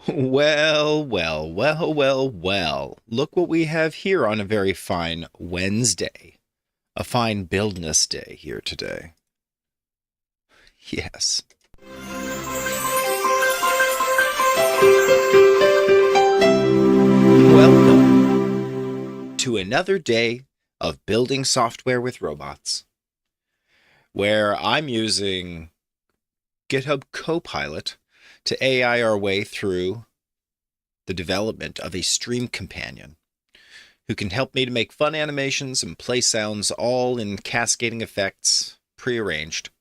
Well, well, well, well, well. Look what we have here on a very fine Wednesday. A fine Buildness Day here today. Yes. Welcome to another day of building software with robots, where I'm using GitHub Copilot to AI our way through the development of a stream companion who can help me to make fun animations and play sounds all in cascading effects prearranged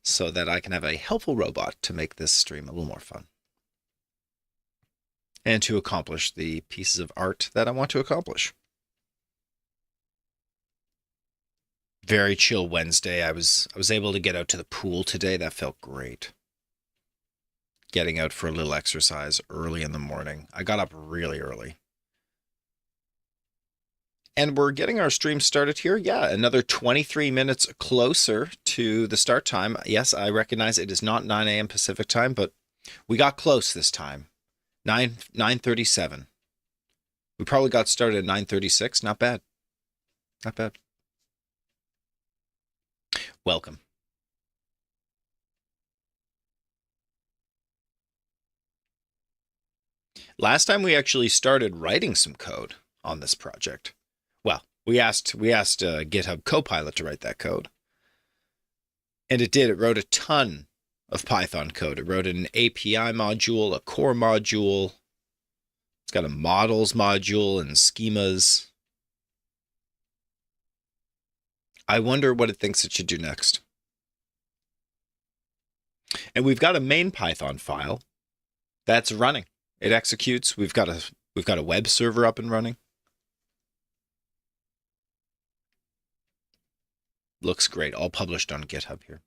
so that I can have a helpful robot to make this stream a little more fun and to accomplish the pieces of art that I want to accomplish. Very chill Wednesday. I was able to get out to the pool today. That felt great. Getting out for a little exercise early in the morning. I got up really early. And we're getting our stream started here. Yeah, another 23 minutes closer to the start time. Yes, I recognize it is not 9 a.m. Pacific time, but we got close this time. 9:37. We probably got started at 9:36. Not bad. Not bad. Welcome. Last time we actually started writing some code on this project. Well, we asked GitHub Copilot to write that code. And it did. It wrote a ton of Python code. It wrote an API module, a core module. It's got a models module and schemas. I wonder what it thinks it should do next. And we've got a main Python file that's running. It executes. We've got a web server up and running. Looks great. All published on GitHub here.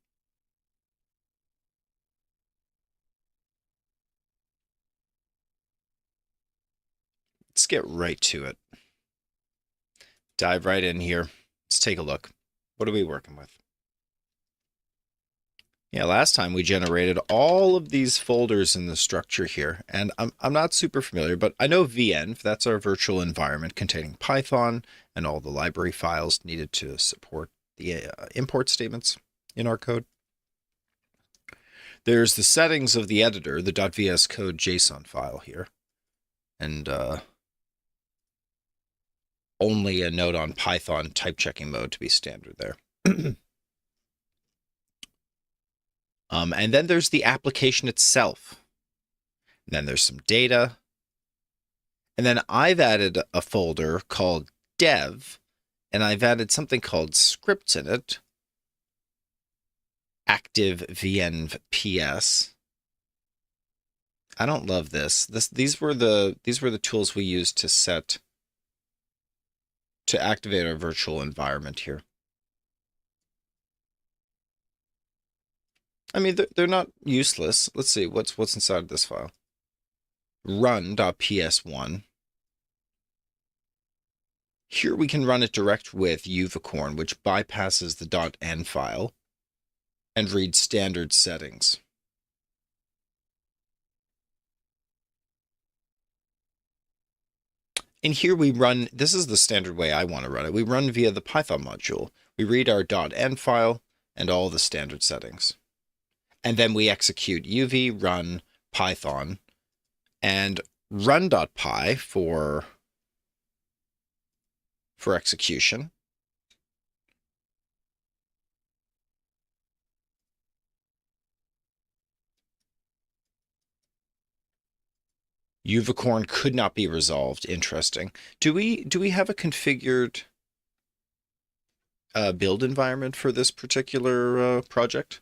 Let's get right to it. Dive right in here. Let's take a look. What are we working with? Yeah, last time we generated all of these folders in the structure here, and I'm not super familiar, but I know venv, that's our virtual environment containing Python and all the library files needed to support the import statements in our code. There's the settings of the editor, the .vs code JSON file here, and only a note on Python type checking mode to be standard there. And then there's the application itself. And then there's some data. And then I've added a folder called dev, and I've added something called scripts in it. Active venv ps. I don't love this. These were the tools we used to activate our virtual environment here. I mean, they're not useless. Let's see, what's inside this file? Run.ps1. Here we can run it direct with Uvicorn, which bypasses the .n file and reads standard settings. And here we run, this is the standard way I want to run it. We run via the Python module. We read our .n file and all the standard settings. And then we execute uv run python and run.py for execution. Uvicorn could not be resolved. Interesting. Do we have a configured build environment for this particular project?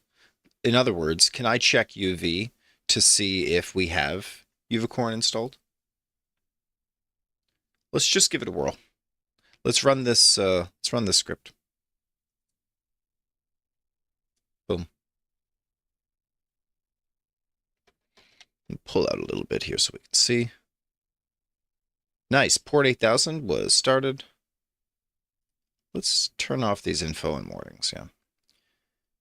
In other words, can I check UV to see if we have Uvicorn installed? Let's just give it a whirl. Let's run this script. Boom. Pull out a little bit here so we can see. Nice. Port 8000 was started. Let's turn off these info and warnings. Yeah.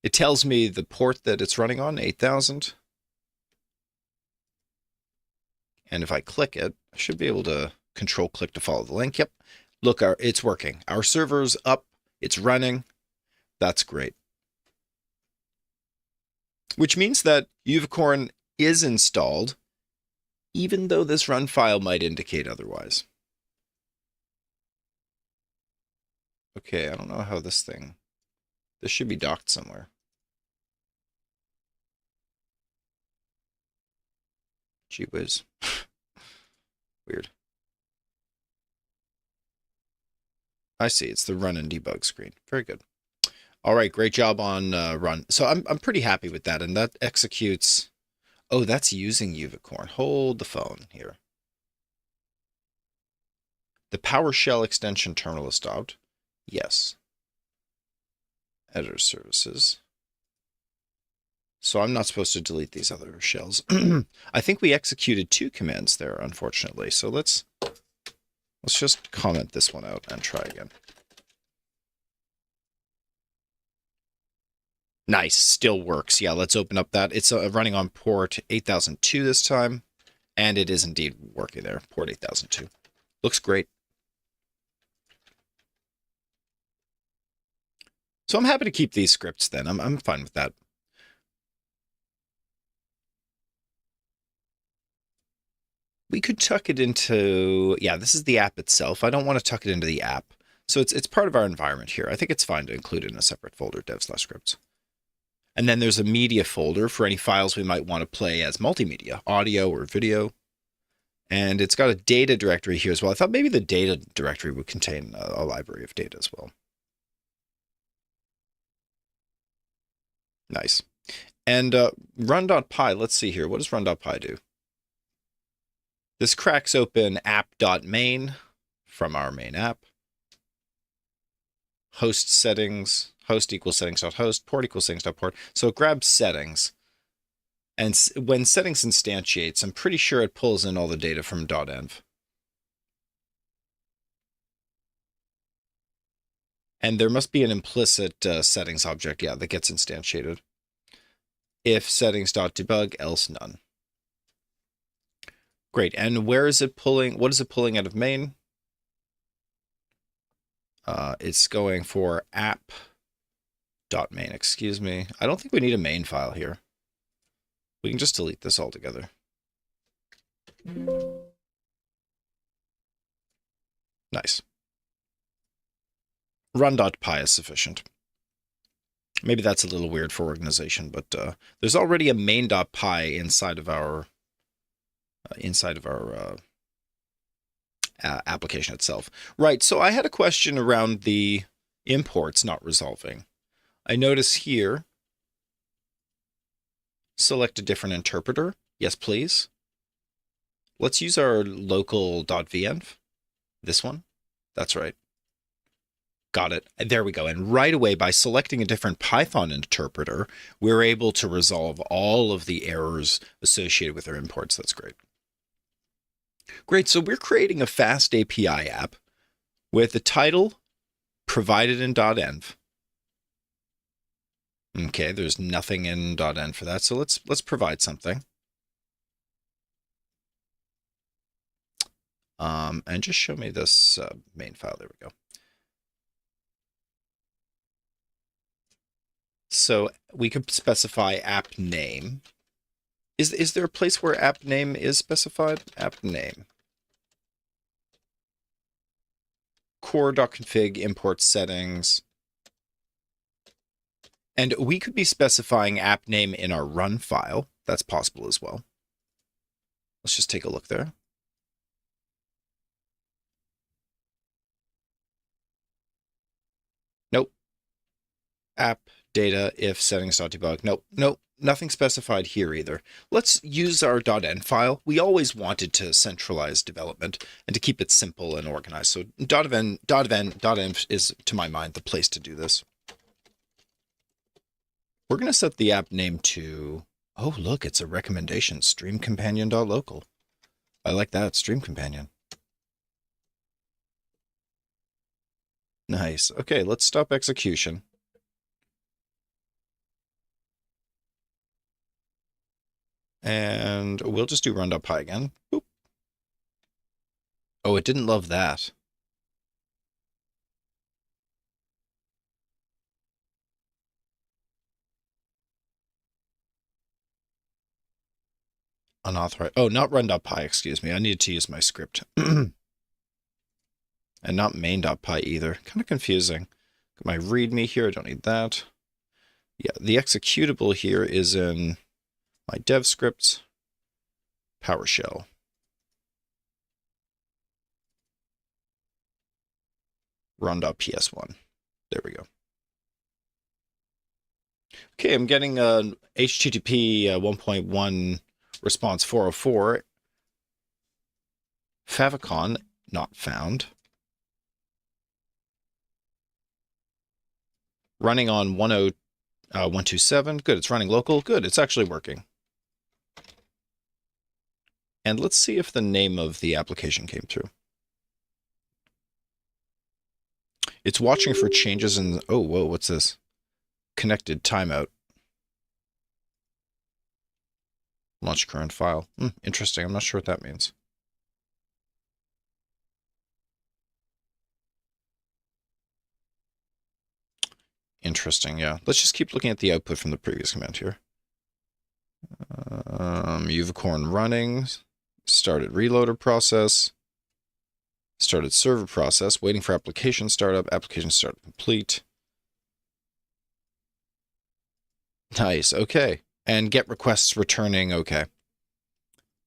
It tells me the port that it's running on, 8000. And if I click it, I should be able to control click to follow the link. Yep. Look, it's working. Our server's up. It's running. That's great. Which means that Unicorn is installed, even though this run file might indicate otherwise. Okay, I don't know how this should be docked somewhere. Gee whiz. Weird. I see. It's the run and debug screen. Very good. All right, great job on run. So I'm pretty happy with that, and that executes. Oh, that's using Unicorn. Hold the phone here. The PowerShell extension terminal is stopped. Yes. Editor services. So I'm not supposed to delete these other shells. I think we executed 2 commands there, unfortunately. So let's just comment this one out and try again. Nice, still works. Yeah, let's open up that. It's running on port 8002 this time, and it is indeed working there, port 8002. Looks great. So I'm happy to keep these scripts then. I'm fine with that. We could tuck it into, yeah, this is the app itself. I don't want to tuck it into the app. So it's part of our environment here. I think it's fine to include it in a separate folder, dev/scripts. And then there's a media folder for any files we might want to play as multimedia, audio or video. And it's got a data directory here as well. I thought maybe the data directory would contain a library of data as well. Nice. And run.py, let's see here. What does run.py do? This cracks open app.main from our main app. Host settings, host equals settings.host, port equals settings.port. So it grabs settings. And when settings instantiates, I'm pretty sure it pulls in all the data from .env. And there must be an implicit settings object, yeah, that gets instantiated. If settings.debug, else none. Great. And where is it pulling? What is it pulling out of main? It's going for app.main, excuse me. I don't think we need a main file here. We can just delete this altogether. Nice. Run.py is sufficient. Maybe that's a little weird for organization, but there's already a main.py inside of our application itself. Right, so I had a question around the imports not resolving. I notice here, select a different interpreter. Yes, please. Let's use our local.venv. This one. That's right. Got it. There we go. And right away, by selecting a different Python interpreter, we're able to resolve all of the errors associated with our imports. That's great. Great. So we're creating a fast API app with the title provided in .env. Okay, there's nothing in .env for that. So let's provide something. And just show me this main file. There we go. So we could specify app name. Is there a place where app name is specified? App name. Core.config import settings. And we could be specifying app name in our run file. That's possible as well. Let's just take a look there. Nope. App data if settings.debug. Nope. Nothing specified here either. Let's use our .env file. We always wanted to centralize development and to keep it simple and organized. So .env is, to my mind, the place to do this. We're going to set the app name to, oh, look, it's a recommendation, streamcompanion.local. I like that, Stream Companion. Nice. Okay, let's stop execution. And we'll just do run.py again. Boop. Oh, it didn't love that. Unauthorized. Oh, not run.py, excuse me. I needed to use my script. And not main.py either. Kind of confusing. Got my readme here. I don't need that. Yeah, the executable here is in my dev scripts. PowerShell. Run.ps1. There we go. Okay, I'm getting a HTTP 1.1 response 404. Favicon, not found. Running on 127. Good, it's running local. Good, it's actually working. And let's see if the name of the application came through. It's watching for changes in... Oh, whoa, what's this? Connected timeout. Launch current file. Interesting. I'm not sure what that means. Interesting, yeah. Let's just keep looking at the output from the previous command here. Uvicorn running. Started reloader process. Started server process. Waiting for application startup. Application startup complete. Nice, okay. And get requests returning, okay.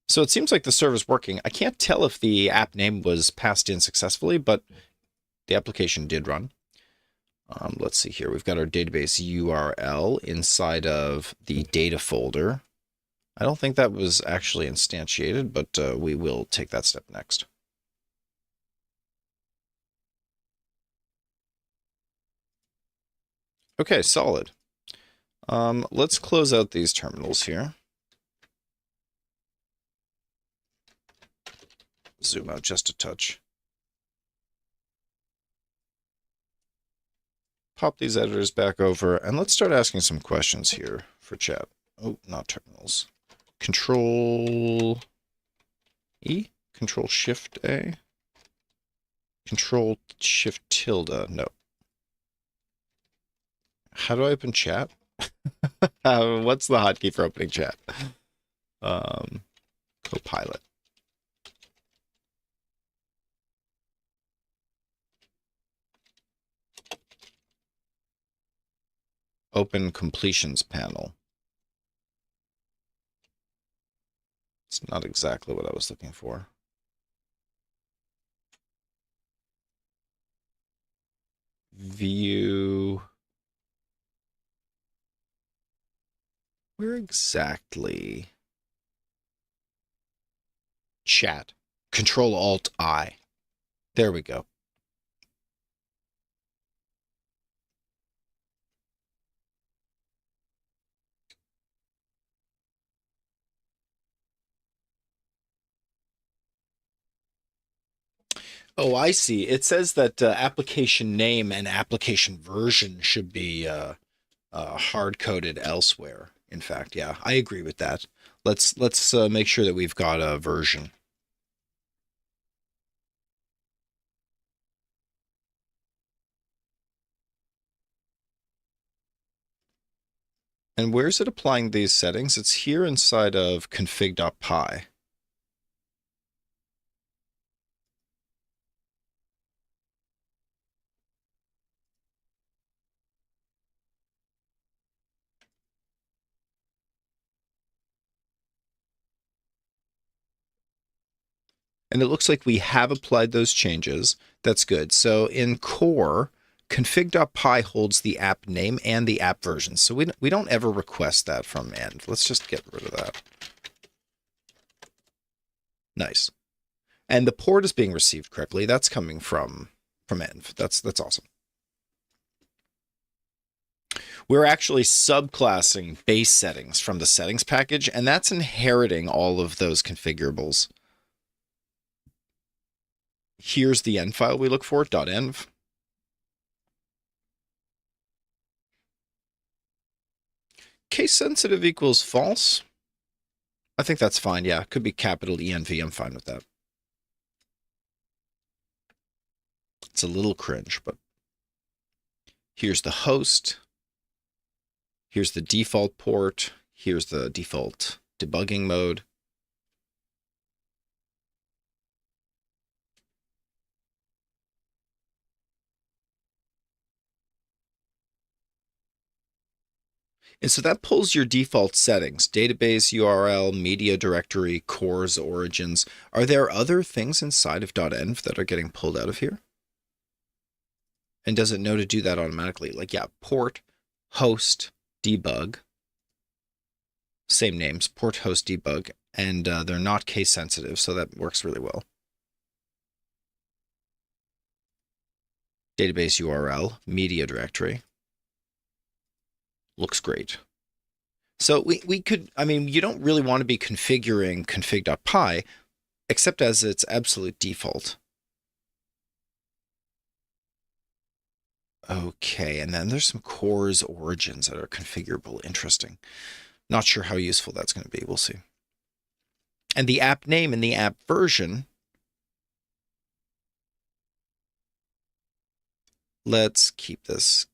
So it seems like the server's working. I can't tell if the app name was passed in successfully, but the application did run. Let's see here. We've got our database URL inside of the data folder. I don't think that was actually instantiated, but we will take that step next. Okay, solid. Let's close out these terminals here. Zoom out just a touch. Pop these editors back over, and let's start asking some questions here for chat. Oh, not terminals. Control E? Control Shift A? Control Shift tilde? No. How do I open chat? What's the hotkey for opening chat? Copilot. Open completions panel. It's not exactly what I was looking for. View. Where exactly? Chat. Control Alt I. There we go. Oh, I see. It says that application name and application version should be hard-coded elsewhere. In fact, yeah, I agree with that. Let's make sure that we've got a version. And where's it applying these settings? It's here inside of config.py. And it looks like we have applied those changes. That's good. So in core, config.py holds the app name and the app version. So we don't ever request that from end. Let's just get rid of that. Nice. And the port is being received correctly. That's coming from env. That's awesome. We're actually subclassing base settings from the settings package, and that's inheriting all of those configurables. Here's the env file we look for, .env. Case sensitive equals false. I think that's fine. Yeah, it could be capital ENV. I'm fine with that. It's a little cringe, but here's the host. Here's the default port. Here's the default debugging mode. And so that pulls your default settings: database URL, media directory, cores, origins. Are there other things inside of .env that are getting pulled out of here? And does it know to do that automatically? Like, yeah, port, host, debug. Same names, port, host, debug. And they're not case sensitive, so that works really well. Database URL, media directory. Looks great. So we could, I mean, you don't really want to be configuring config.py, except as its absolute default. Okay, and then there's some cores origins that are configurable. Interesting. Not sure how useful that's going to be. We'll see. And the app name and the app version. Let's keep this.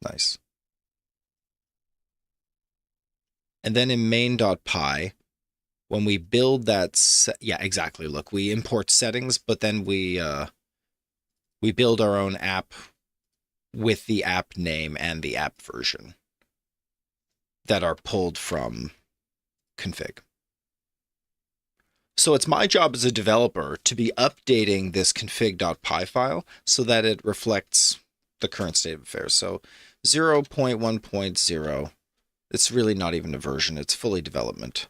Nice. And then in main.py, when we build that, yeah, exactly. Look, we import settings, but then we build our own app with the app name and the app version that are pulled from config. So it's my job as a developer to be updating this config.py file so that it reflects the current state of affairs. So 0.1.0, it's really not even a version, it's fully development.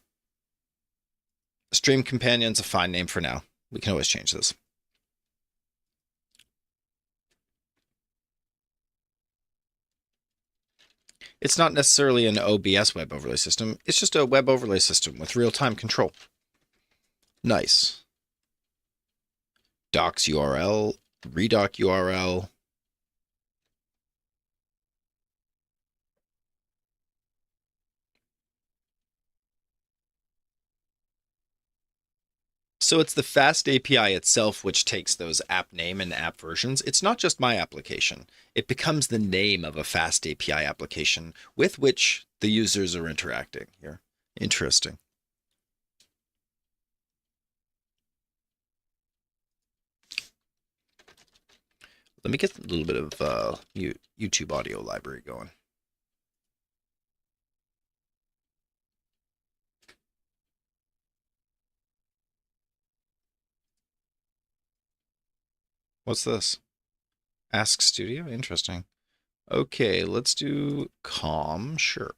Stream Companion's a fine name for now. We can always change this. It's not necessarily an OBS web overlay system. It's just a web overlay system with real-time control. Nice. Docs URL, redoc URL. So it's the Fast API itself which takes those app name and app versions. It's not just my application. It becomes the name of a Fast API application with which the users are interacting here. Interesting. Let me get a little bit of YouTube audio library going. What's this? Ask Studio? Interesting. Okay, let's do calm, sure.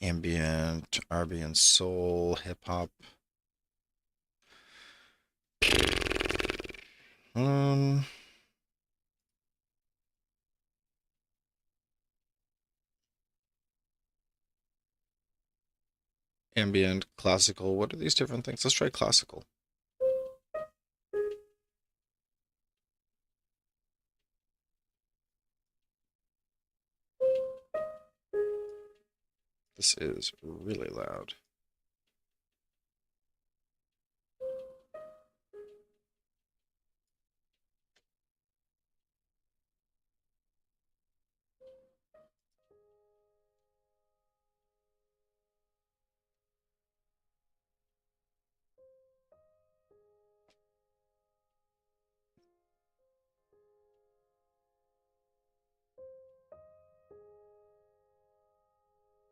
Ambient, R&B soul, hip hop. Ambient, classical. What are these different things? Let's try classical. This is really loud.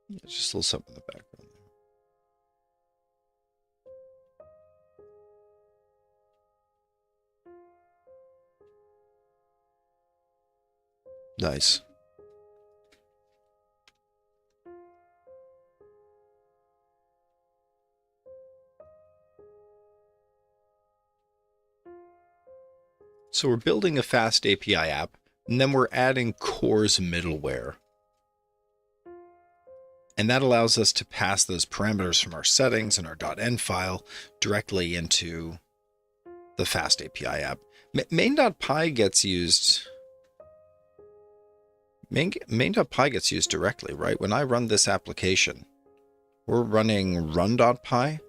Yeah, just a little something in the background. Nice. So we're building a Fast API app, and then we're adding Core's middleware. And that allows us to pass those parameters from our settings and our .env file directly into the Fast API app. Main.py gets used. Main.py gets used directly, right? When I run this application, we're running run.py.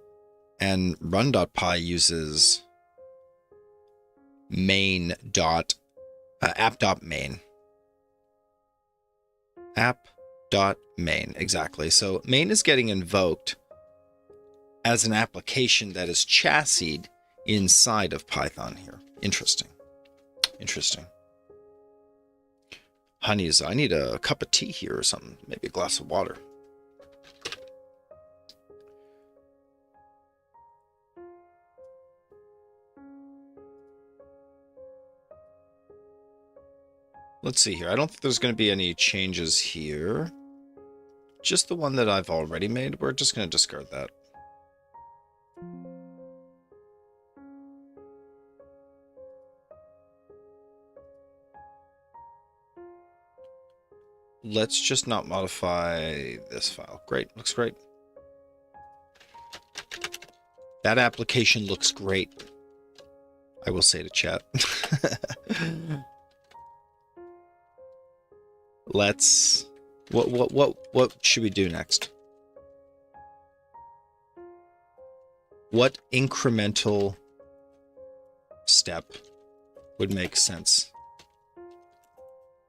And run.py uses main dot app.main. App.main, exactly. So main is getting invoked as an application that is chassied inside of Python here. Interesting. Interesting. Honeys, I need a cup of tea here or something. Maybe a glass of water. Let's see here. I don't think there's going to be any changes here. Just the one that I've already made. We're just going to discard that. Let's just not modify this file. Great. Looks great. That application looks great. I will say to chat. Let's... What should we do next? What incremental step would make sense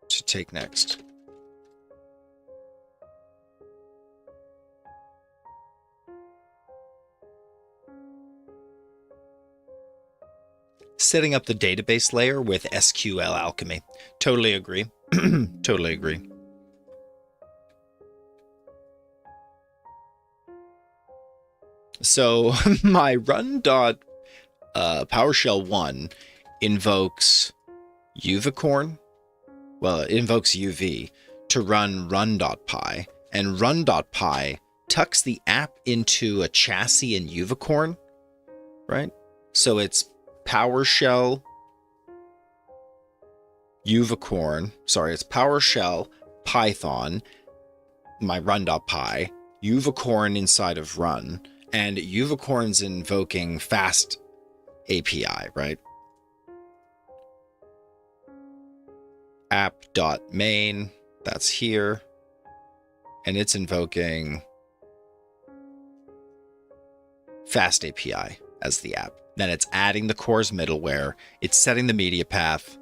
to take next? Setting up the database layer with SQL Alchemy. Totally agree. Totally agree. So my run.PowerShell 1 invokes uvicorn. Well, it invokes UV to run run.py, and run.py tucks the app into a chassis in uvicorn, right? So it's PowerShell uvicorn. Sorry, it's PowerShell Python, my run.py, uvicorn inside of run. And uvicorn's invoking fast API, right? App.main, that's here. And it's invoking fast API as the app. Then it's adding the core's middleware. It's setting the media path.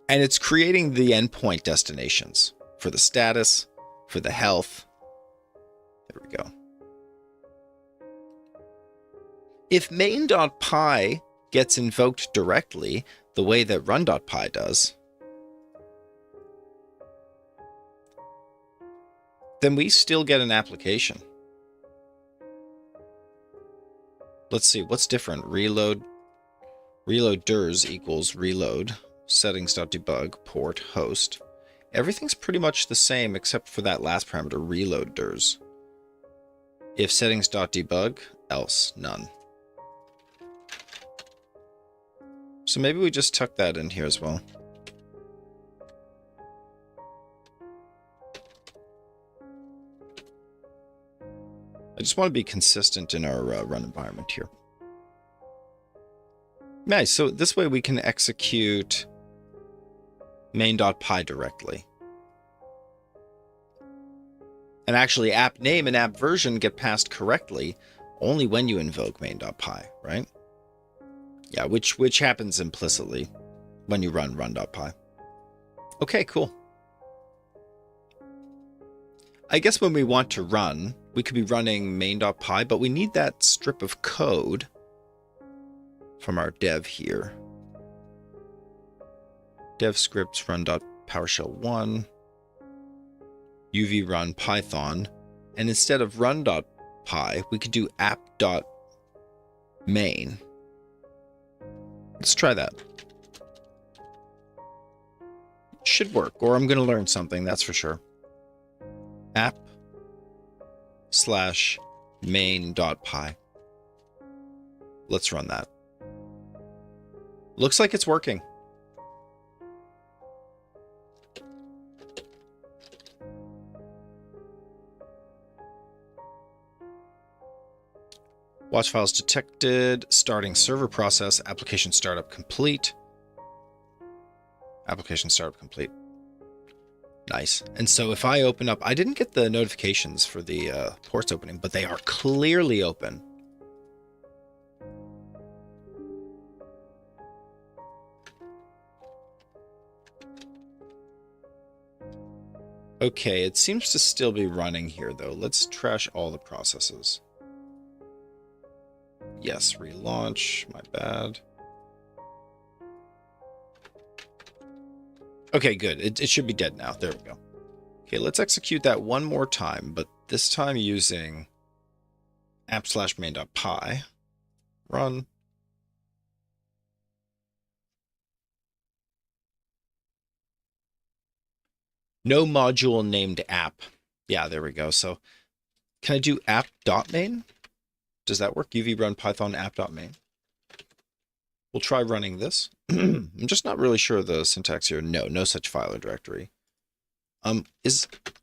And it's creating the endpoint destinations for the status, for the health. There we go. If main.py gets invoked directly, the way that run.py does, then we still get an application. Let's see, what's different? Reload ders equals reload, settings.debug, port, host. Everything's pretty much the same except for that last parameter, reload ders. If settings.debug, else, none. So maybe we just tuck that in here as well. I just want to be consistent in our run environment here. Nice, so this way we can execute main.py directly. And actually app name and app version get passed correctly only when you invoke main.py, right? Yeah, which happens implicitly when you run run.py. Okay, cool. I guess when we want to run, we could be running main.py, but we need that strip of code from our dev here. Dev scripts run.PowerShell 1, UV run Python, and instead of run.py, we could do app.main. Let's try that. Should work, or I'm going to learn something, that's for sure. app/main.py. Let's run that. Looks like it's working. Watch files detected, starting server process, application startup complete. Application startup complete. Nice. And so if I open up, I didn't get the notifications for the ports opening, but they are clearly open. Okay, it seems to still be running here, though. Let's trash all the processes. Yes, relaunch. My bad. Okay, good. It should be dead now. There we go. Okay, let's execute that one more time, but this time using app/main.py. Run. No module named app. Yeah, there we go. So can I do app.main? Does that work? UV run python app.main. We'll try running this. I'm just not really sure of the syntax here. No such file or directory.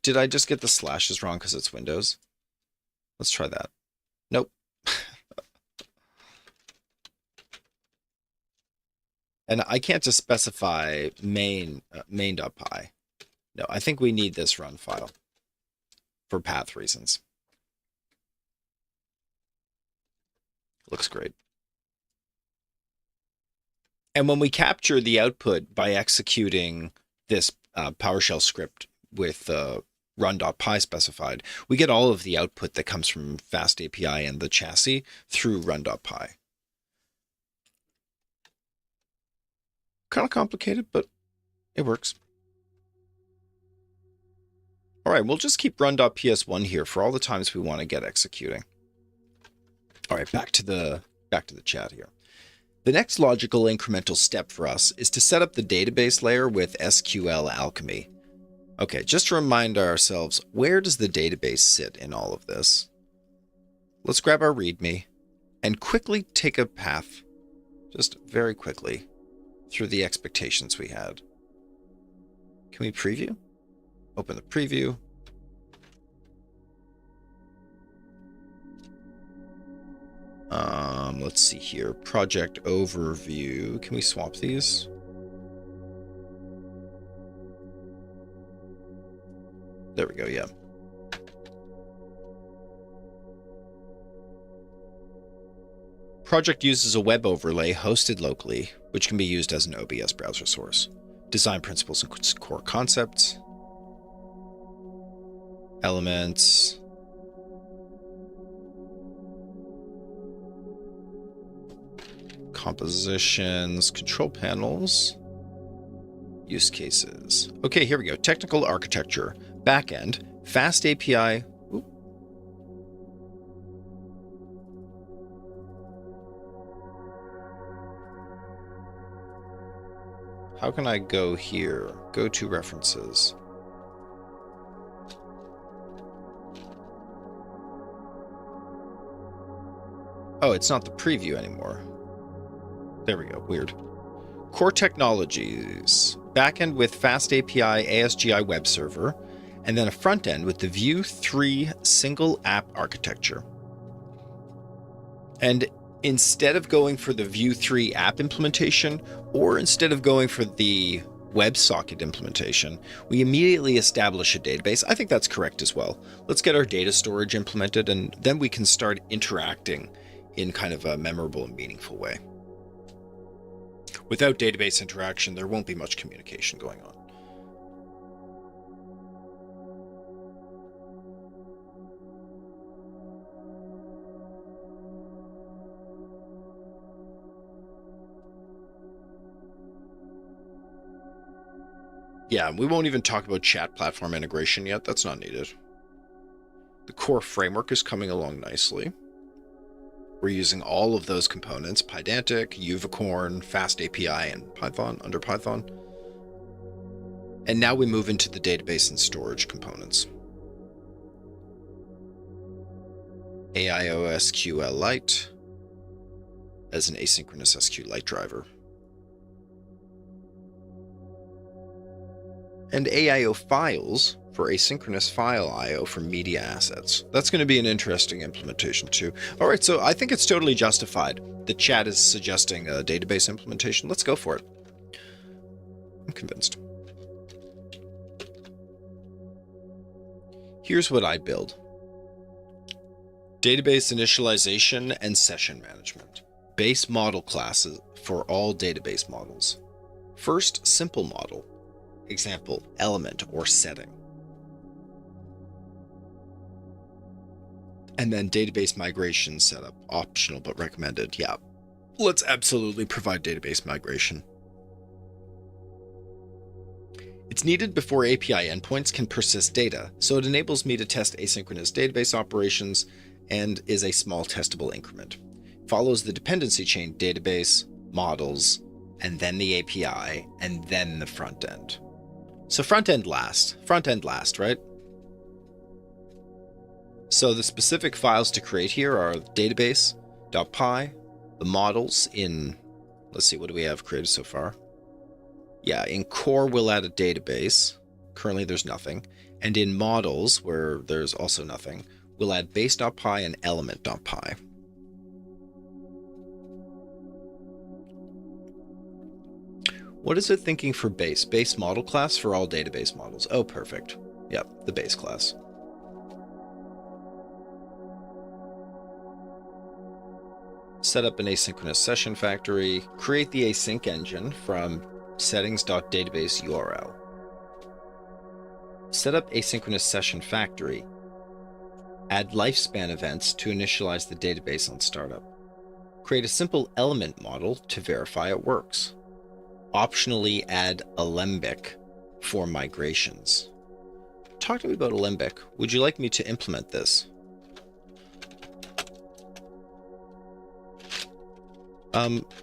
Did I just get the slashes wrong because it's Windows? Let's try that. Nope. And I can't just specify main.py. No, I think we need this run file for path reasons. Looks great. And when we capture the output by executing this PowerShell script with run.py specified, we get all of the output that comes from FastAPI and the chassis through run.py. Kind of complicated, but it works. All right, we'll just keep run.ps1 here for all the times we want to get executing. All right, back to the chat here. The next logical incremental step for us is to set up the database layer with SQL Alchemy. Okay, just to remind ourselves, where does the database sit in all of this? Let's grab our README and quickly take a path, just very quickly, through the expectations we had. Can we preview? Open the preview. Let's see here. Project overview. Can we swap these? There we go, yeah. Project uses a web overlay hosted locally, which can be used as an OBS browser source. Design principles and core concepts. Elements. Compositions, control panels, use cases. Okay, here we go. Technical architecture, backend, FastAPI. Ooh. How can I go here? Go to references. Oh, it's not the preview anymore. There we go. Weird. Core technologies. Backend with FastAPI ASGI web server, and then a front end with the Vue 3 single app architecture. And instead of going for the Vue 3 app implementation, or instead of going for the WebSocket implementation, we immediately establish a database. I think that's correct as well. Let's get our data storage implemented, and then we can start interacting in kind of a memorable and meaningful way. Without database interaction, there won't be much communication going on. Yeah, we won't even talk about chat platform integration yet. That's not needed. The core framework is coming along nicely. We're using all of those components, Pydantic, Uvicorn, FastAPI, and Python, under Python. And now we move into the database and storage components. AIO SQLite as an asynchronous SQLite driver. And AIO files for asynchronous file I/O for media assets. That's going to be an interesting implementation too. All right, so I think it's totally justified. The chat is suggesting a database implementation. Let's go for it. I'm convinced. Here's what I build. Database initialization and session management. Base model classes for all database models. First, simple model. Example, element or setting. And then database migration setup, optional but recommended. Yeah, let's absolutely provide database migration. It's needed before API endpoints can persist data, so it enables me to test asynchronous database operations and is a small testable increment. Follows the dependency chain database, models, and then the API, and then the front end. So front end last, right? So the specific files to create here are database.py, the models in, let's see, what do we have created so far? Yeah, in core, we'll add a database. Currently, there's nothing. And in models, where there's also nothing, we'll add base.py and element.py. What is it thinking for base? Base model class for all database models. Oh, perfect. Yep, the base class. Set up an asynchronous session factory. Create the async engine from settings.database URL. Set up asynchronous session factory. Add lifespan events to initialize the database on startup. Create a simple element model to verify it works. Optionally add Alembic for migrations. Talk to me about Alembic. Would you like me to implement this?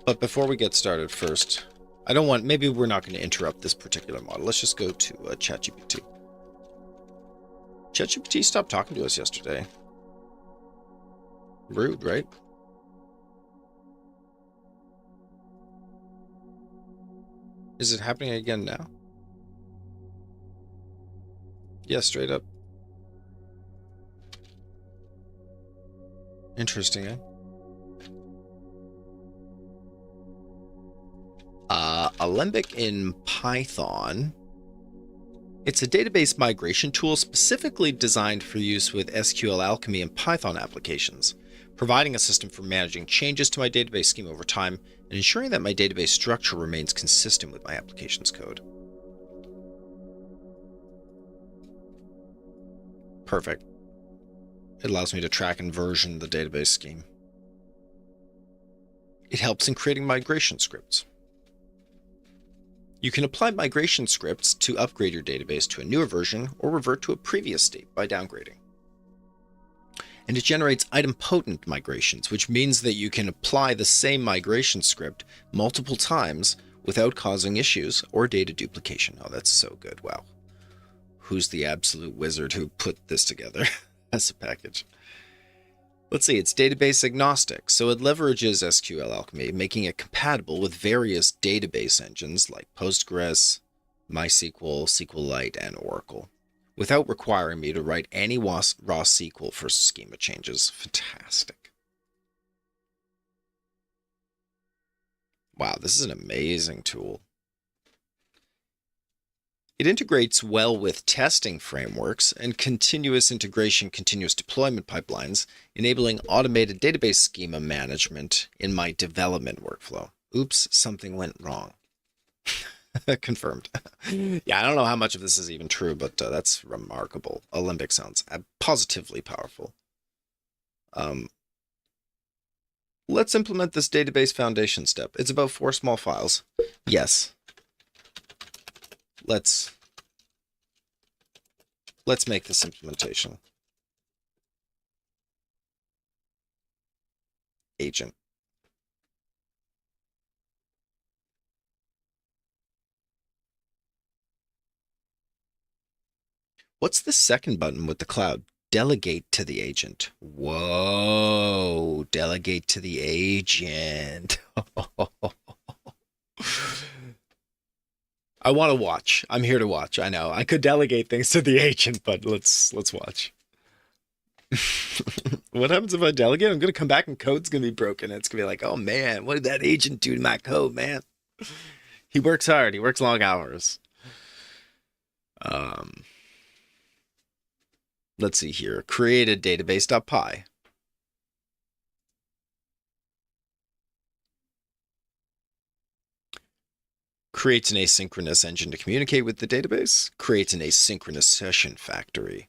But before we get started first, I don't want, maybe we're not going to interrupt this particular model. Let's just go to ChatGPT. ChatGPT stopped talking to us yesterday. Rude, right? Is it happening again now? Yeah, straight up. Interesting, eh? Alembic in Python. It's a database migration tool specifically designed for use with SQL Alchemy and Python applications, providing a system for managing changes to my database schema over time and ensuring that my database structure remains consistent with my application's code. Perfect. It allows me to track and version the database scheme. It helps in creating migration scripts. You can apply migration scripts to upgrade your database to a newer version or revert to a previous state by downgrading. And it generates idempotent migrations, which means that you can apply the same migration script multiple times without causing issues or data duplication. Oh, that's so good. Wow. Who's the absolute wizard who put this together as a package? Let's see, it's database agnostic, so it leverages SQL Alchemy, making it compatible with various database engines like Postgres, MySQL, SQLite, and Oracle, without requiring me to write any raw SQL for schema changes. Fantastic. Wow, this is an amazing tool. It integrates well with testing frameworks and continuous integration, continuous deployment pipelines, enabling automated database schema management in my development workflow. Oops, something went wrong. Confirmed. Yeah, I don't know how much of this is even true, but that's remarkable. Alembic sounds positively powerful. Let's implement this database foundation step. It's about 4 small files. Yes. Let's make this implementation. Agent. What's the second button with the cloud? Delegate to the agent. Whoa, delegate to the agent. I want to watch. I'm here to watch. I know. I could delegate things to the agent, but let's watch. What happens if I delegate? I'm going to come back and code's going to be broken. It's going to be like, oh man, what did that agent do to my code, man? He works hard. He works long hours. Let's see here. Create a database.py. Creates an asynchronous engine to communicate with the database. Creates an asynchronous session factory.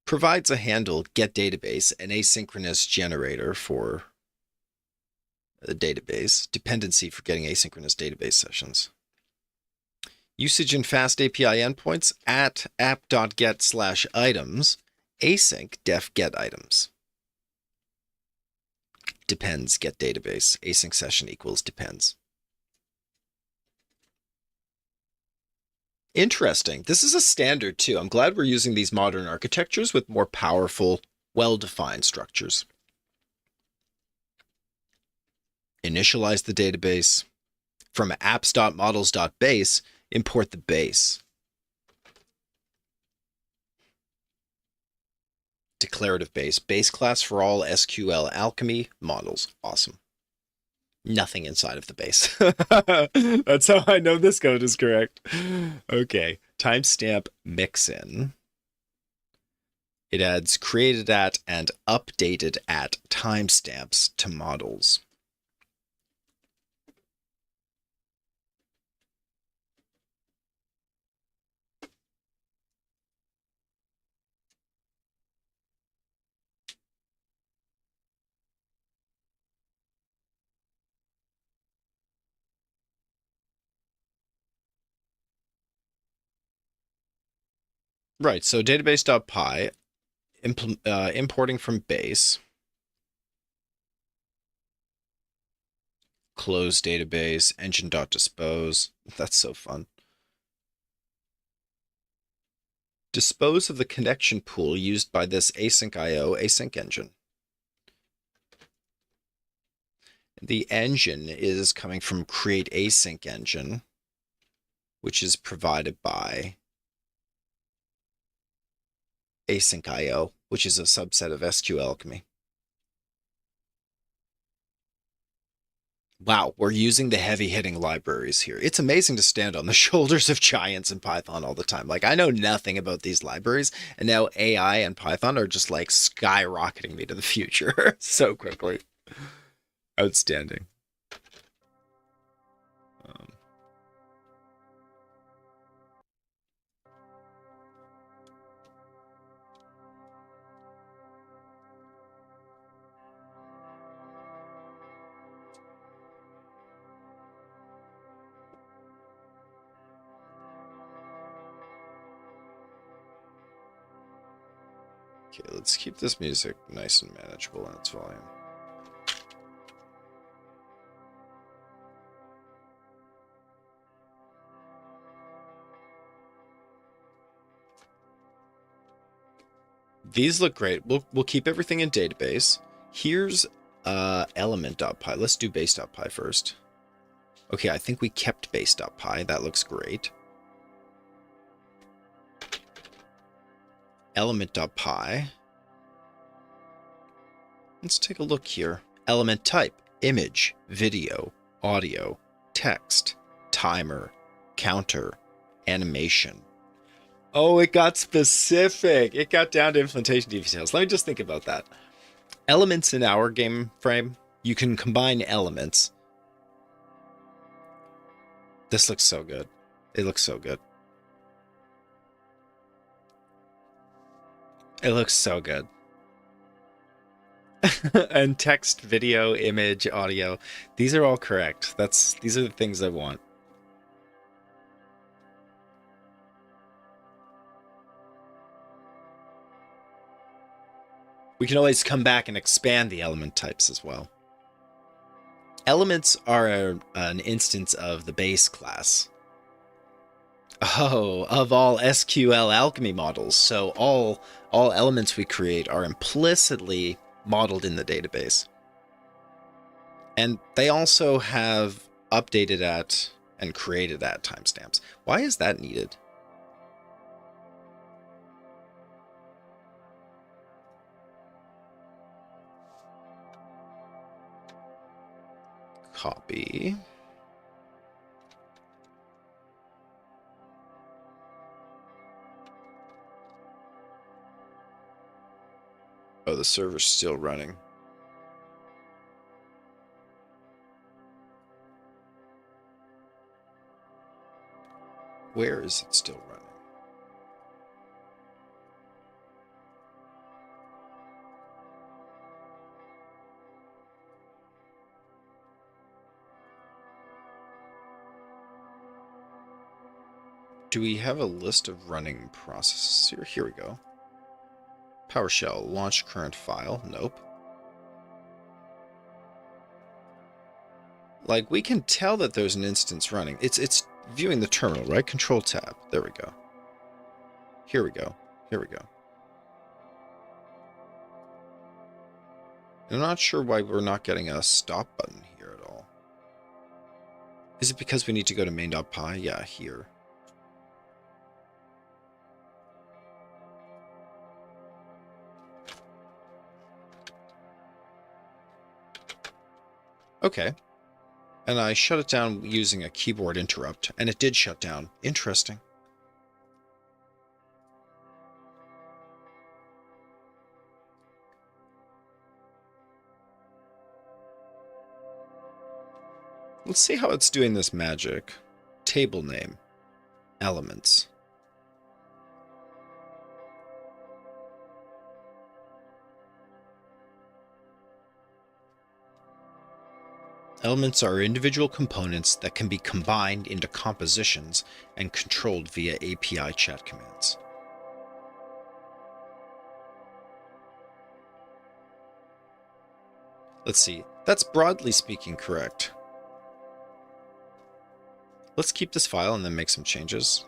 provides a handle getDatabase, an asynchronous generator for the database, dependency for getting asynchronous database sessions. Usage and fast API endpoints at app.get/items, async def get items. Depends get database, async session equals depends. Interesting. This is a standard too. I'm glad we're using these modern architectures with more powerful, well-defined structures. Initialize the database. From apps.models.base, import the base. Declarative base class for all SQL Alchemy models. Awesome. Nothing inside of the base. That's how I know this code is correct. Okay, timestamp mixin. It adds created at and updated at timestamps to models. Right, so database.py, importing from base, close database, engine.dispose. That's so fun. Dispose of the connection pool used by this async IO async engine. The engine is coming from create async engine, which is provided by async IO, which is a subset of SQL Alchemy. Wow, we're using the heavy-hitting libraries here. It's amazing to stand on the shoulders of giants in Python all the time. Like, I know nothing about these libraries, and now AI and Python are just like skyrocketing me to the future so quickly. Outstanding. Okay, let's keep this music nice and manageable in its volume. These look great. We'll keep everything in database. Here's element.py. Let's do base.py first. Okay, I think we kept base.py. That looks great. Element.py. Let's take a look here. Element type, image, video, audio, text, timer, counter, animation. Oh, it got specific. It got down to implementation details. Let me just think about that. Elements in our game frame, you can combine elements. This looks so good. It looks so good. It looks so good. And text, video, image, audio. These are all correct. These are the things I want. We can always come back and expand the element types as well. Elements are an instance of the base class. Oh, of all SQL Alchemy models. So all elements we create are implicitly modeled in the database. And they also have updated at and created at timestamps. Why is that needed? Copy. Oh, the server's still running. Where is it still running? Do we have a list of running processes here? Here we go. PowerShell, launch current file. Nope. Like, we can tell that there's an instance running. It's viewing the terminal, right? Control tab. There we go. Here we go. Here we go. I'm not sure why we're not getting a stop button here at all. Is it because we need to go to main.py? Yeah, here. Okay. And I shut it down using a keyboard interrupt, and it did shut down. Interesting. Let's see how it's doing this magic. Table name. Elements. Elements are individual components that can be combined into compositions and controlled via API chat commands. Let's see. That's broadly speaking correct. Let's keep this file and then make some changes.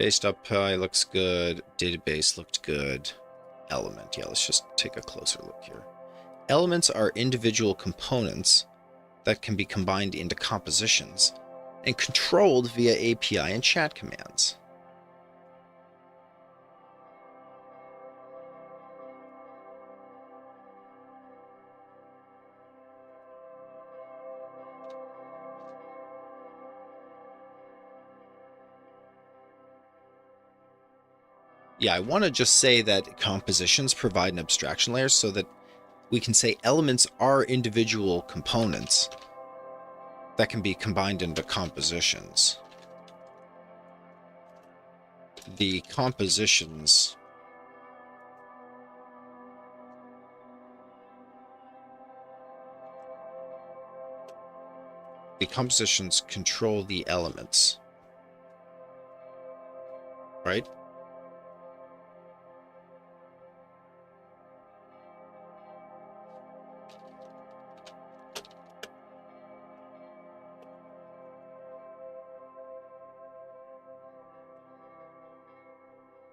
Base.py looks good. Database looked good. Element. Yeah, let's just take a closer look here. Elements are individual components that can be combined into compositions and controlled via API and chat commands. Yeah, I want to just say that compositions provide an abstraction layer so that we can say elements are individual components that can be combined into compositions. The compositions control the elements, right?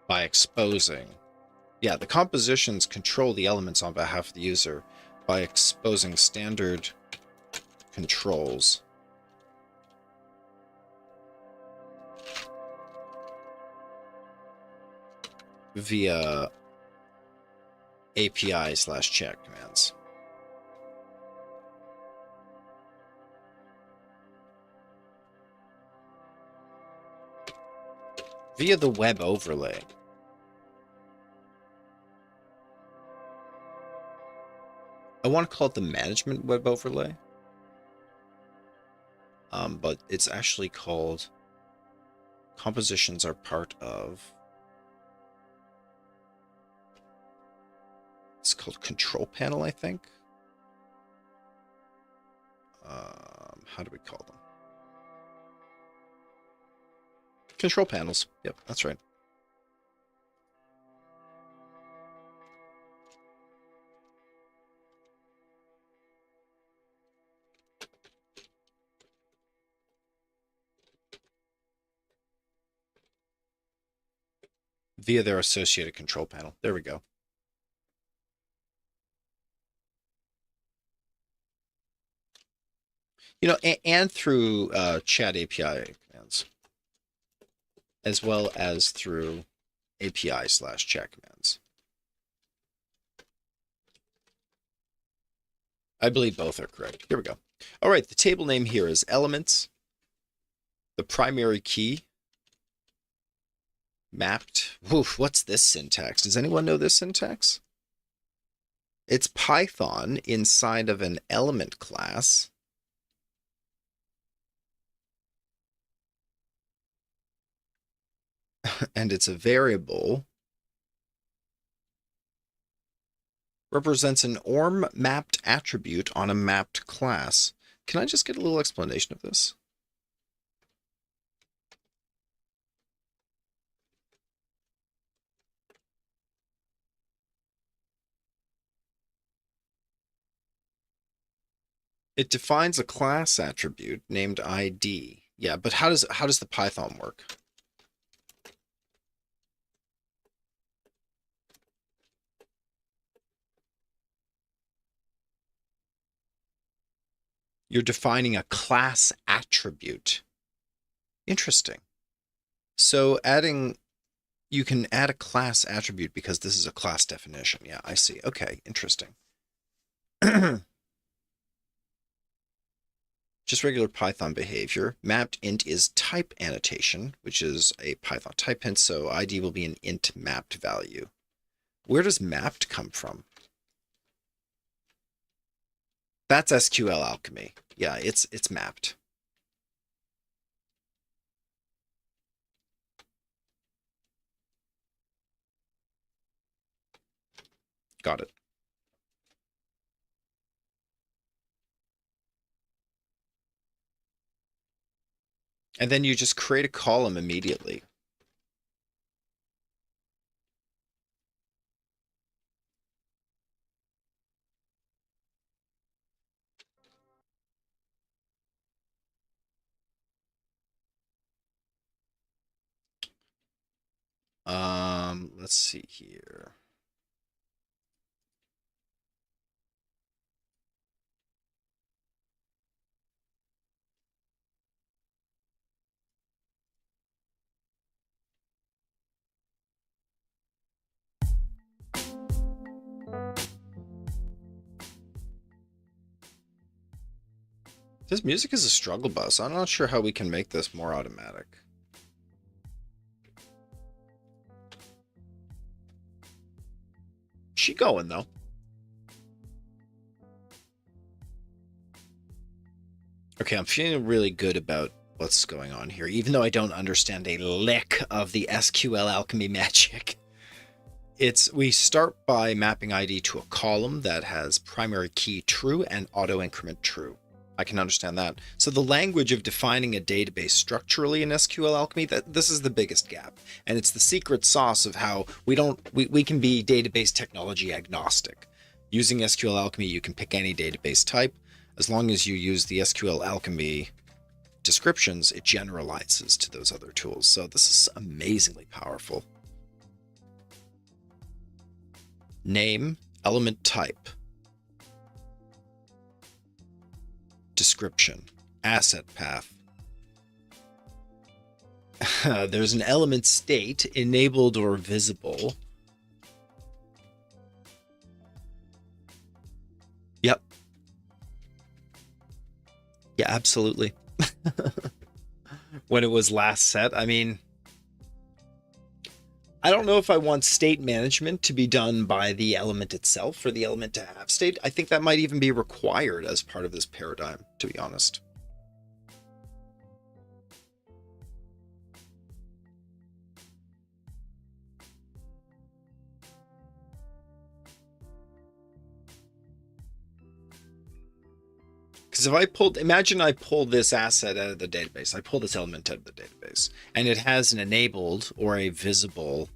By exposing. Yeah, the compositions control the elements on behalf of the user by exposing standard controls. Via API/chat commands. Via the web overlay. I want to call it the management web overlay. But it's actually called compositions are part of. It's called control panel, I think. How do we call them? Control panels. Yep, that's right. Via their associated control panel. There we go. You know, and through chat API commands, as well as through API/chat commands. I believe both are correct. Here we go. All right, the table name here is elements. The primary key mapped. Oof, what's this syntax? Does anyone know this syntax? It's Python inside of an element class. And it's a variable. Represents an ORM mapped attribute on a mapped class. Can I just get a little explanation of this? It defines a class attribute named ID. Yeah, but how does the Python work? You're defining a class attribute. Interesting. So you can add a class attribute because this is a class definition. Yeah, I see. Okay, interesting. Just regular Python behavior. Mapped int is type annotation, which is a Python type hint, so ID will be an int mapped value. Where does mapped come from? That's SQL Alchemy. Yeah, it's mapped. Got it. And then you just create a column immediately. Let's see here. This music is a struggle bus. I'm not sure how we can make this more automatic. She going though. Okay, I'm feeling really good about what's going on here, even though I don't understand a lick of the SQL Alchemy magic. We start by mapping ID to a column that has primary key true and auto increment true. I can understand that. So the language of defining a database structurally in SQL Alchemy, this is the biggest gap. And it's the secret sauce of how we can be database technology agnostic. Using SQL Alchemy, you can pick any database type. As long as you use the SQL Alchemy descriptions, it generalizes to those other tools. So this is amazingly powerful. Name, element type, description, asset path. There's an element state, enabled or visible. Yep. Yeah, absolutely. When it was last set, I mean, I don't know if I want state management to be done by the element itself or the element to have state. I think that might even be required as part of this paradigm, to be honest. Because imagine I pull this asset out of the database. I pull this element out of the database, and it has an enabled or a visible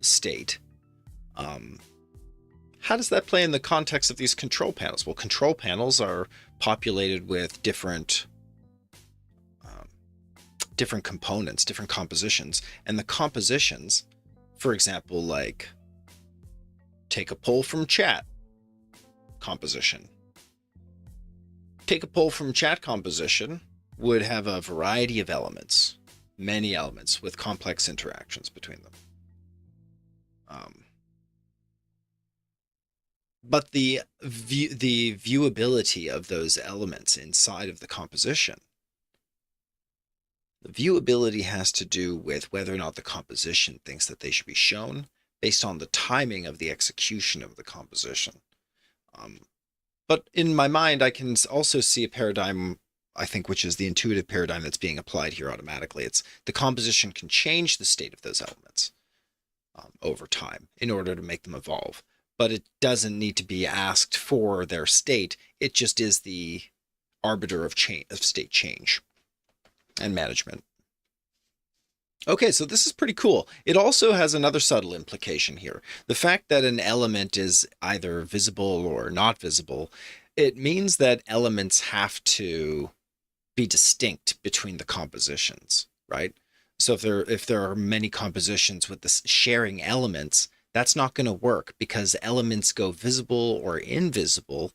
state. How does that play in the context of these control panels? Well, control panels are populated with different components, different compositions, and the compositions, for example, like take a poll from chat composition. Take a poll from chat composition would have a variety of elements, many elements with complex interactions between them. But the viewability of those elements inside of the composition, the viewability has to do with whether or not the composition thinks that they should be shown based on the timing of the execution of the composition. But in my mind, I can also see a paradigm, I think, which is the intuitive paradigm that's being applied here automatically. It's the composition can change the state of those elements over time in order to make them evolve. But it doesn't need to be asked for their state. It just is the arbiter of state change and management. Okay, so this is pretty cool. It also has another subtle implication here. The fact that an element is either visible or not visible It means that elements have to be distinct between the compositions, right? So if there are many compositions with this sharing elements, that's not going to work because elements go visible or invisible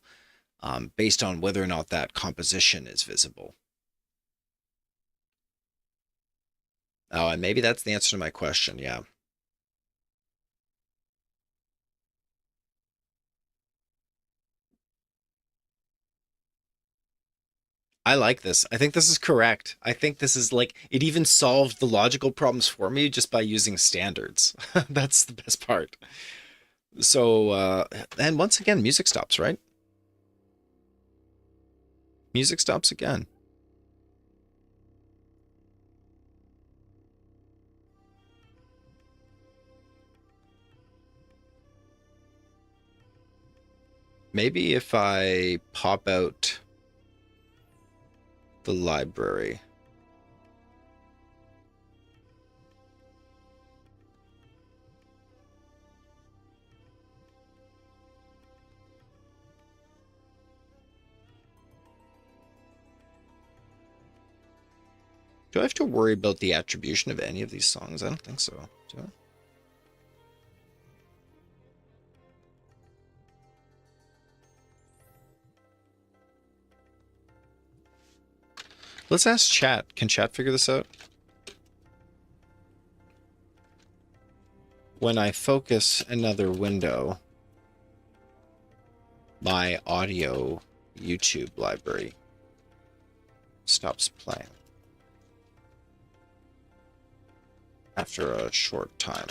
based on whether or not that composition is visible. Oh, and maybe that's the answer to my question. Yeah. I like this. I think this is correct. I think this is like it even solved the logical problems for me just by using standards. That's the best part. So, and once again, music stops, right? Music stops again. Maybe if I pop out the library. Do I have to worry about the attribution of any of these songs? I don't think so. Do I? Let's ask chat. Can chat figure this out? When I focus another window, my audio YouTube library stops playing after a short time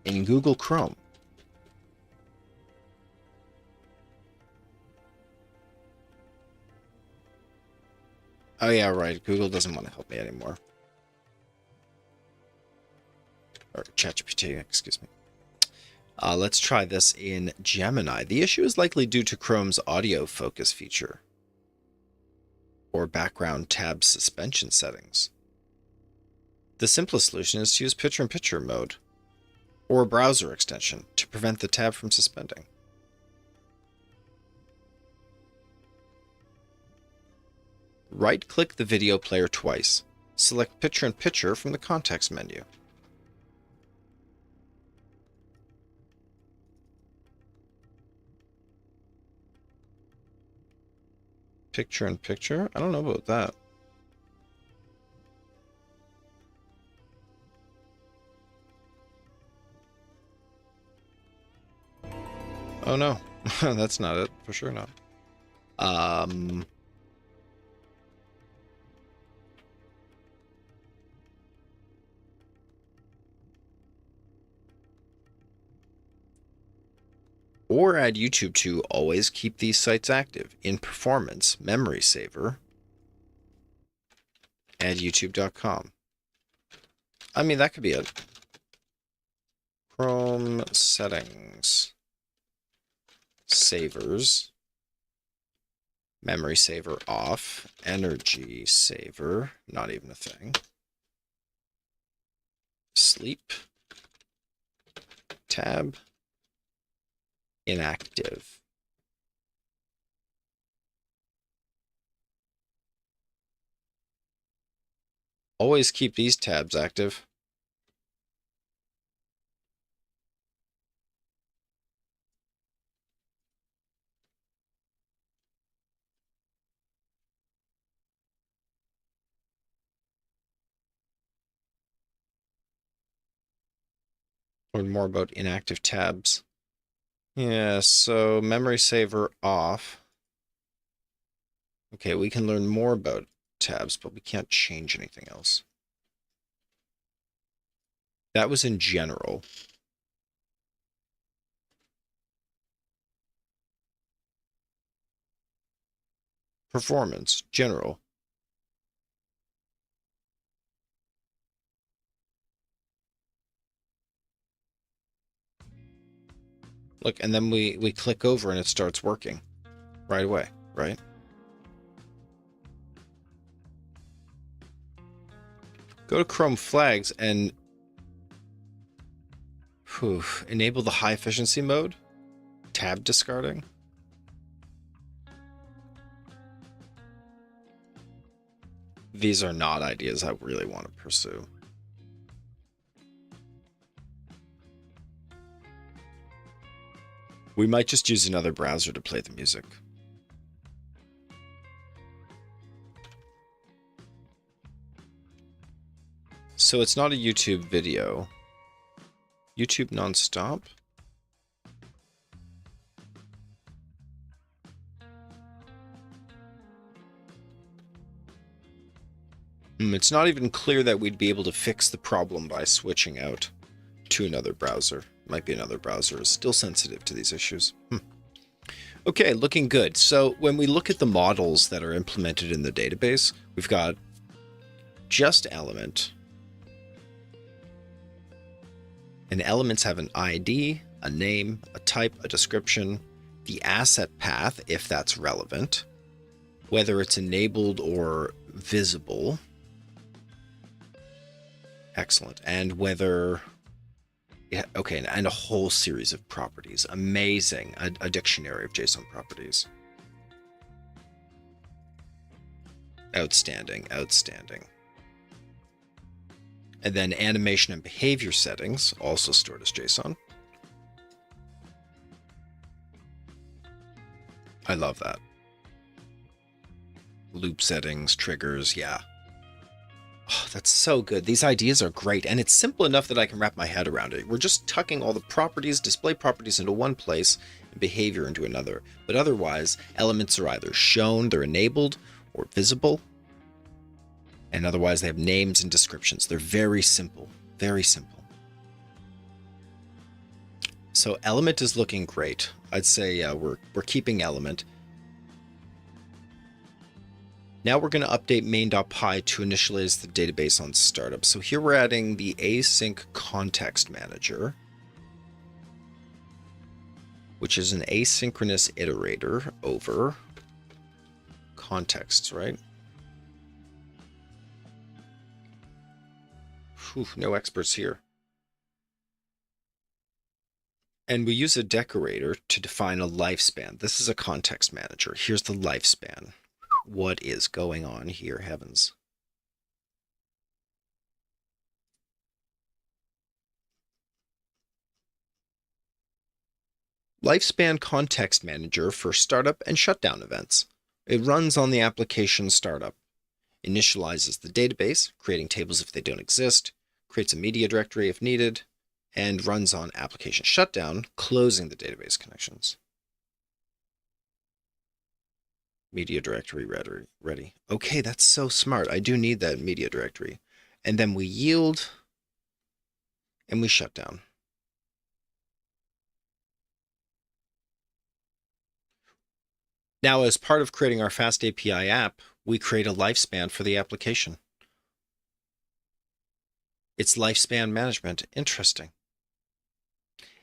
in Google Chrome. Oh yeah, right. Google doesn't want to help me anymore. Or ChatGPT, excuse me. Let's try this in Gemini. The issue is likely due to Chrome's audio focus feature or background tab suspension settings. The simplest solution is to use picture-in-picture mode or a browser extension to prevent the tab from suspending. Right-click the video player twice. Select picture-in-picture from the context menu. Picture-in-picture? I don't know about that. Oh no, that's not it. For sure not. Or add YouTube to always keep these sites active. In Performance, Memory Saver, add youtube.com. I mean, that could be it. Chrome settings, savers, memory saver off, energy saver, not even a thing. Sleep, tab, inactive. Always keep these tabs active. Learn more about inactive tabs. Yeah, so memory saver off. Okay, we can learn more about tabs, but we can't change anything else. That was in general. Performance, general. Look, and then we click over and it starts working right away, right? Go to Chrome flags and enable the high efficiency mode, tab discarding. These are not ideas I really want to pursue. We might just use another browser to play the music. So it's not a YouTube video. YouTube nonstop? It's not even clear that we'd be able to fix the problem by switching out to another browser. Might be another browser is still sensitive to these issues. Okay, looking good. So when we look at the models that are implemented in the database, we've got just element. And elements have an ID, a name, a type, a description, the asset path, if that's relevant, whether it's enabled or visible. Excellent. And whether... Yeah, okay, and a whole series of properties. Amazing. A dictionary of JSON properties. Outstanding, outstanding. And then animation and behavior settings, also stored as JSON. I love that. Loop settings, triggers, yeah. Oh, that's so good. These ideas are great, and it's simple enough that I can wrap my head around it. We're just tucking all the properties, display properties into one place, and behavior into another. But otherwise, elements are either shown, they're enabled, or visible. And otherwise, they have names and descriptions. They're very simple, very simple. So element is looking great. I'd say we're keeping element. Now we're going to update main.py to initialize the database on startup. So here we're adding the async context manager, which is an asynchronous iterator over contexts, right? Whew, no experts here. And we use a decorator to define a lifespan. This is a context manager. Here's the lifespan. What is going on here, heavens? Lifespan context manager for startup and shutdown events. It runs on the application startup, initializes the database, creating tables if they don't exist, creates a media directory if needed, and runs on application shutdown, closing the database connections. Media directory ready. Okay, that's so smart. I do need that media directory. And then we yield and we shut down. Now, as part of creating our Fast API app, we create a lifespan for the application. It's lifespan management. Interesting.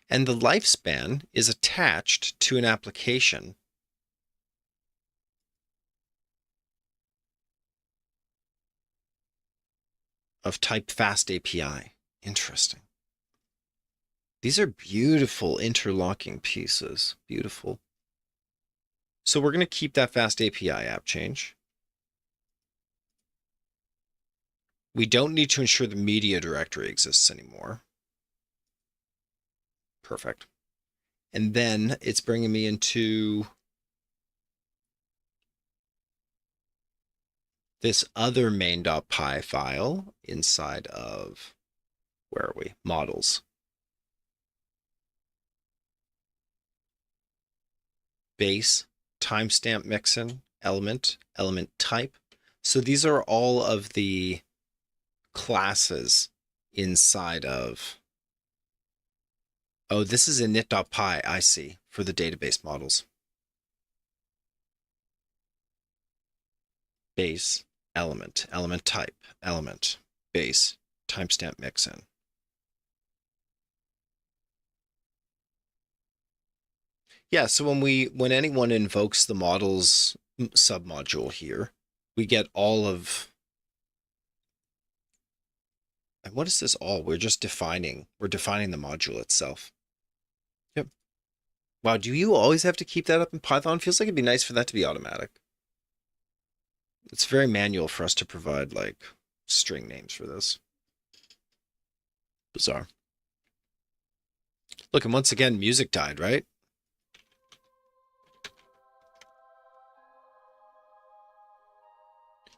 And the lifespan is attached to an application of type Fast API. Interesting. These are beautiful interlocking pieces. Beautiful. So we're going to keep that Fast API app change. We don't need to ensure the media directory exists anymore. Perfect. And then it's bringing me into this other main.py file inside of, where are we? Models. Base, timestamp mixin, element, element type. So these are all of the classes inside of, oh, this is init.py, I see, for the database models. Base, element, element type, element, base, timestamp mixin. Yeah, so when anyone invokes the models submodule here, we get all of, and what is this all? We're defining the module itself. Yep. Wow, do you always have to keep that up in Python? Feels like it'd be nice for that to be automatic. It's very manual for us to provide like string names for this. Bizarre. Look, and once again, music died, right?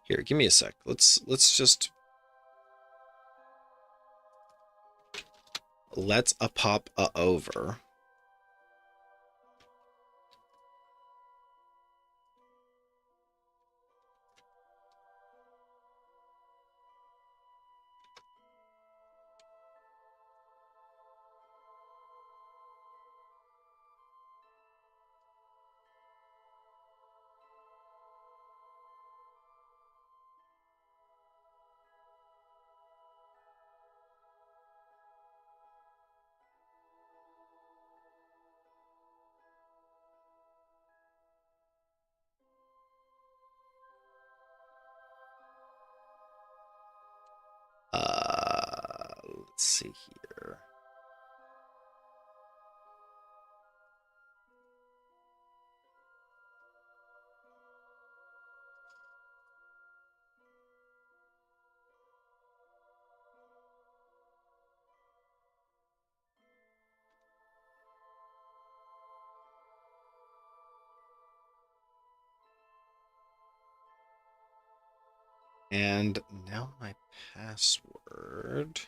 Here, give me a sec. Let's just let's a pop a over. Let's see here. And now my password.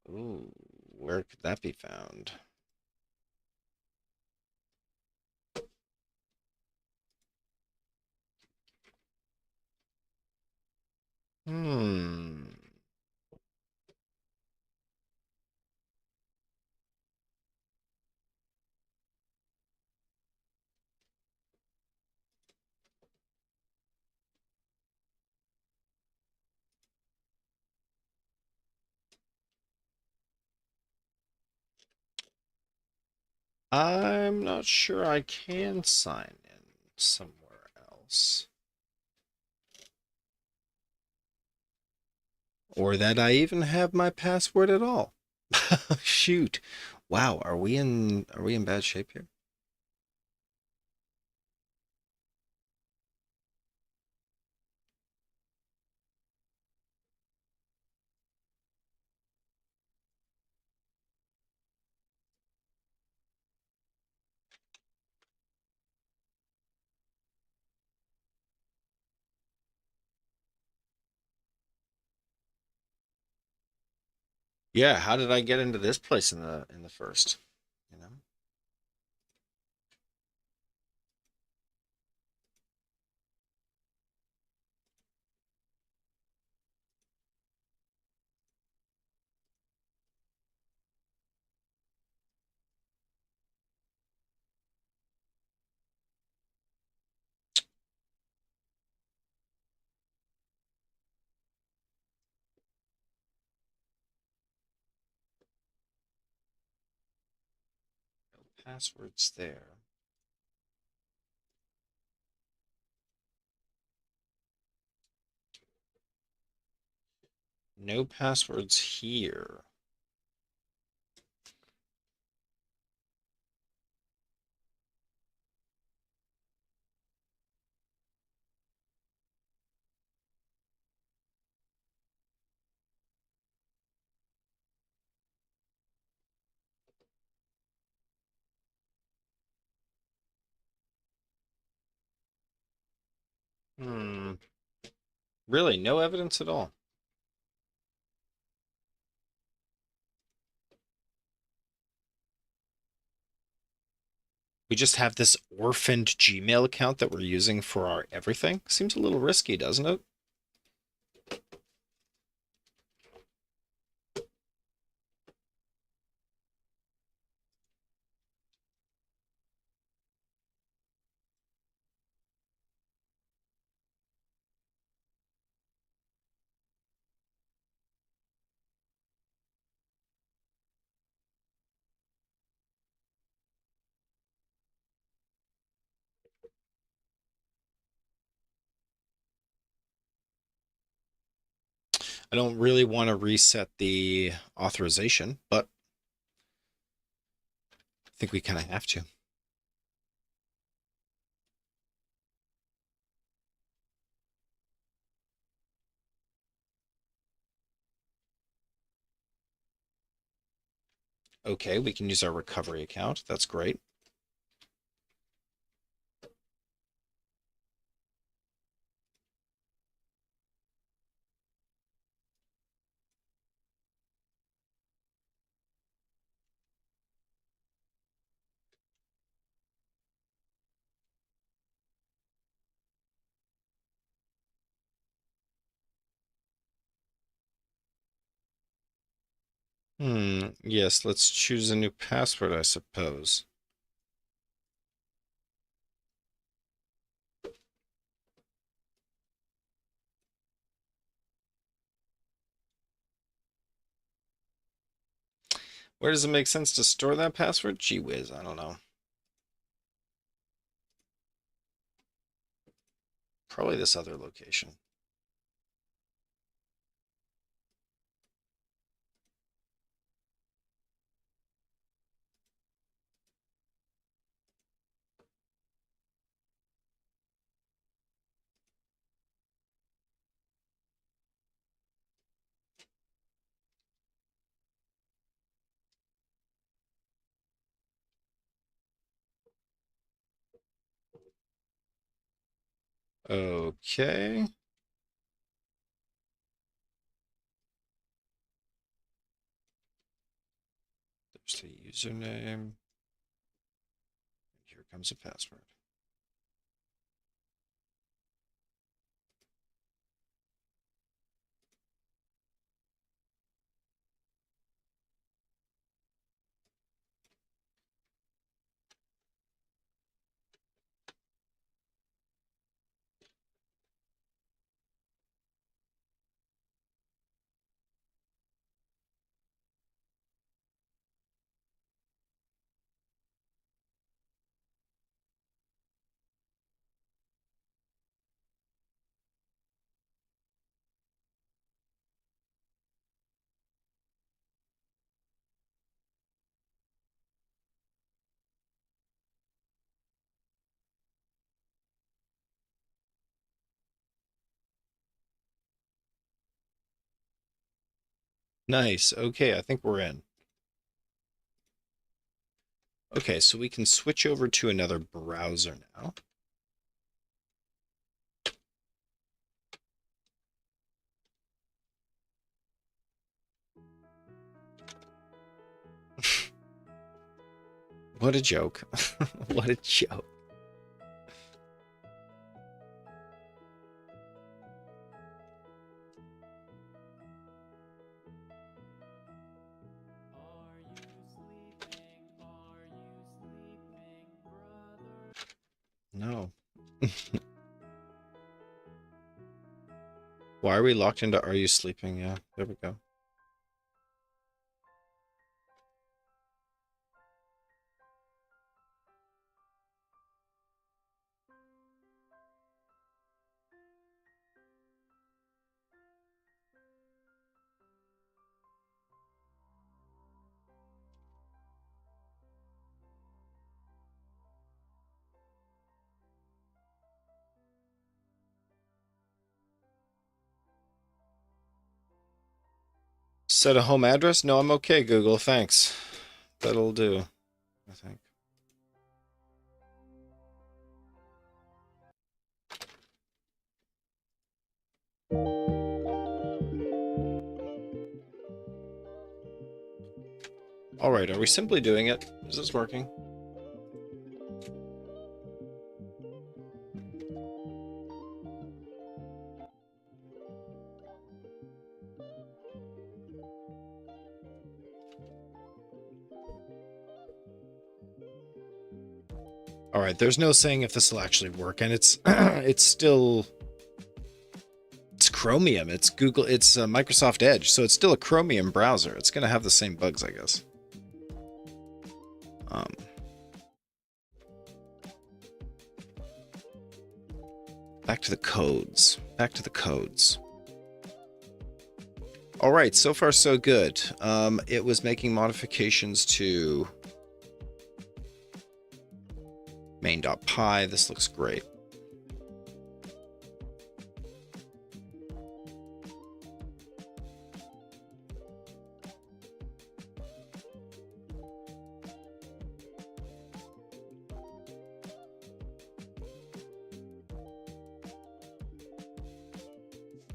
Ooh, where could that be found? Hmm. I'm not sure I can sign in somewhere else. Or that I even have my password at all. Shoot. Wow, are we in bad shape here? Yeah, how did I get into this place in the first? You know? No passwords there. No passwords here. Hmm. Really, no evidence at all. We just have this orphaned Gmail account that we're using for our everything. Seems a little risky, doesn't it? I don't really want to reset the authorization, but I think we kind of have to. Okay, we can use our recovery account. That's great. Yes, let's choose a new password, I suppose. Where does it make sense to store that password? Gee whiz, I don't know. Probably this other location. Okay. There's the username. Here comes a password. Nice. Okay, I think we're in. Okay, so we can switch over to another browser now. What a joke. What a joke. No. Why are we locked into Are You Sleeping? Yeah, there we go. Set a home address? No, I'm okay, Google. Thanks. That'll do, I think. All right, are we simply doing it? Is this working? All right, there's no saying if this will actually work, and it's it's Chromium. It's Google. It's Microsoft Edge, so it's still a Chromium browser. It's gonna have the same bugs, I guess. Um, Back to the codes. Back to the codes. All right, so far so good. It was making modifications to main.py. This looks great.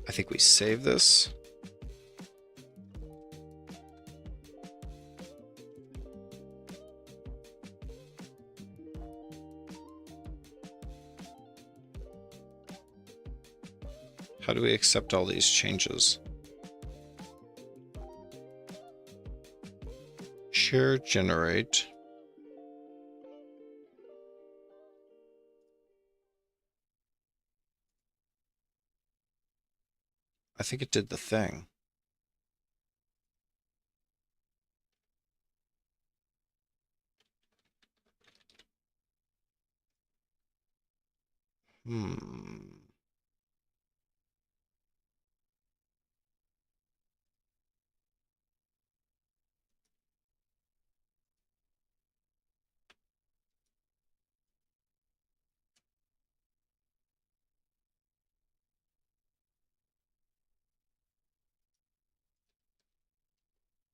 I think we save this. How do we accept all these changes? Share, generate. I think it did the thing.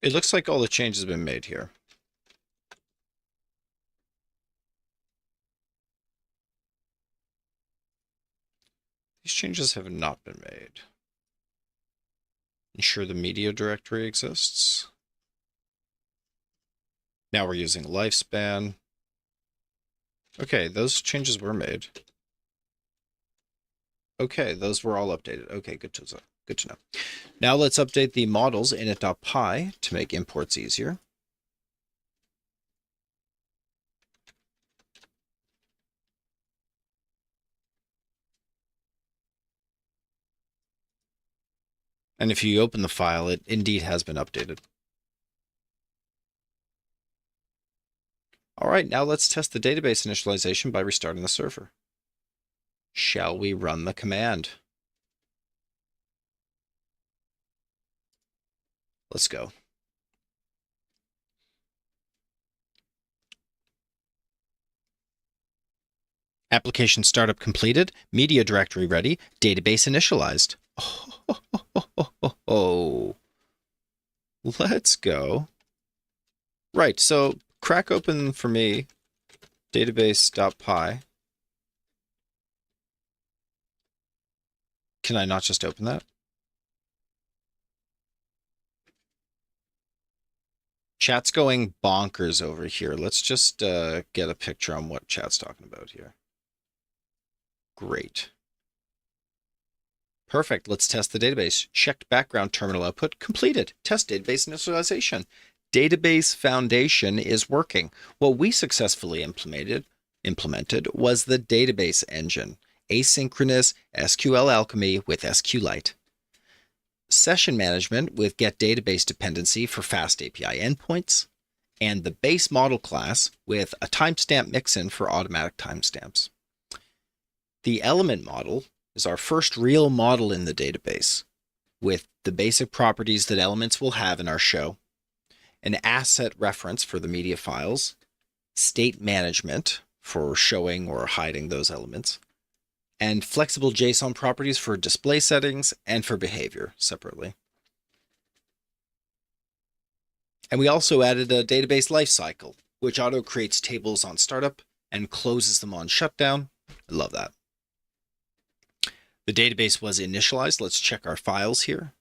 It looks like all the changes have been made here. These changes have not been made. Ensure the media directory exists. Now we're using lifespan. Okay, those changes were made. Okay, those were all updated. Okay, good to know. Now let's update the models init.py to make imports easier. And if you open the file, it indeed has been updated. All right, now let's test the database initialization by restarting the server. Shall we run the command? Let's go. Application startup completed, media directory ready, database initialized. Oh, let's go. Right, so crack open for me database.py. Can I not just open that? Chat's going bonkers over here. Let's just get a picture on what chat's talking about here. Great. Perfect. Let's test the database. Checked background terminal output completed. Test database initialization. Database foundation is working. What we successfully implemented was the database engine, asynchronous SQL Alchemy with SQLite, session management with get database dependency for fast API endpoints, and the base model class with a timestamp mixin for automatic timestamps. The element model is our first real model in the database with the basic properties that elements will have in our show, an asset reference for the media files, state management for showing or hiding those elements, and flexible JSON properties for display settings and for behavior separately. And we also added a database lifecycle, which auto creates tables on startup and closes them on shutdown. I love that. The database was initialized. Let's check our files here.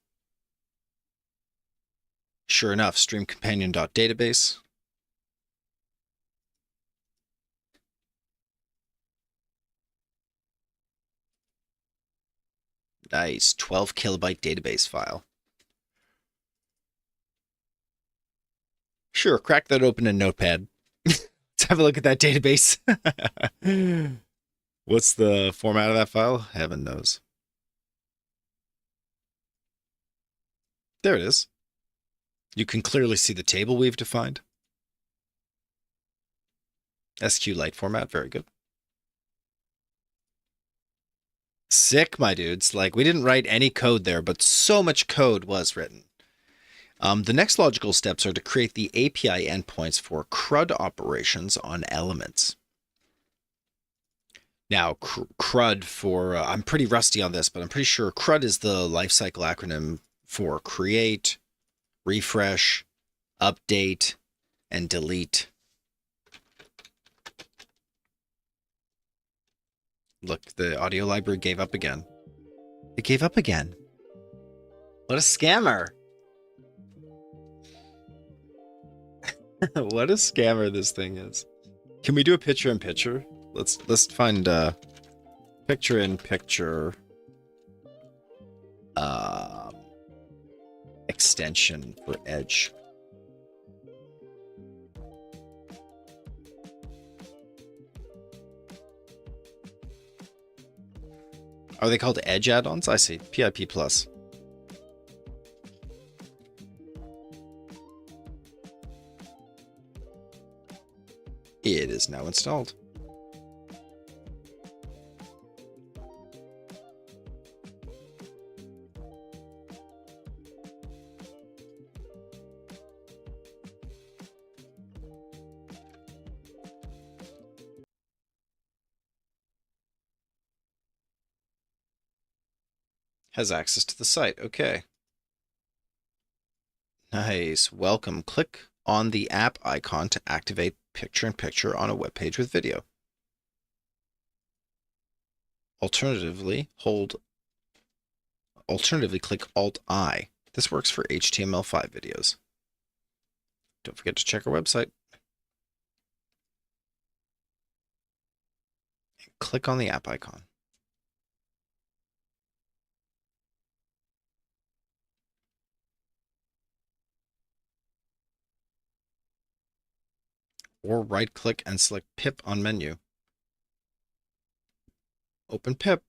Sure enough, streamcompanion.database. Nice, 12 kilobyte database file. Sure, crack that open in Notepad. Let's have a look at that database. What's the format of that file? Heaven knows. There it is. You can clearly see the table we've defined. SQLite format, very good. Sick, my dudes. Like, we didn't write any code there, but so much code was written. The next logical steps are to create the API endpoints for CRUD operations on elements. Now, CRUD I'm pretty rusty on this, but I'm pretty sure CRUD is the lifecycle acronym for create, refresh, update, and delete. Look, the audio library gave up again. It gave up again. What a scammer. What a scammer this thing is. Can we do a picture in picture? Let's find a picture in picture extension for Edge. Are they called Edge add-ons? I see. PIP plus. It is now installed. Has access to the site. Okay. Nice. Welcome. Click on the app icon to activate picture-in-picture on a web page with video. Alternatively, click Alt-I. This works for HTML5 videos. Don't forget to check our website. Click on the app icon. Or right-click and select pip on menu. Open pip.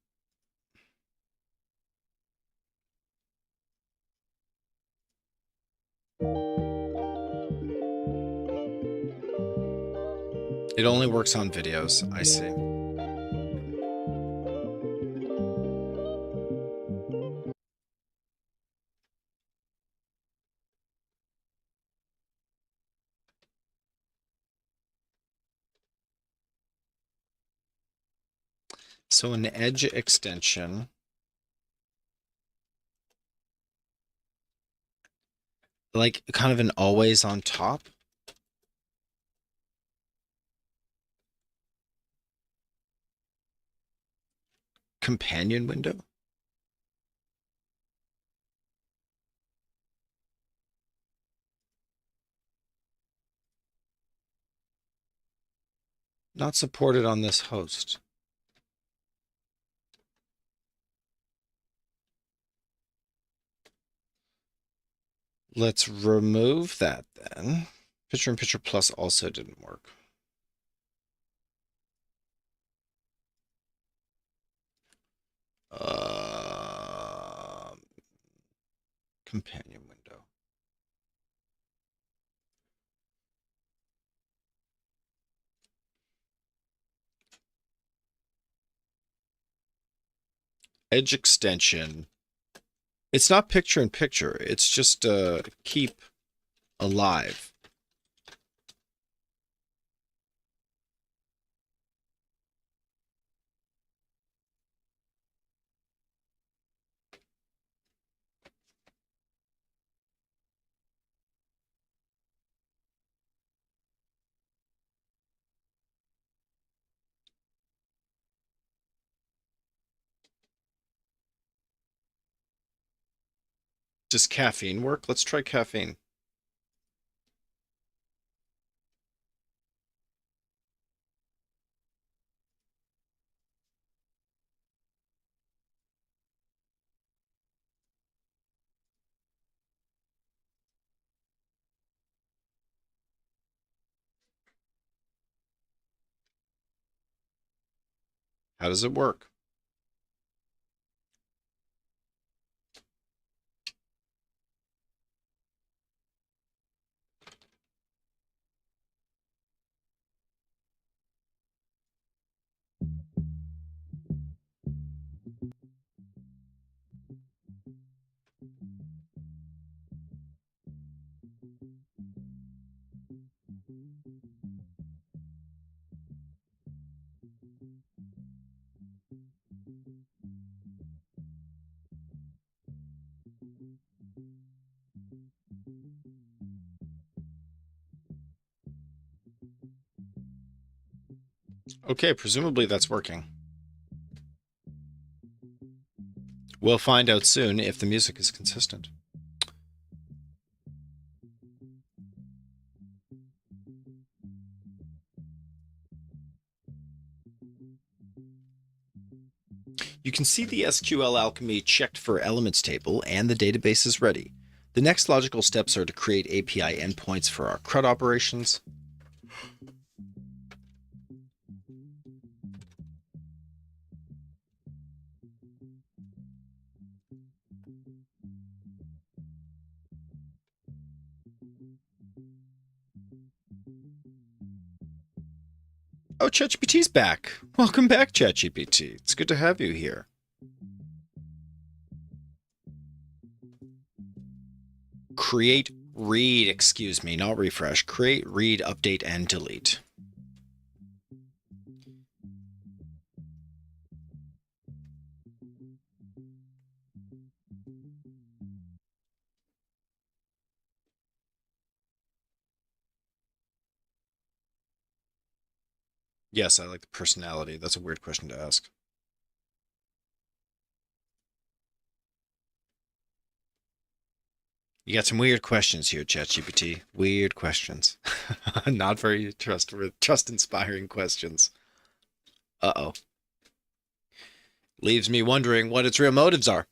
It only works on videos, I see. So an Edge extension, like kind of an always on top. Companion window. Not supported on this host. Let's remove that then. Picture-in-picture plus also didn't work. Companion window. Edge extension. It's not picture-in-picture. It's just keep alive. Does caffeine work? Let's try caffeine. How does it work? Okay, presumably that's working. We'll find out soon if the music is consistent. You can see the SQL Alchemy checked for elements table and the database is ready. The next logical steps are to create API endpoints for our CRUD operations. Oh, ChatGPT's back. Welcome back, ChatGPT. It's good to have you here. Create, read, excuse me, not refresh. Create, read, update, and delete. Yes, I like the personality. That's a weird question to ask. You got some weird questions here, ChatGPT. Weird questions. Not very trust-inspiring questions. Uh-oh. Leaves me wondering what its real motives are.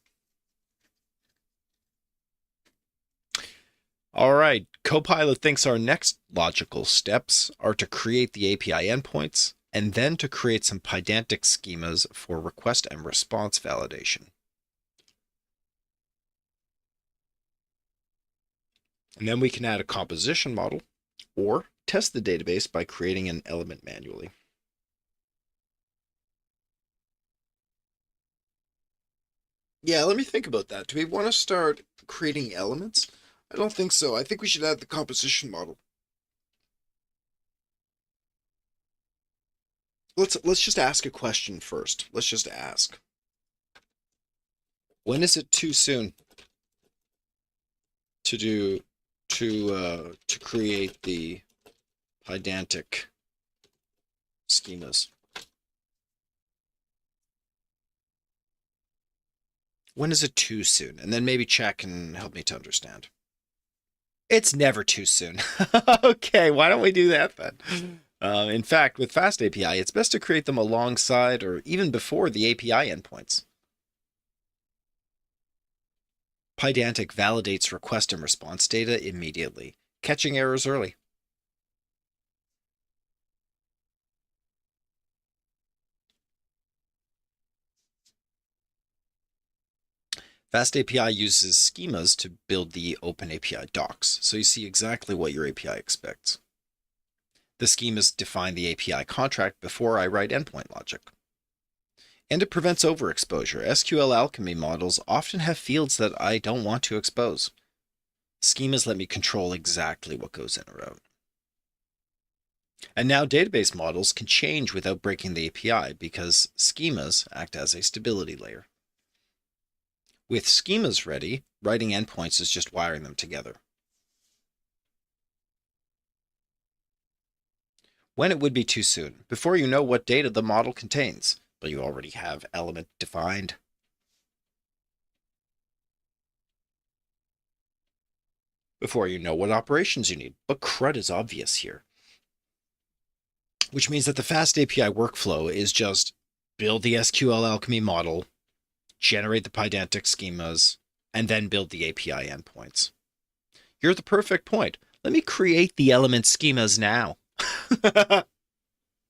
All right, Copilot thinks our next logical steps are to create the API endpoints and then to create some pedantic schemas for request and response validation. And then we can add a composition model or test the database by creating an element manually. Yeah, let me think about that. Do we want to start creating elements? I don't think so. I think we should add the composition model. Let's just ask a question first. Let's just ask. When is it too soon to create the pedantic schemas? When is it too soon? And then maybe chat can help me to understand. It's never too soon. Okay, why don't we do that then? In fact, with Fast API, it's best to create them alongside or even before the API endpoints. Pydantic validates request and response data immediately, catching errors early. Fast API uses schemas to build the OpenAPI docs, so you see exactly what your API expects. The schemas define the API contract before I write endpoint logic. And it prevents overexposure. SQL Alchemy models often have fields that I don't want to expose. Schemas let me control exactly what goes in or out. And now database models can change without breaking the API because schemas act as a stability layer. With schemas ready, writing endpoints is just wiring them together. When it would be too soon, before you know what data the model contains, but you already have element defined. Before you know what operations you need, but CRUD is obvious here. Which means that the Fast API workflow is just build the SQL Alchemy model, generate the pedantic schemas, and then build the API endpoints. You're at the perfect point. Let me create the element schemas now.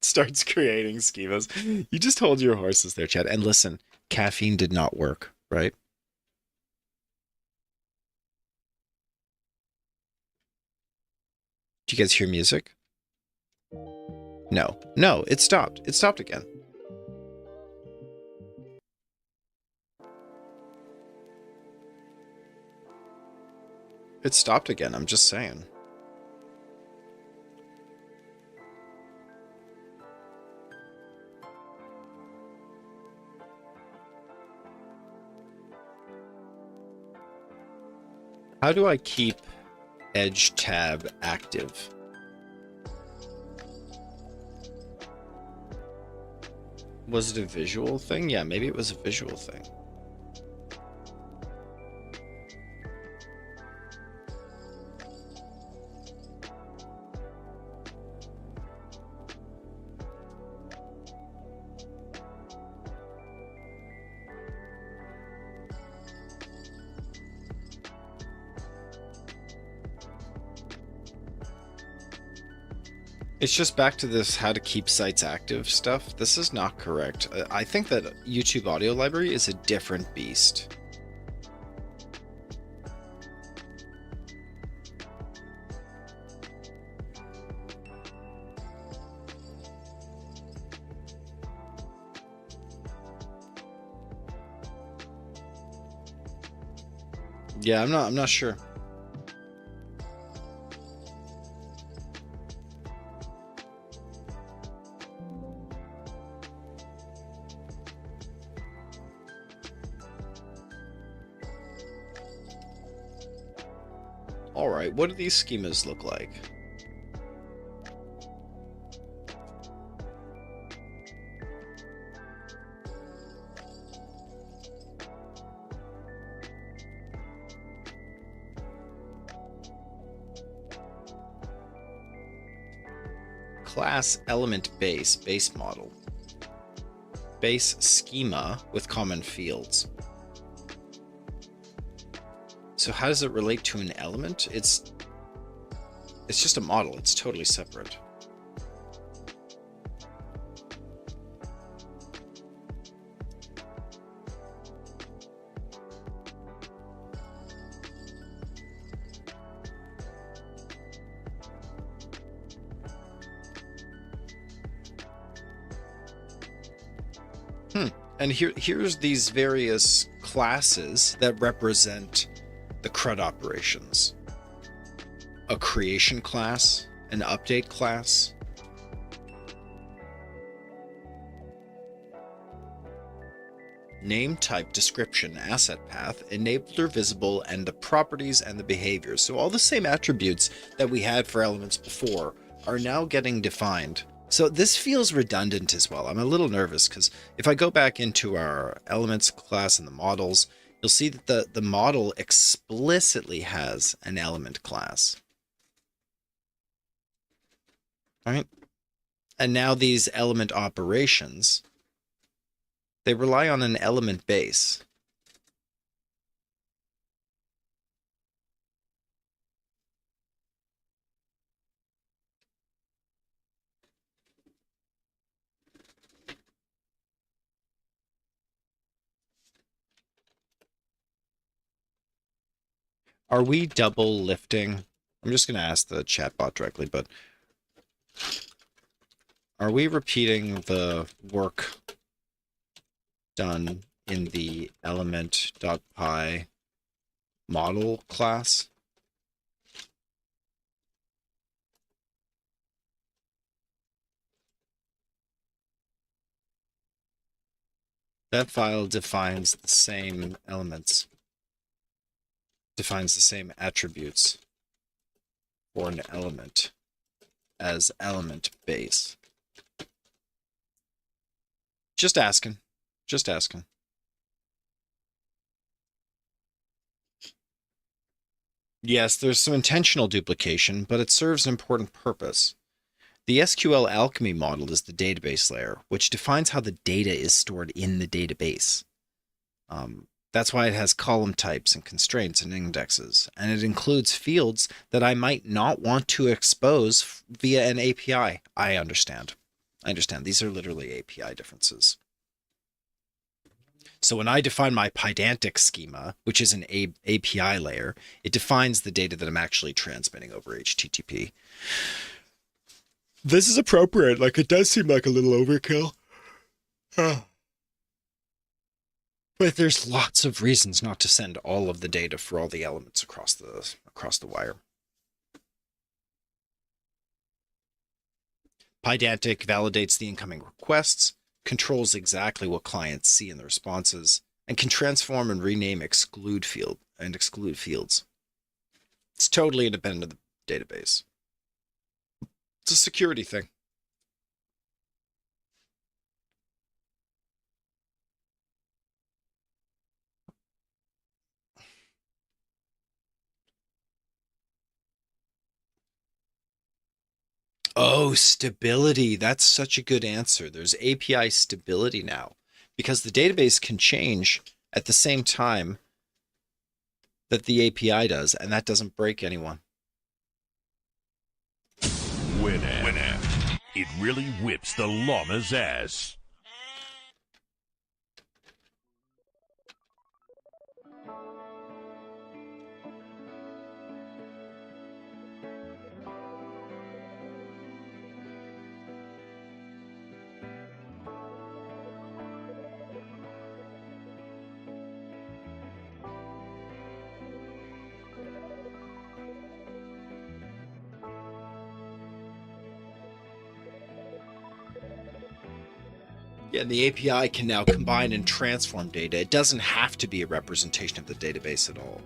Starts creating schemas. You just hold your horses there, Chad. And listen, caffeine did not work, right? Do you guys hear music? No. No, it stopped. It stopped again. It stopped again, I'm just saying. How do I keep Edge tab active? Was it a visual thing? Yeah, maybe it was a visual thing. It's just back to this how to keep sites active stuff. This is not correct. I think that YouTube Audio Library is a different beast. Yeah, I'm not sure. All right, what do these schemas look like? Class element base model. Base schema with common fields. So how does it relate to an element? It's just a model. It's totally separate. And here's these various classes that represent the CRUD operations. A creation class, an update class, name, type, description, asset path, enabler, visible, and the properties and the behaviors. So all the same attributes that we had for elements before are now getting defined. So this feels redundant as well. I'm a little nervous because if I go back into our elements class and the models, you'll see that the model explicitly has an element class. All right? And now these element operations, they rely on an element base. Are we double lifting? I'm just going to ask the chatbot directly, but are we repeating the work done in the element.py model class? That file defines the same elements, defines the same attributes for an element as element base. Just asking. Just asking. Yes, there's some intentional duplication, but it serves an important purpose. The SQL Alchemy model is the database layer, which defines how the data is stored in the database. That's why it has column types and constraints and indexes, and it includes fields that I might not want to expose via an API. I understand. These are literally API differences. So when I define my Pydantic schema, which is an API layer, it defines the data that I'm actually transmitting over HTTP. This is appropriate. Like, it does seem like a little overkill. But there's lots of reasons not to send all of the data for all the elements across the wire. Pydantic validates the incoming requests, controls exactly what clients see in the responses, and can transform and rename exclude fields. It's totally independent of the database. It's a security thing. Oh, stability. That's such a good answer. There's API stability now because the database can change at the same time that the API does, and that doesn't break anyone. Winamp. It really whips the llama's ass. Yeah, and the API can now combine and transform data. It doesn't have to be a representation of the database at all.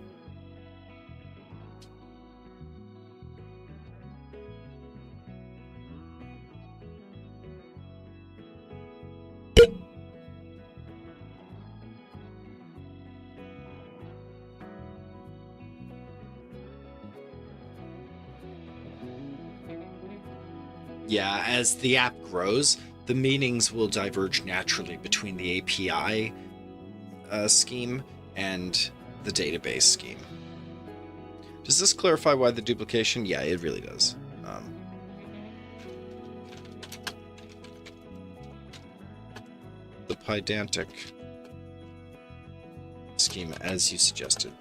Yeah, as the app grows, the meanings will diverge naturally between the API scheme and the database scheme. Does this clarify why the duplication? Yeah, it really does. The pydantic scheme, as you suggested.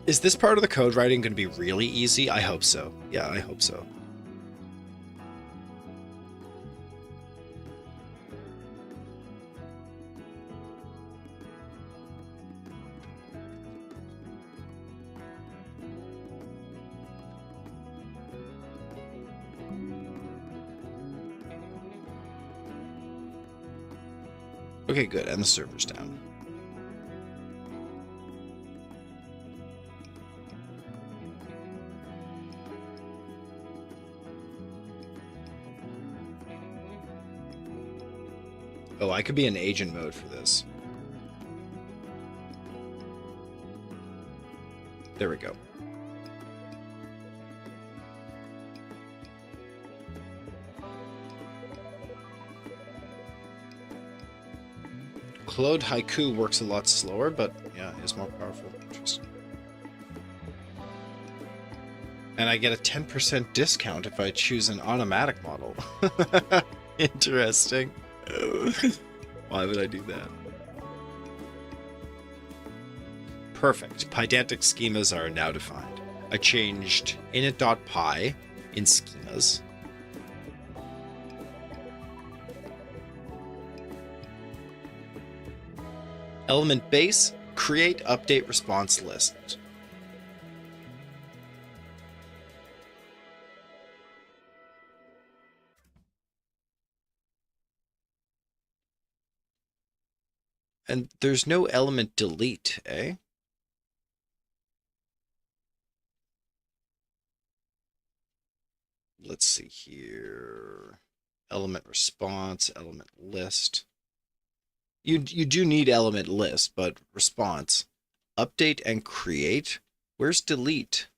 Is this part of the code writing going to be really easy? I hope so. Yeah, I hope so. Okay, good. And the server's down. Oh, I could be in agent mode for this. There we go. Claude Haiku works a lot slower, but yeah, is more powerful. Interesting. And I get a 10% discount if I choose an automatic model. Interesting. Why would I do that? Perfect. Pydantic schemas are now defined. I changed init.py in schemas. Element base, create update response list. And there's no element delete, eh? Let's see here. Element response, element list. You do need element list, but response. Update and create. Where's delete?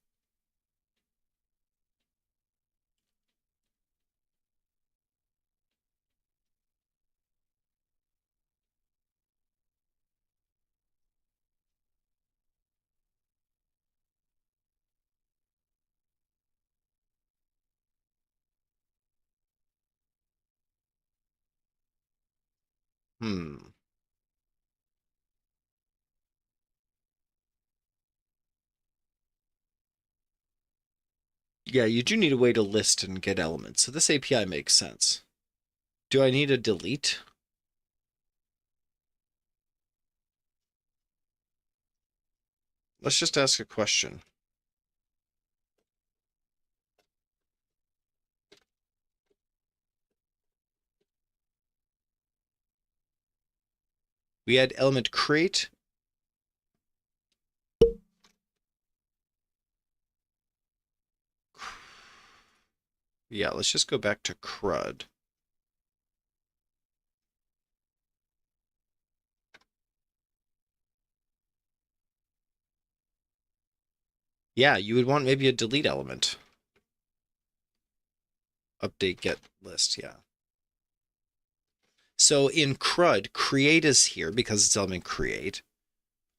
Yeah, you do need a way to list and get elements, so this API makes sense. Do I need a delete? Let's just ask a question. We had element create. Yeah, let's just go back to CRUD. Yeah, you would want maybe a delete element. Update get list, yeah. So in CRUD, create is here because it's element create.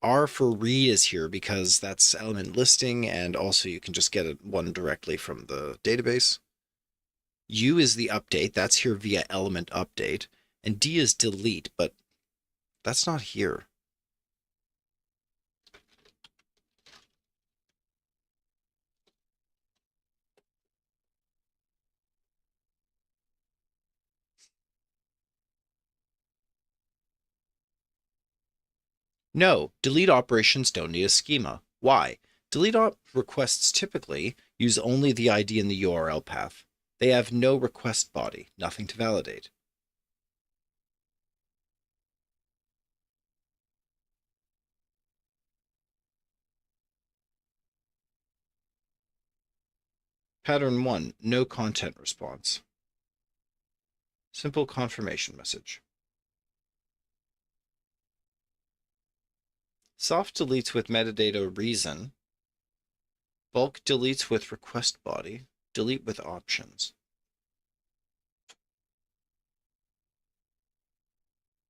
R for read is here because that's element listing, and also you can just get one directly from the database. U is the update, that's here via element update, and D is delete, but that's not here. No, delete operations don't need a schema. Why? Delete op requests typically use only the ID in the URL path. They have no request body, nothing to validate. Pattern 1, no content response. Simple confirmation message. Soft deletes with metadata reason. Bulk deletes with request body. Delete with options.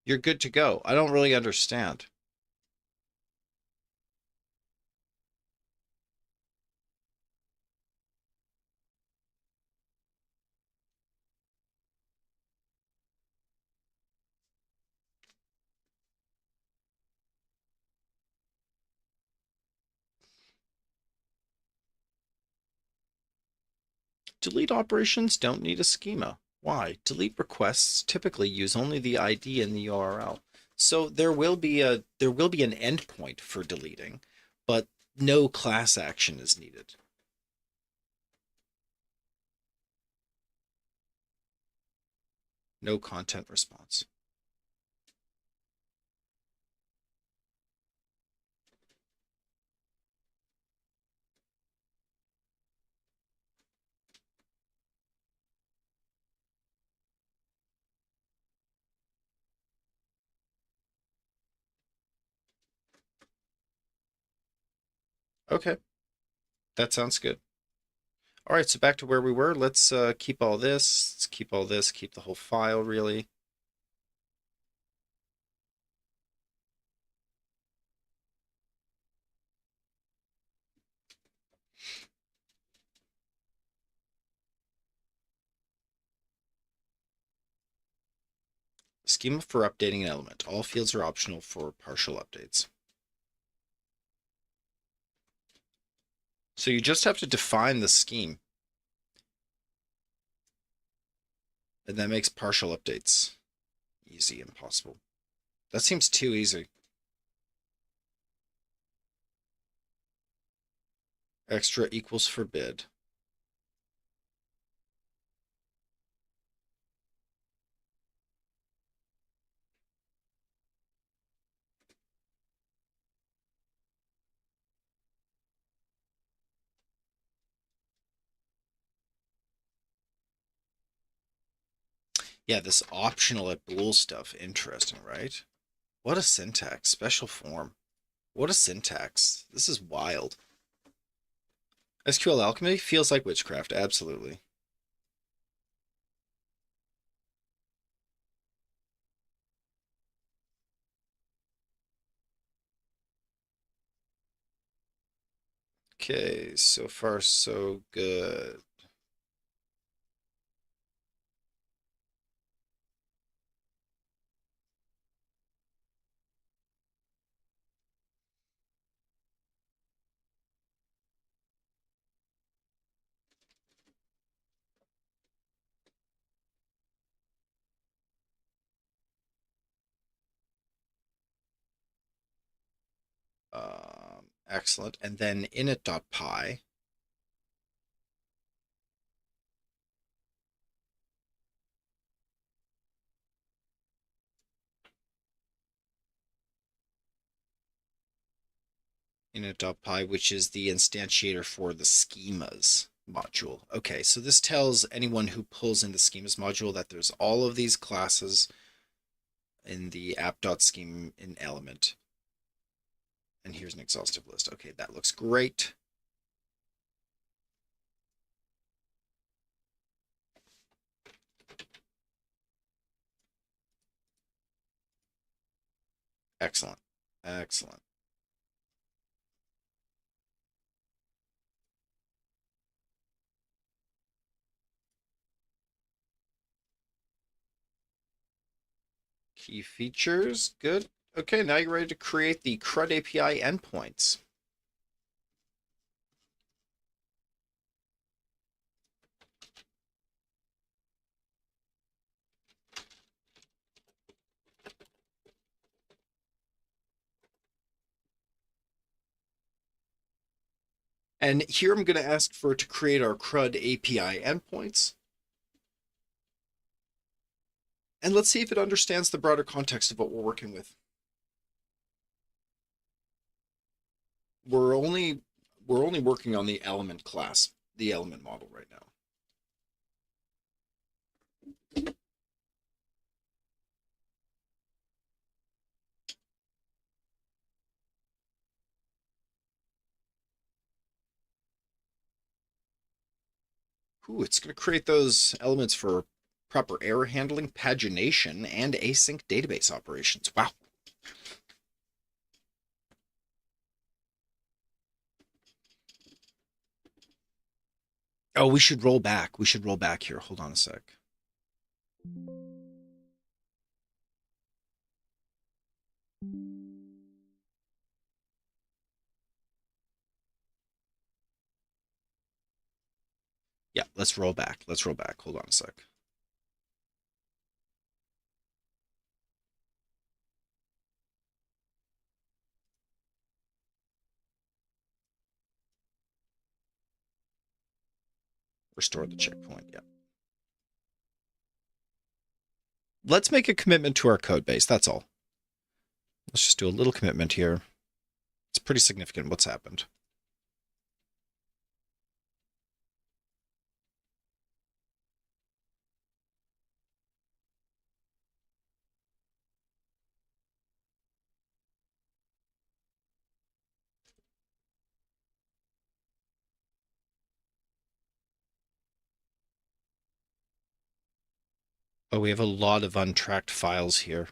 You're good to go. I don't really understand. Delete operations don't need a schema. Why? Delete requests typically use only the ID in the URL. So there will be an endpoint for deleting, but no class action is needed. No content response. Okay, that sounds good. All right, so back to where we were. Let's keep all this. Let's keep all this. Keep the whole file, really. Schema for updating an element. All fields are optional for partial updates. So you just have to define the scheme. And that makes partial updates easy and possible. That seems too easy. Extra equals forbid. Yeah, this optional at bool stuff. Interesting, right? What a syntax. Special form. What a syntax. This is wild. SQL alchemy feels like witchcraft. Absolutely. Okay, so far so good. Excellent. And then init.py. Init.py, which is the instantiator for the schemas. module. Okay, so this tells anyone who pulls in the schemas module that there's all of these classes in the app.scheme in element. And here's an exhaustive list. Okay, that looks great. Excellent. Excellent. Key features. Good. Okay, now you're ready to create the CRUD API endpoints. And here I'm going to ask for it to create our CRUD API endpoints. And let's see if it understands the broader context of what we're working with. We're only working on the element class, the element model right now. Ooh, it's going to create those elements for proper error handling, pagination, and async database operations. Wow. Oh, we should roll back. We should roll back here. Hold on a sec. Yeah, let's roll back. Let's roll back. Hold on a sec. Restore the checkpoint. Yeah. Let's make a commitment to our code base. That's all. Let's just do a little commitment here. It's pretty significant what's happened. Oh, we have a lot of untracked files here.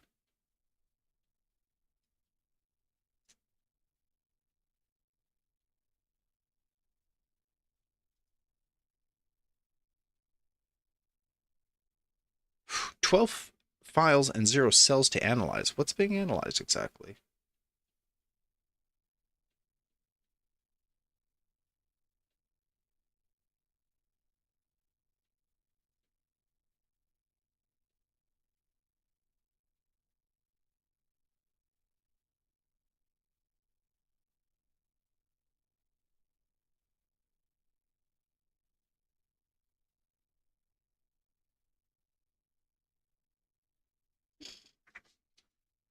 Whew, 12 files and 0 cells to analyze. What's being analyzed exactly?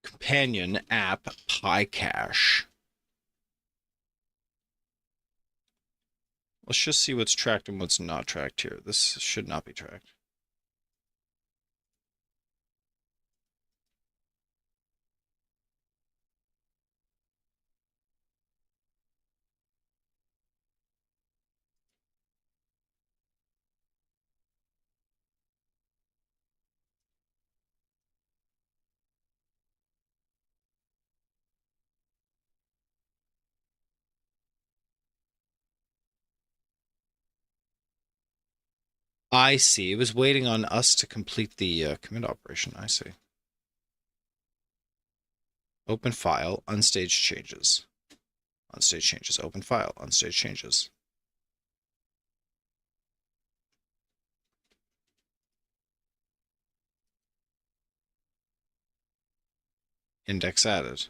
Companion app PyCache. Let's just see what's tracked and what's not tracked here. This should not be tracked. I see. It was waiting on us to complete the commit operation. I see. Open file, unstaged changes. Unstaged changes. Open file, unstaged changes. Index added.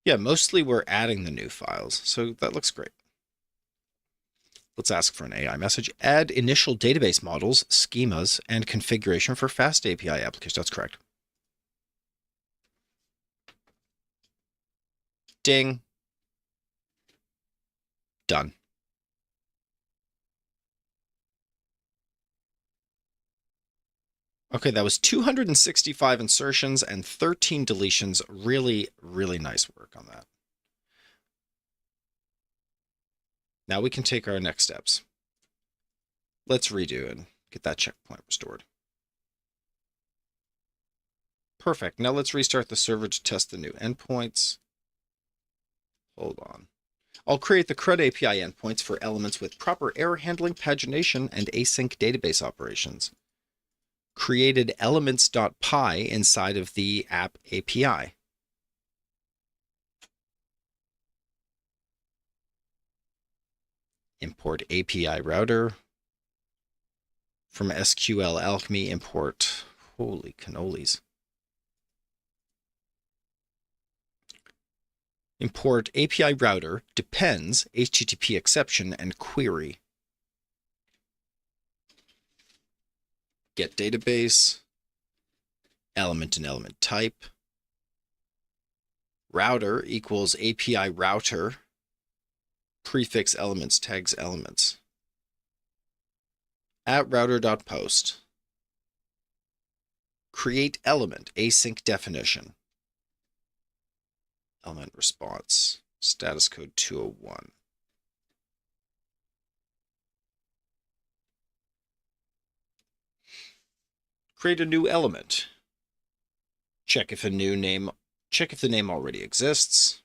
Yeah, mostly we're adding the new files, so that looks great. Let's ask for an AI message. Add initial database models, schemas, and configuration for fast API application. That's correct. Ding. Done. Okay, that was 265 insertions and 13 deletions. Really, really nice work on that. Now we can take our next steps. Let's redo and get that checkpoint restored. Perfect. Now let's restart the server to test the new endpoints. Hold on. I'll create the CRUD API endpoints for elements with proper error handling, pagination, and async database operations. Created elements.py inside of the app API. Import API router. From SQL Alchemy, import, holy cannolis. Import API router, depends, HTTP exception, and query. Get database, element and element type. Router equals API router, prefix elements, tags elements. At router.post. Create element, async definition. Element response, status code 201. Create a new element. Check if the name already exists.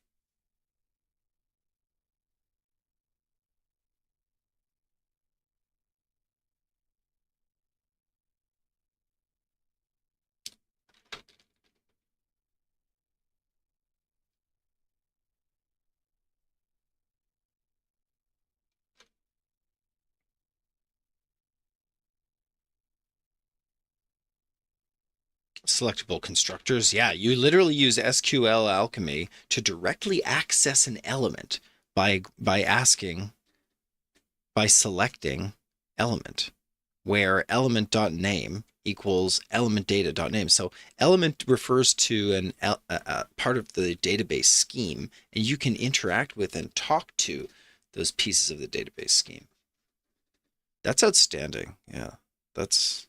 Selectable constructors. Yeah, you literally use SQL Alchemy to directly access an element by selecting element, where element.name equals elementdata.name. So element refers to a part of the database scheme, and you can interact with and talk to those pieces of the database scheme. That's outstanding. Yeah, that's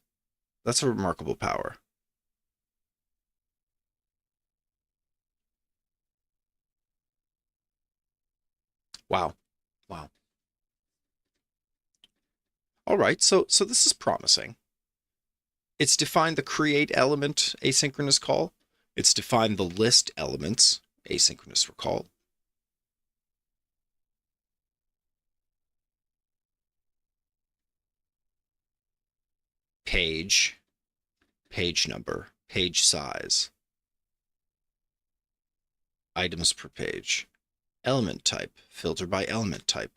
a remarkable power. Wow. Wow. All right, so this is promising. It's defined the create element asynchronous call. It's defined the list elements asynchronous recall. Page number, page size, items per page, element type, filter by element type,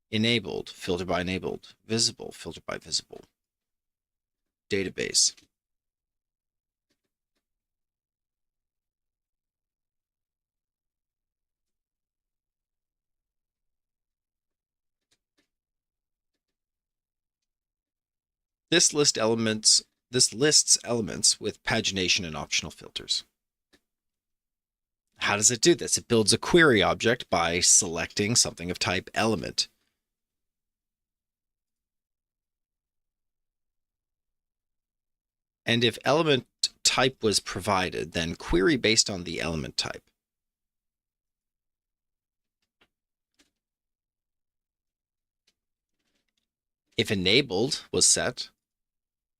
enabled, filter by enabled, visible, filter by visible, database. This lists elements with pagination and optional filters. How does it do this? It builds a query object by selecting something of type element. And if element type was provided, then query based on the element type. If enabled was set,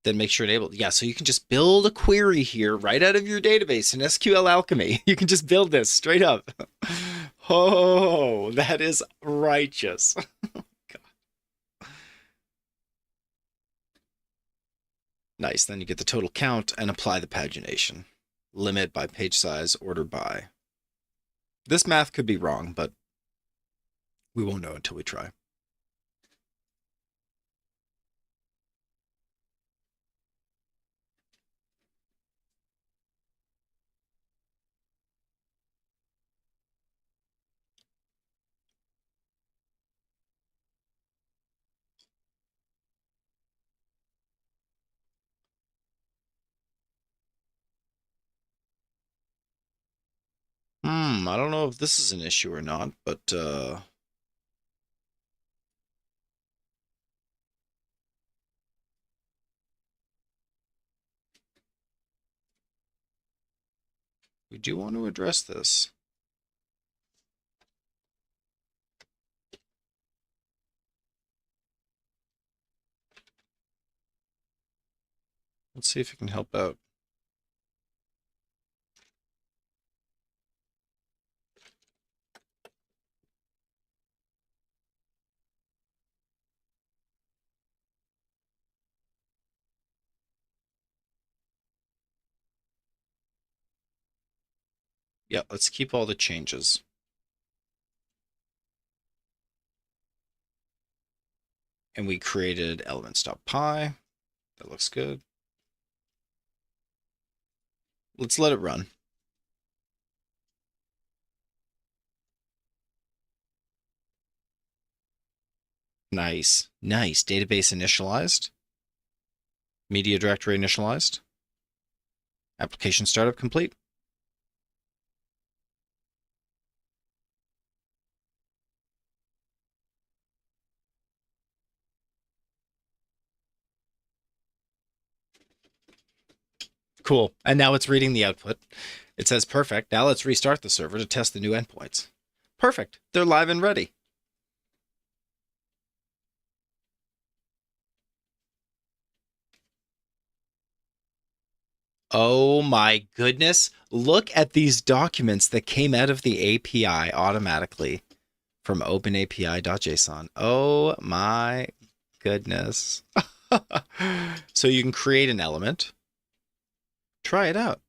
then make sure enabled. Yeah, so you can just build a query here right out of your database in SQL Alchemy. You can just build this straight up. Oh, that is righteous. God. Nice. Then you get the total count and apply the pagination. Limit by page size, order by. This math could be wrong, but we won't know until we try. I don't know if this is an issue or not, but We do want to address this. Let's see if it can help out. Yeah, let's keep all the changes. And we created elements.py. That looks good. Let's let it run. Nice. Nice. Database initialized. Media directory initialized. Application startup complete. Cool. And now it's reading the output. It says perfect. Now let's restart the server to test the new endpoints. Perfect. They're live and ready. Oh my goodness. Look at these documents that came out of the API automatically from openapi.json. Oh my goodness. So you can create an element. Try it out.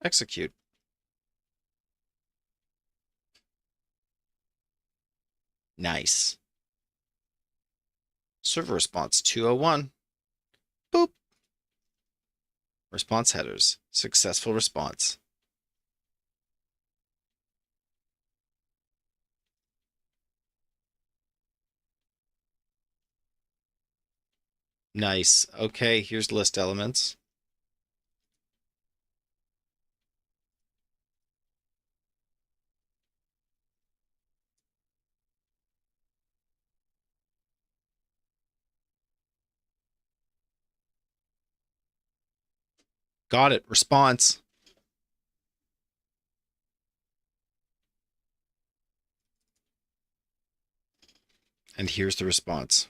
Execute. Nice. Server response 201. Boop. Response headers. Successful response. Nice. Okay, here's list elements. Got it. Response. And here's the response.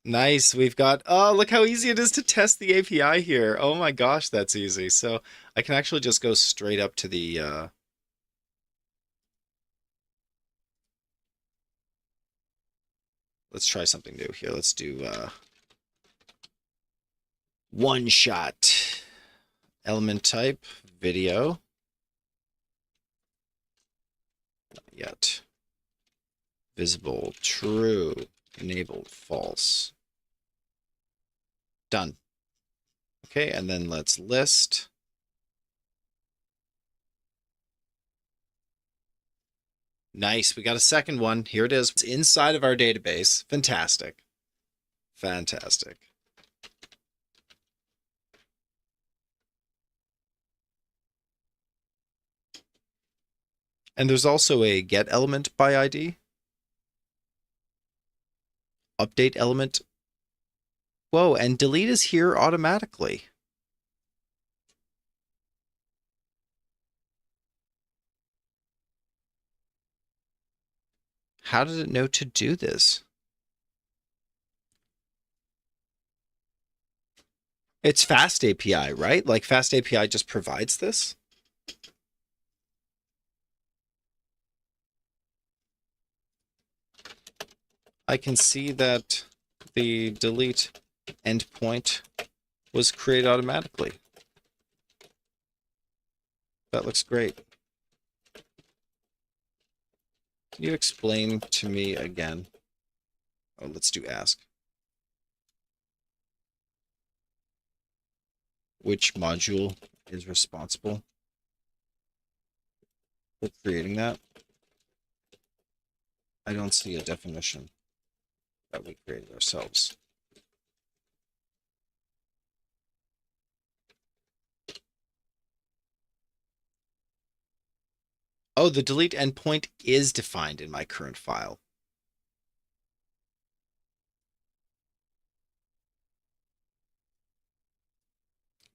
Nice. We've got, oh, look how easy it is to test the API here. Oh my gosh, that's easy. So I can actually just go straight up to the, let's try something new here. Let's do one shot. Element type, video. Not yet. Visible, true. Enabled, false. Done. Okay, and then let's list. Nice, we got a second one. Here it is. It's inside of our database. Fantastic. Fantastic. And there's also a get element by ID. Update element. Whoa, and delete is here automatically. How did it know to do this? It's Fast API, right? Like Fast API just provides this? I can see that the delete endpoint was created automatically. That looks great. Can you explain to me again? Oh, let's do ask. Which module is responsible for creating that? I don't see a definition that we created ourselves. Oh, the delete endpoint is defined in my current file.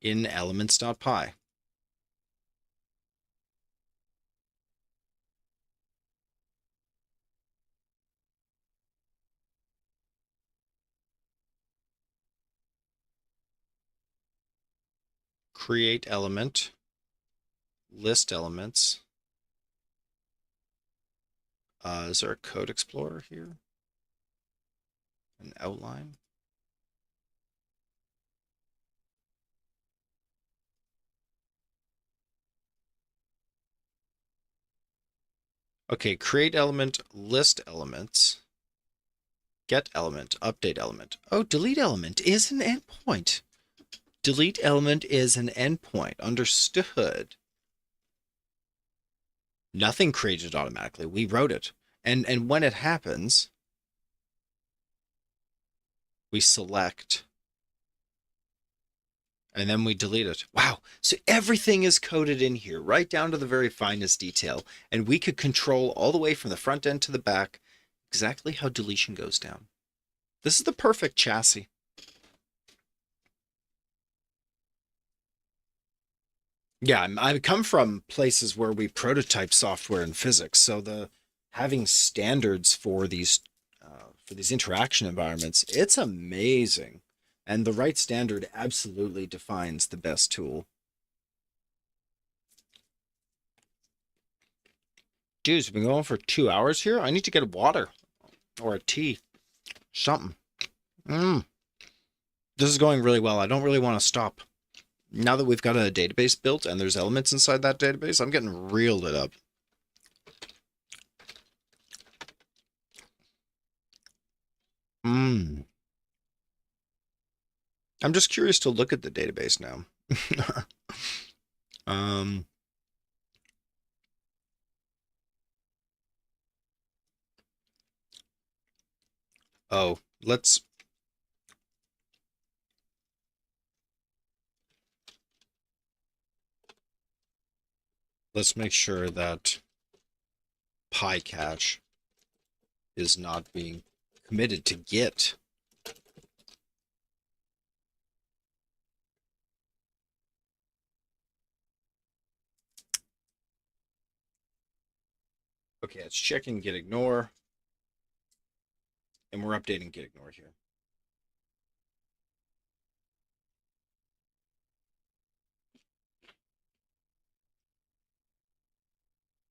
in elements.py. Create element, list elements. Is there a code explorer here? An outline? Okay, create element, list elements, get element, update element. Oh, delete element is an endpoint. Delete element is an endpoint. Understood. Nothing created automatically. We wrote it. And when it happens, we select and then we delete it. Wow. So everything is coded in here, right down to the very finest detail. And we could control all the way from the front end to the back exactly how deletion goes down. This is the perfect chassis. Yeah, I come from places where we prototype software in physics, so the having standards for these interaction environments, it's amazing. And the right standard absolutely defines the best tool. Dude, it's been going for 2 hours here. I need to get water or a tea, something. This is going really well. I don't really want to stop. Now that we've got a database built and there's elements inside that database, I'm getting real lit up. I'm just curious to look at the database now. Oh, let's make sure that PyCache is not being committed to Git. Okay, it's checking git ignore. And we're updating git ignore here.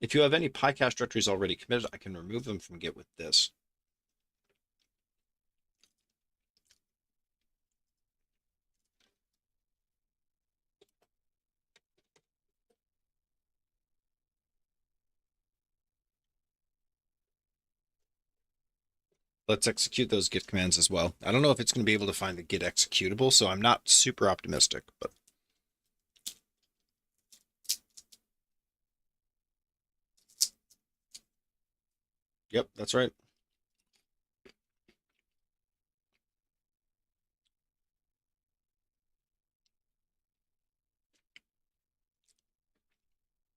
If you have any PyCache directories already committed, I can remove them from Git with this. Let's execute those git commands as well. I don't know if it's going to be able to find the git executable, so I'm not super optimistic, but yep, that's right.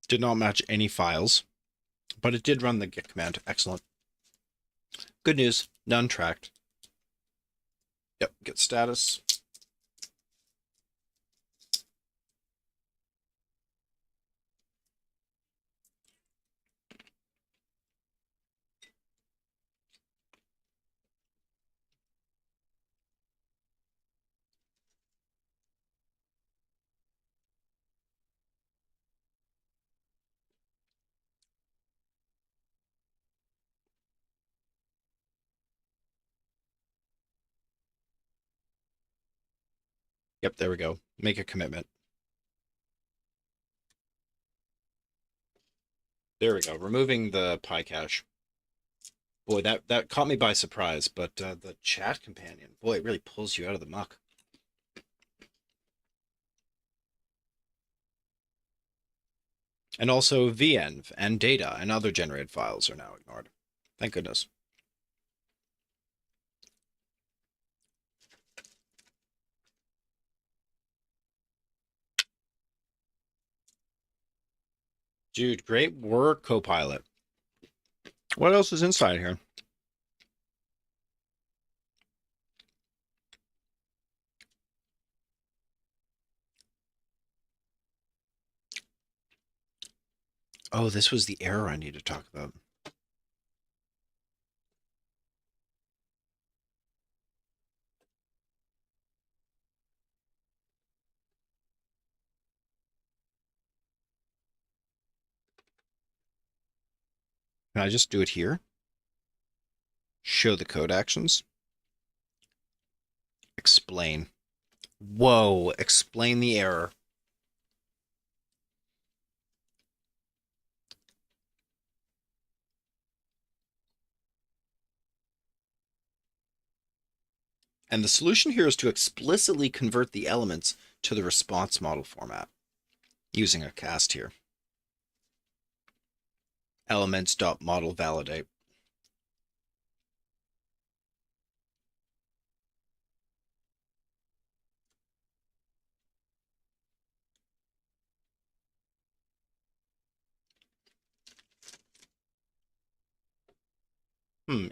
Did not match any files, but it did run the git command. Excellent. Good news, none tracked. Yep, git status. Yep, there we go. Make a commitment. There we go. Removing the PyCache. Boy, that caught me by surprise, but the chat companion, boy, it really pulls you out of the muck. And also venv and data and other generated files are now ignored. Thank goodness. Dude, great work, Copilot. What else is inside here? Oh, this was the error I need to talk about. Can I just do it here? Show the code actions. Explain. Whoa, explain the error. And the solution here is to explicitly convert the elements to the response model format using a cast here. Elements.model validate.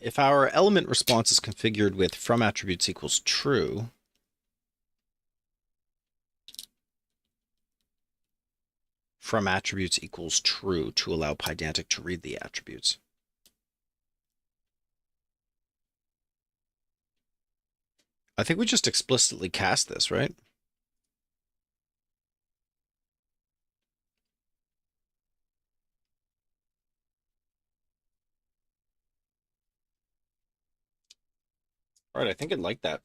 If our element response is configured with from attributes equals true, from attributes equals true to allow Pydantic to read the attributes. I think we just explicitly cast this, right? All right, I think I'd like that.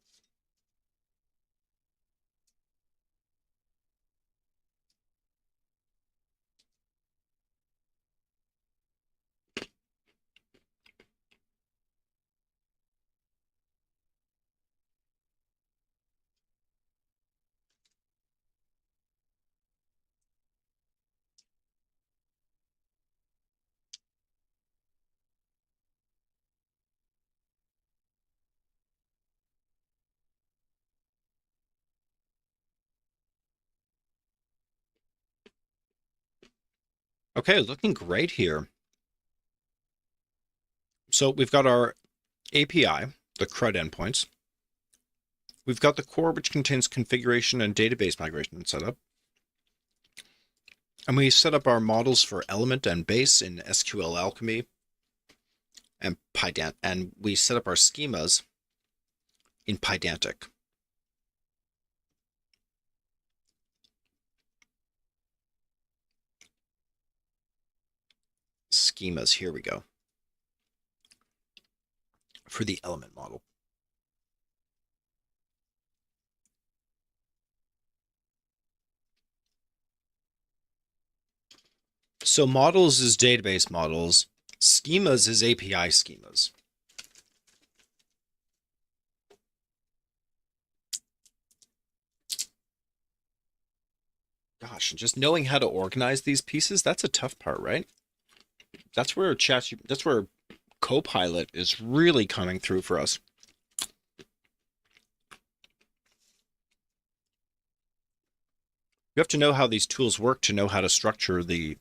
Okay, looking great here. So we've got our API, the CRUD endpoints. We've got the core, which contains configuration and database migration setup. And we set up our models for element and base in SQL Alchemy and Pydantic, and we set up our schemas in Pydantic. Schemas, here we go. For the element model. So models is database models, schemas is API schemas. Gosh, just knowing how to organize these pieces, that's a tough part, right? That's where Copilot is really coming through for us. You have to know how these tools work to know how to structure the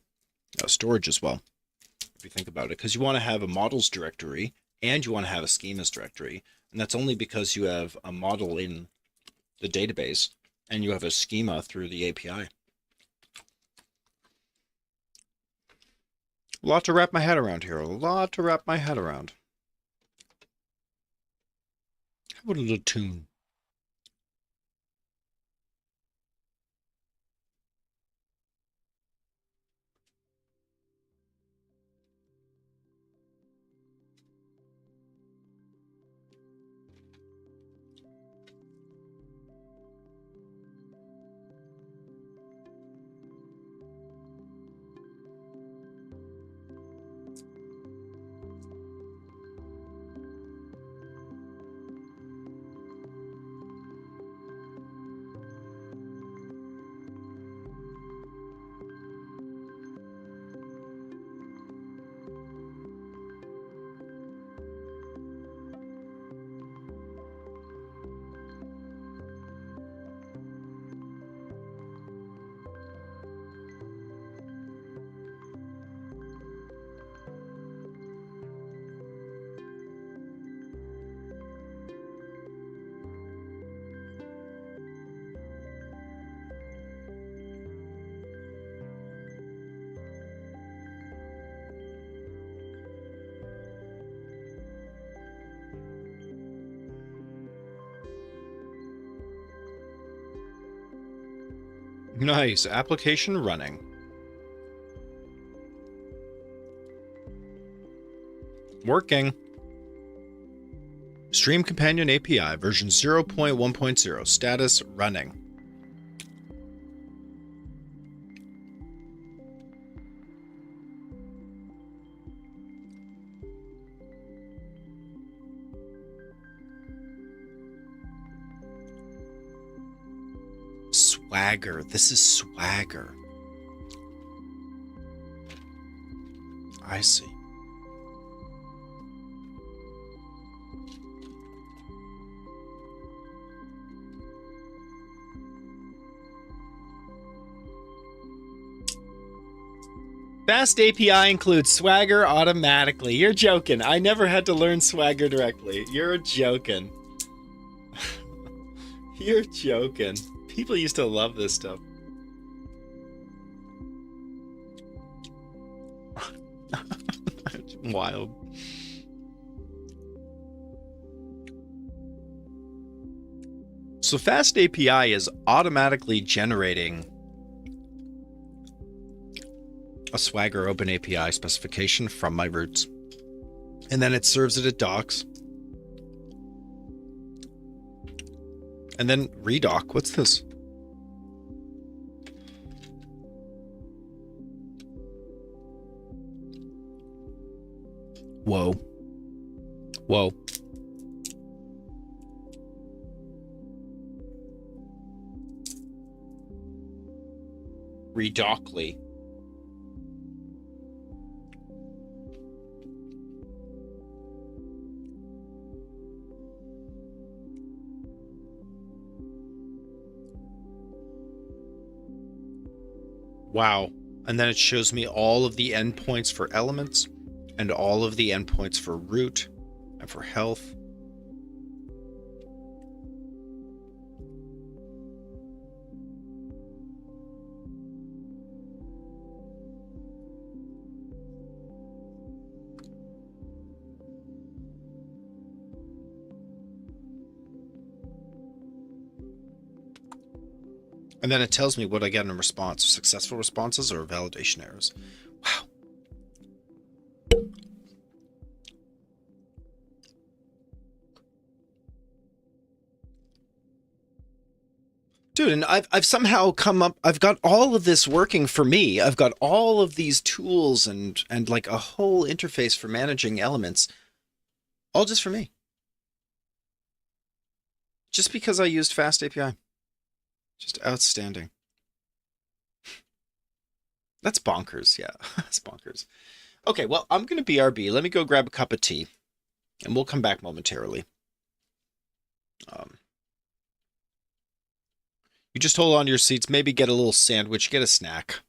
storage as well, if you think about it, because you want to have a models directory and you want to have a schemas directory. And that's only because you have a model in the database and you have a schema through the API. A lot to wrap my head around here. A lot to wrap my head around. How about a little tune? Nice. Application running. Working. Stream Companion API version 0.1.0. Status running. Swagger. This is Swagger. I see. Fast API includes Swagger automatically. You're joking. I never had to learn Swagger directly. You're joking. You're joking. People used to love this stuff. Wild. So Fast API is automatically generating a Swagger Open API specification from my roots. And then it serves it at docs. And then redoc. What's this? Whoa. Whoa. Redocly. Wow. And then it shows me all of the endpoints for elements and all of the endpoints for root and for health. And then it tells me what I get in response. Successful responses or validation errors. Wow. Dude, and I've somehow come up, I've got all of this working for me. I've got all of these tools and like a whole interface for managing elements. All just for me. Just because I used Fast API. Just outstanding. That's bonkers. Yeah, that's bonkers. Okay, well, I'm going to BRB. Let me go grab a cup of tea, and we'll come back momentarily. You just hold on to your seats. Maybe get a little sandwich. Get a snack.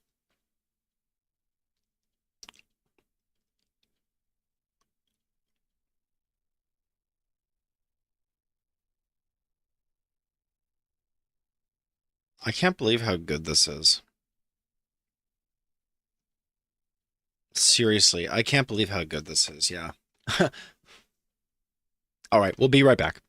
I can't believe how good this is. Seriously, I can't believe how good this is. Yeah. All right, we'll be right back.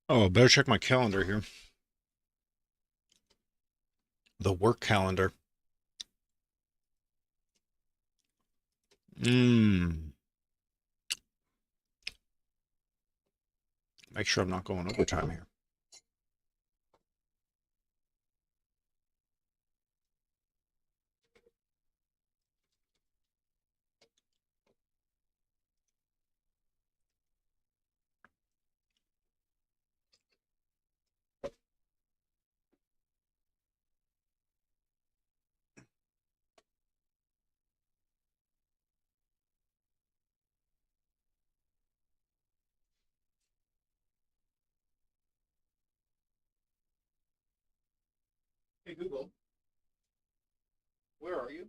Oh, better check my calendar here. The work calendar. Make sure I'm not going overtime here. Hey, Google, where are you?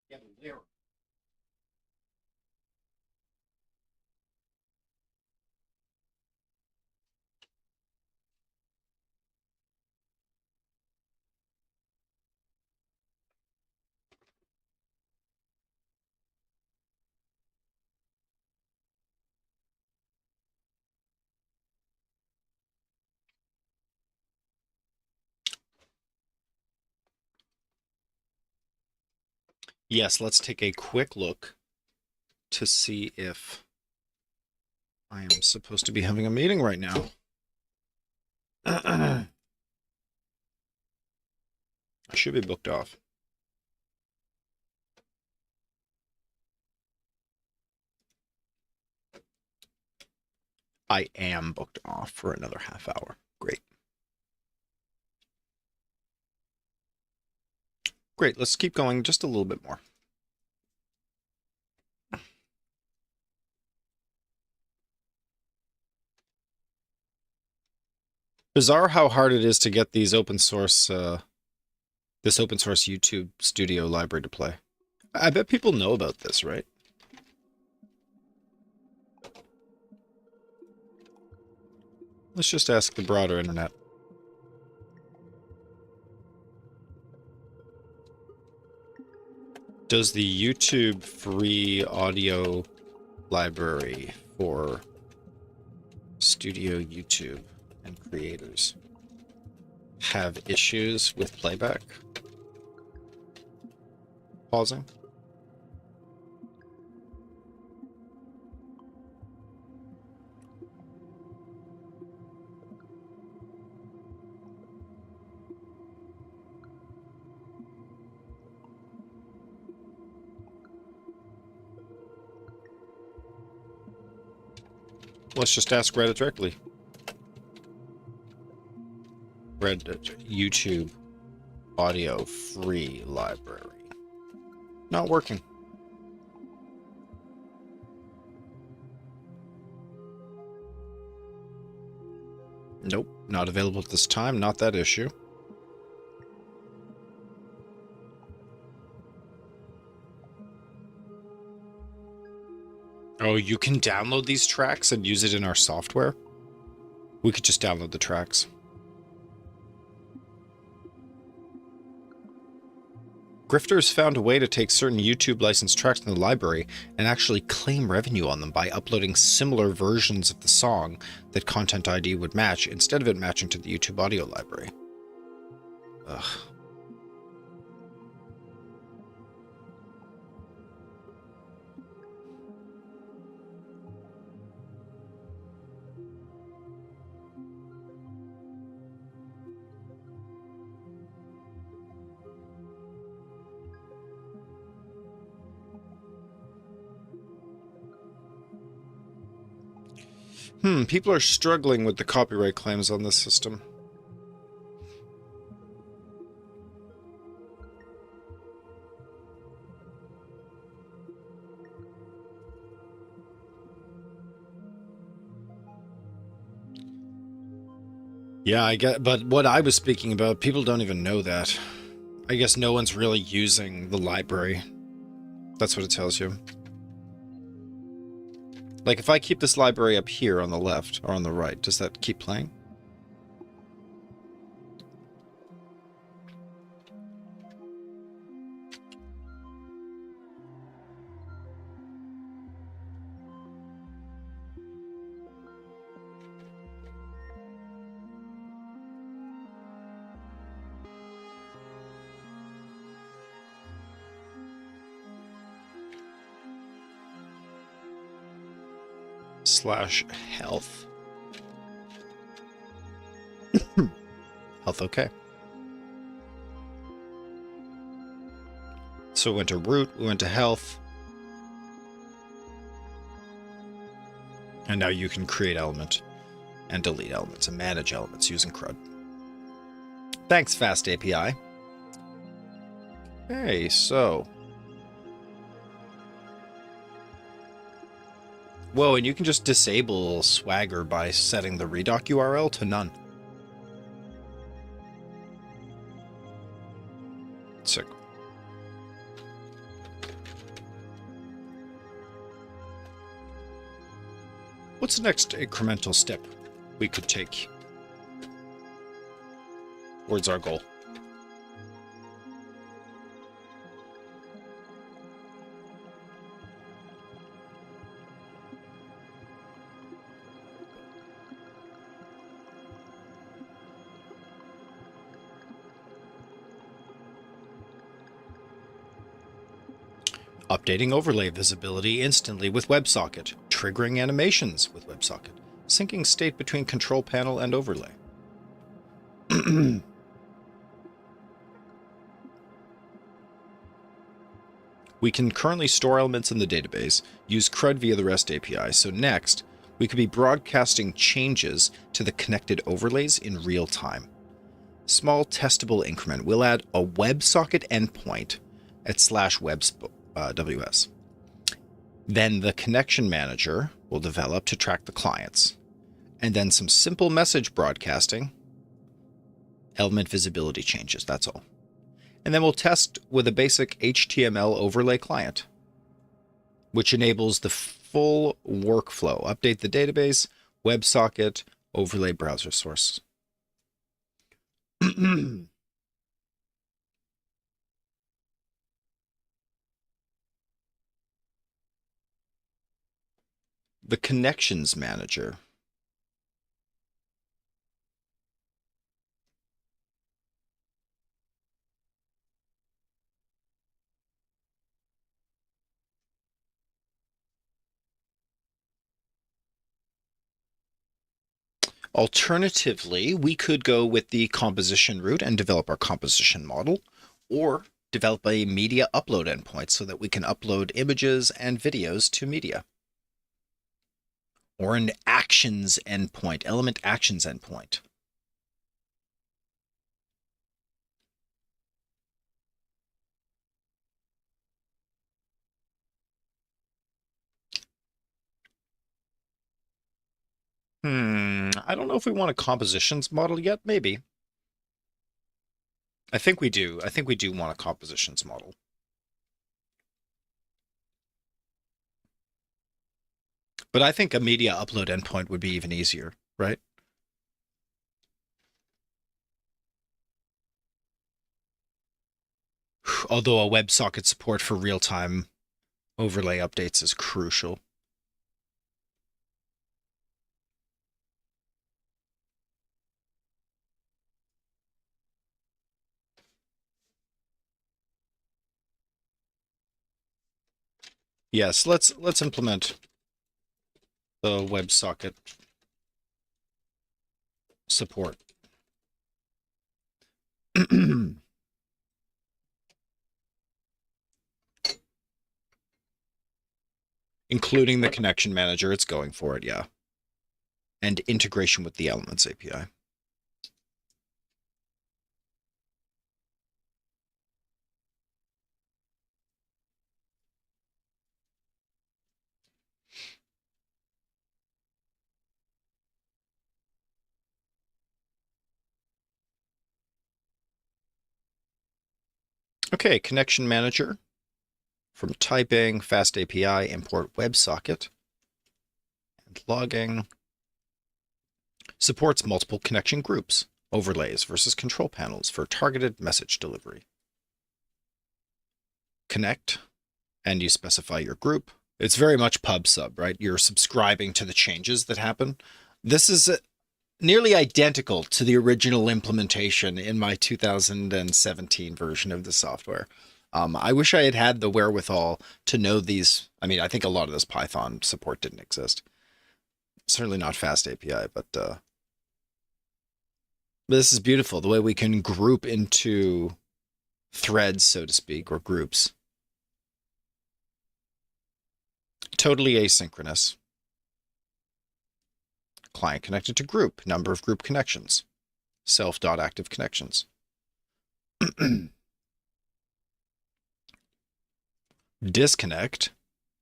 Yeah, where? Yes, let's take a quick look to see if I am supposed to be having a meeting right now. I should be booked off. I am booked off for another half hour. Great. Great, let's keep going just a little bit more. Bizarre how hard it is to get these open source, this open source YouTube studio library to play. I bet people know about this, right? Let's just ask the broader internet. Does the YouTube free audio library for Studio YouTube and creators have issues with playback? Pausing. Let's just ask Reddit directly. Reddit YouTube audio free library. Not working. Nope, not available at this time. Not that issue. Oh, you can download these tracks and use it in our software? We could just download the tracks. Grifters found a way to take certain YouTube licensed tracks in the library and actually claim revenue on them by uploading similar versions of the song that Content ID would match instead of it matching to the YouTube audio library. Ugh. People are struggling with the copyright claims on this system. Yeah, I get, but what I was speaking about, people don't even know that. I guess no one's really using the library. That's what it tells you. Like, if I keep this library up here on the left, or on the right, does that keep playing? health. Health, okay. So we went to root, we went to health. And now you can create element and delete elements and manage elements using CRUD. Thanks, Fast API. Hey, so. Whoa, and you can just disable Swagger by setting the redoc URL to none. Sick. What's the next incremental step we could take towards our goal? Updating overlay visibility instantly with WebSocket, triggering animations with WebSocket, syncing state between control panel and overlay. We can currently store elements in the database, use CRUD via the REST API, so next, we could be broadcasting changes to the connected overlays in real time. Small testable increment, we'll add a WebSocket endpoint at /webs. Then the connection manager will develop to track the clients. And then some simple message broadcasting, element visibility changes, that's all. And then we'll test with a basic HTML overlay client, which enables the full workflow. Update the database, WebSocket, overlay browser source. The connections manager. Alternatively, we could go with the composition route and develop our composition model, or develop a media upload endpoint so that we can upload images and videos to media. Or an actions endpoint, element actions endpoint. I don't know if we want a compositions model yet, maybe. I think we do. I think we do want a compositions model. But I think a media upload endpoint would be even easier, right? Although a WebSocket support for real-time overlay updates is crucial. Yes, let's implement the WebSocket support. Including the connection manager, it's going for it, yeah. And integration with the Elements API. Okay, connection manager. From typing, fast API, import WebSocket. And logging. Supports multiple connection groups, overlays versus control panels for targeted message delivery. Connect, and you specify your group. It's very much pub sub, right? You're subscribing to the changes that happen. This is nearly identical to the original implementation in my 2017 version of the software. I wish I had had the wherewithal to know these. I mean, I think a lot of this Python support didn't exist. Certainly not fast API, but this is beautiful. The way we can group into threads, so to speak, or groups. Totally asynchronous. Client connected to group, number of group connections, self.active connections. Disconnect,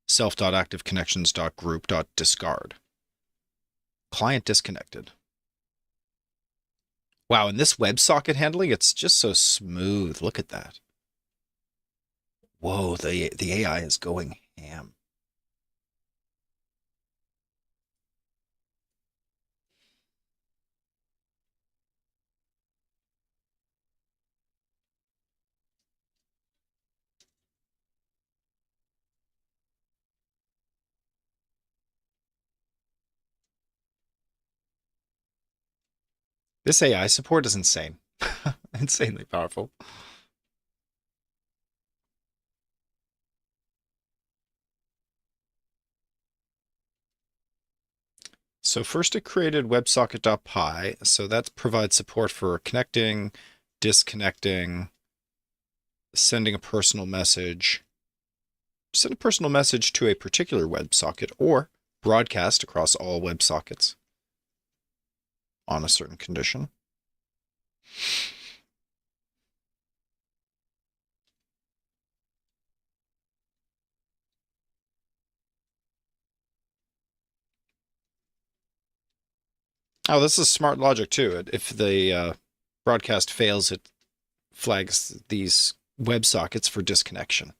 self.activeconnections.group.discard. Client disconnected. Wow, and this WebSocket handling, it's just so smooth. Look at that. Whoa, the AI is going ham. This AI support is insane. Insanely powerful. So first it created WebSocket.py. So that provides support for connecting, disconnecting, sending a personal message, send a personal message to a particular WebSocket, or broadcast across all WebSockets on a certain condition. Oh, this is smart logic too. If the broadcast fails, it flags these WebSockets for disconnection.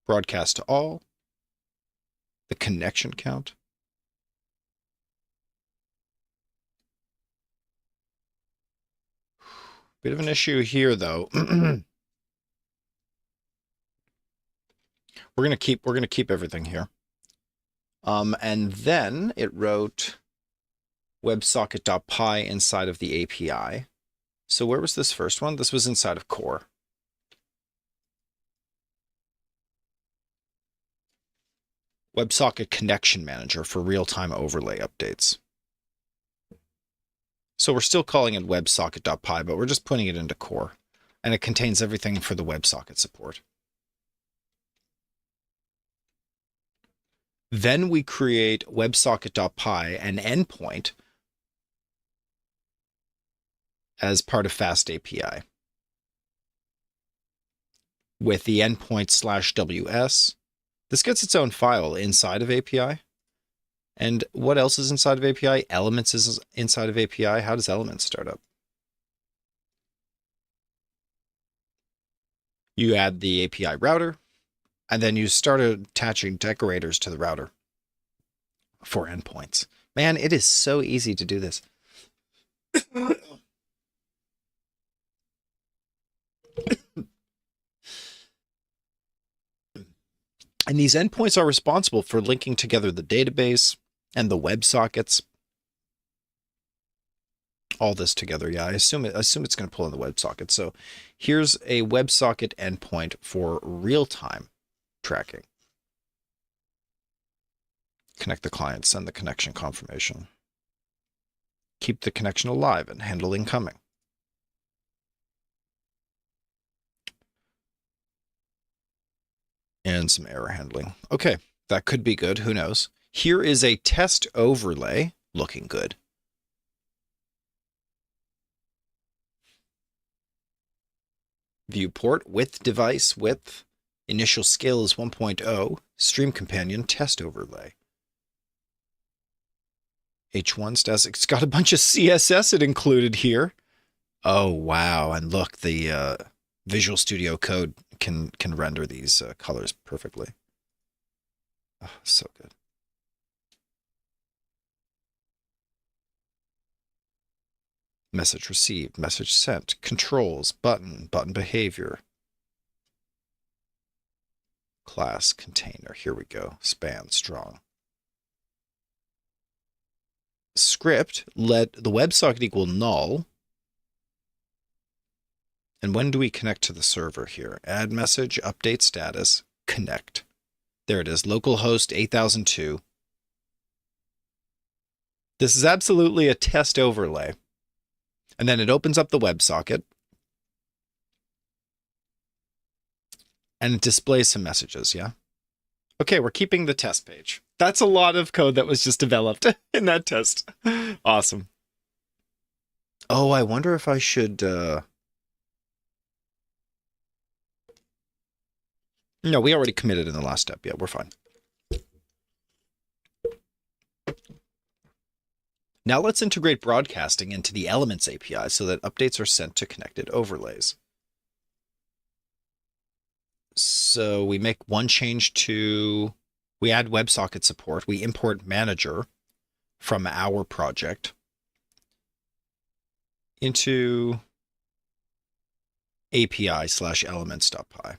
Broadcast to all. The connection count. Bit of an issue here, though. We're gonna keep everything here. And then it wrote WebSocket.py inside of the API. So where was this first one? This was inside of core. WebSocket Connection Manager for real-time overlay updates. So we're still calling it WebSocket.py, but we're just putting it into core. And it contains everything for the WebSocket support. Then we create WebSocket.py, an endpoint, as part of Fast API. With the endpoint /ws. This gets its own file inside of API. And what else is inside of API? Elements is inside of API. How does Elements start up? You add the API router, and then you start attaching decorators to the router for endpoints. Man, it is so easy to do this. And these endpoints are responsible for linking together the database and the WebSockets. All this together, yeah. I assume it's going to pull in the WebSocket. So here's a WebSocket endpoint for real-time tracking. Connect the client, send the connection confirmation. Keep the connection alive and handle incoming. And some error handling. Okay, that could be good. Who knows? Here is a test overlay looking good. Viewport with device width. Initial scale is 1.0. Stream companion test overlay. H1 status. It's got a bunch of CSS it included here. Oh, wow. And look, the Visual Studio Code can render these colors perfectly. Oh, so good. Message received, message sent, controls, button behavior. Class container, here we go, span strong. Script, let the WebSocket equal null. And when do we connect to the server here? Add message, update status, connect. There it is, localhost 8002. This is absolutely a test overlay. And then it opens up the WebSocket and it displays some messages, yeah? Okay, we're keeping the test page. That's a lot of code that was just developed in that test. Awesome. Oh, I wonder if I should... No, we already committed in the last step. Yeah, we're fine. Now let's integrate broadcasting into the Elements API so that updates are sent to connected overlays. So we make one change to... We add WebSocket support. We import Manager from our project into API/elements.py.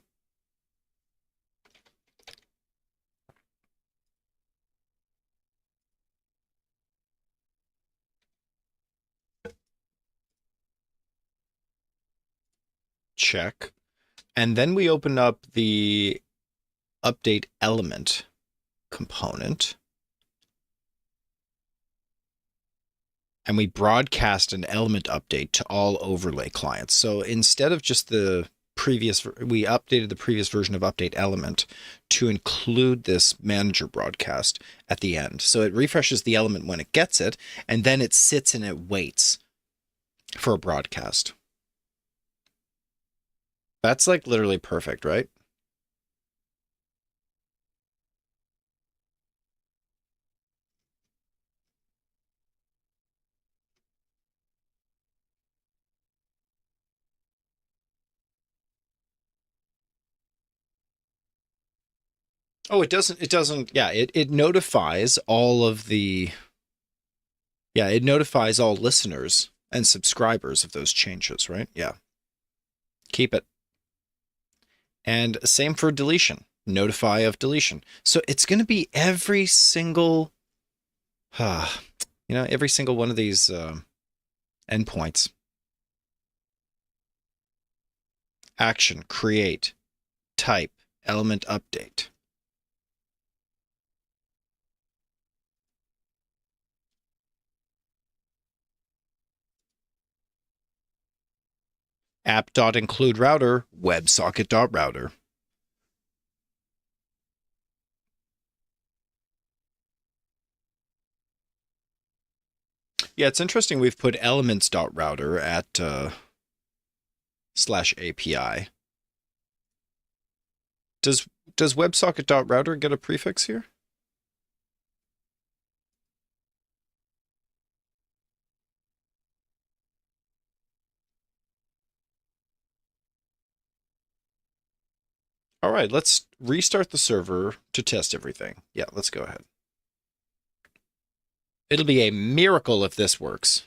Check. And then we open up the update element component. And we broadcast an element update to all overlay clients. So instead of just the previous, we updated the previous version of update element to include this manager broadcast at the end. So it refreshes the element when it gets it, and then it sits and it waits for a broadcast. That's like literally perfect, right? Oh, it doesn't, yeah, it notifies all of the, yeah, it notifies all listeners and subscribers of those changes, right? Yeah. Keep it. And same for deletion, notify of deletion. So it's going to be every single, every single one of these endpoints. Action, create, type, element update. App.includeRouter, WebSocket.router. Yeah, it's interesting we've put elements.router at /API. Does WebSocket.router get a prefix here? All right, let's restart the server to test everything. Yeah, let's go ahead. It'll be a miracle if this works.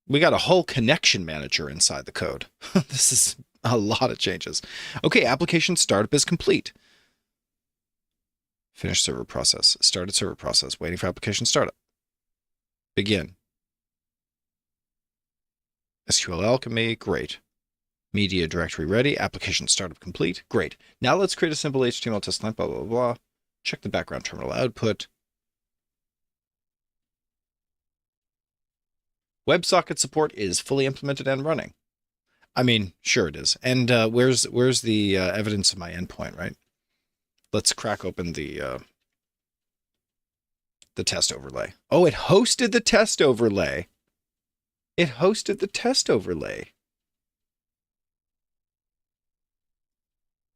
We got a whole connection manager inside the code. This is a lot of changes. Okay, application startup is complete. Finish server process. Started server process. Waiting for application startup. Begin. SQL alchemy. Great. Media directory ready. Application startup complete. Great. Now let's create a simple HTML test client. Blah, blah, blah. Check the background terminal output. WebSocket support is fully implemented and running. I mean, sure it is. And where's the evidence of my endpoint, right? Let's crack open the test overlay. Oh, it hosted the test overlay. It hosted the test overlay.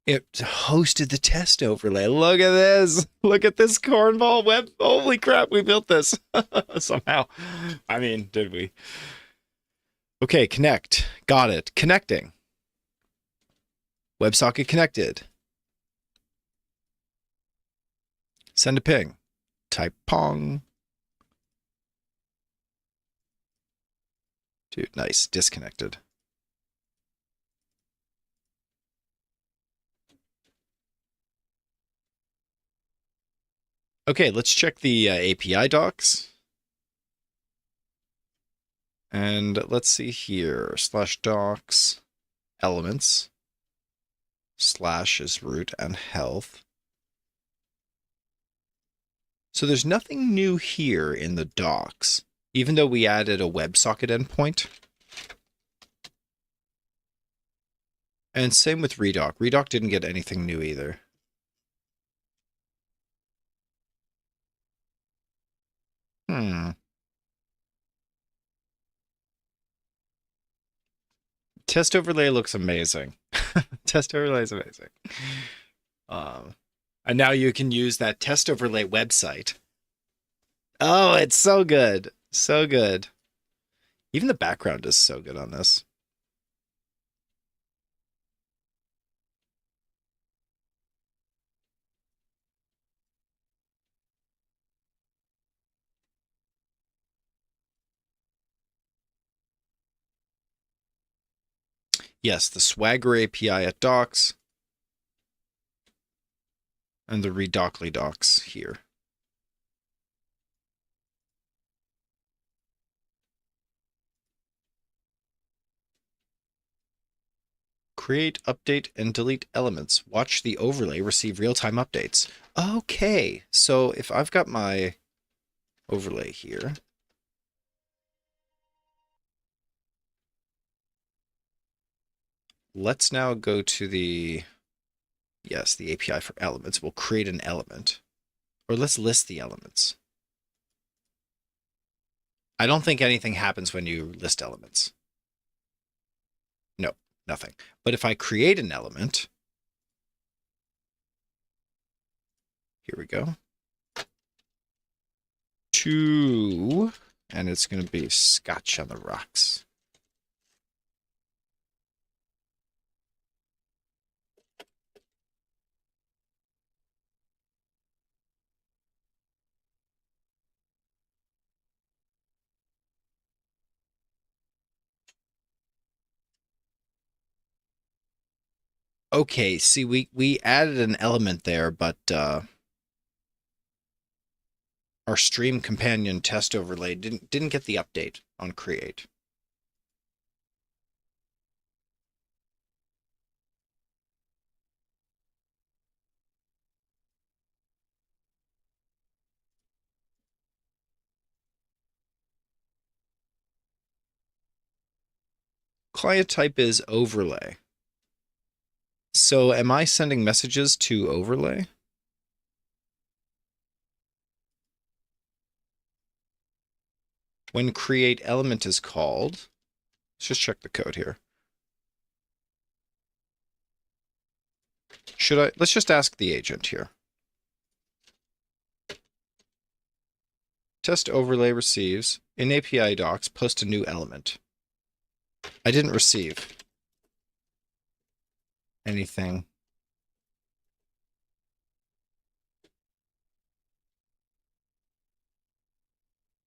It hosted the test overlay. Look at this. Look at this cornball web. Holy crap, we built this somehow. I mean, did we? Okay, connect. Got it. Connecting. WebSocket connected. Send a ping. Type pong. Dude, nice. Disconnected. Okay, let's check the API docs. And let's see here. /docs elements. / is root and health. So there's nothing new here in the docs. even though we added a WebSocket endpoint. And same with Redoc. Redoc didn't get anything new either. Test overlay looks amazing. Test overlay is amazing. Um, and now you can use that test overlay website. Oh, it's so good. So good. Even the background is so good on this. Yes, the Swagger API at docs and the Redocly docs here. Create, update, and delete elements. Watch the overlay receive real-time updates. Okay, so if I've got my overlay here, let's now go to the API for elements. We'll create an element. Or let's list the elements. I don't think anything happens when you list elements. No, nothing. But if I create an element, here we go. And it's going to be Scotch on the rocks. Okay, see, we added an element there, but our stream companion test overlay didn't get the update on create. Client type is overlay. So am I sending messages to overlay? When create element is called, let's just check the code here. Let's just ask the agent here. Test overlay receives in API docs, post a new element. I didn't receive anything.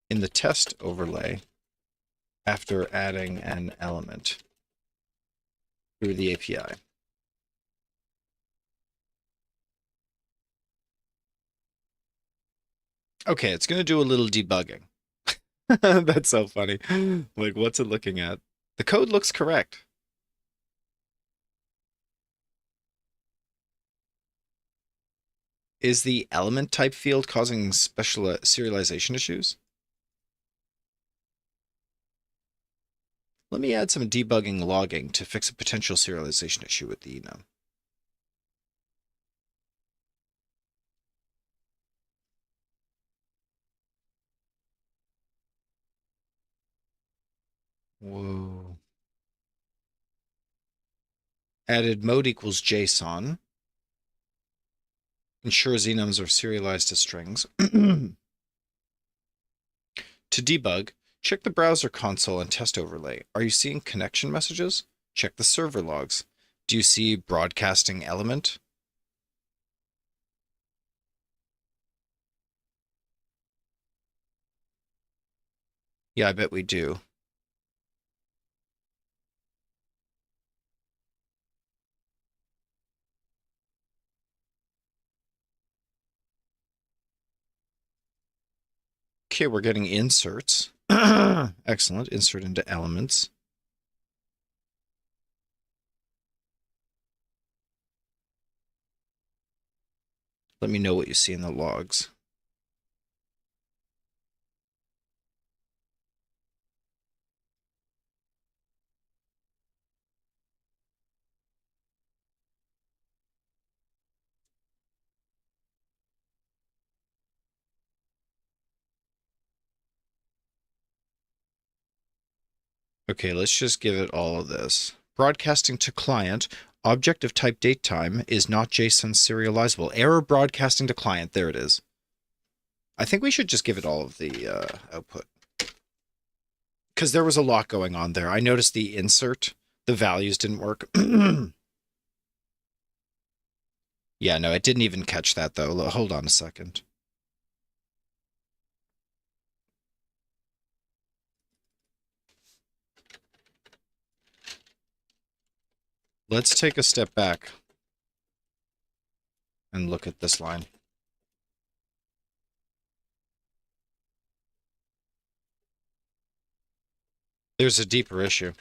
In the test overlay after adding an element through the API. Okay, it's going to do a little debugging. That's so funny. Like, what's it looking at? The code looks correct. Is the element type field causing special serialization issues? Let me add some debugging logging to fix a potential serialization issue with the enum. Whoa. Added mode equals JSON. Ensures enums are serialized as strings. To debug, check the browser console and test overlay. Are you seeing connection messages? Check the server logs. Do you see broadcasting element? Yeah, I bet we do. Okay, we're getting inserts. Excellent. Insert into elements. Let me know what you see in the logs. Okay, let's just give it all of this. Broadcasting to client. Object of type datetime is not JSON serializable. Error broadcasting to client. There it is. I think we should just give it all of the output. Because there was a lot going on there. I noticed the insert, the values didn't work. Yeah, no, it didn't even catch that, though. Hold on a second. Let's take a step back and look at this line. There's a deeper issue.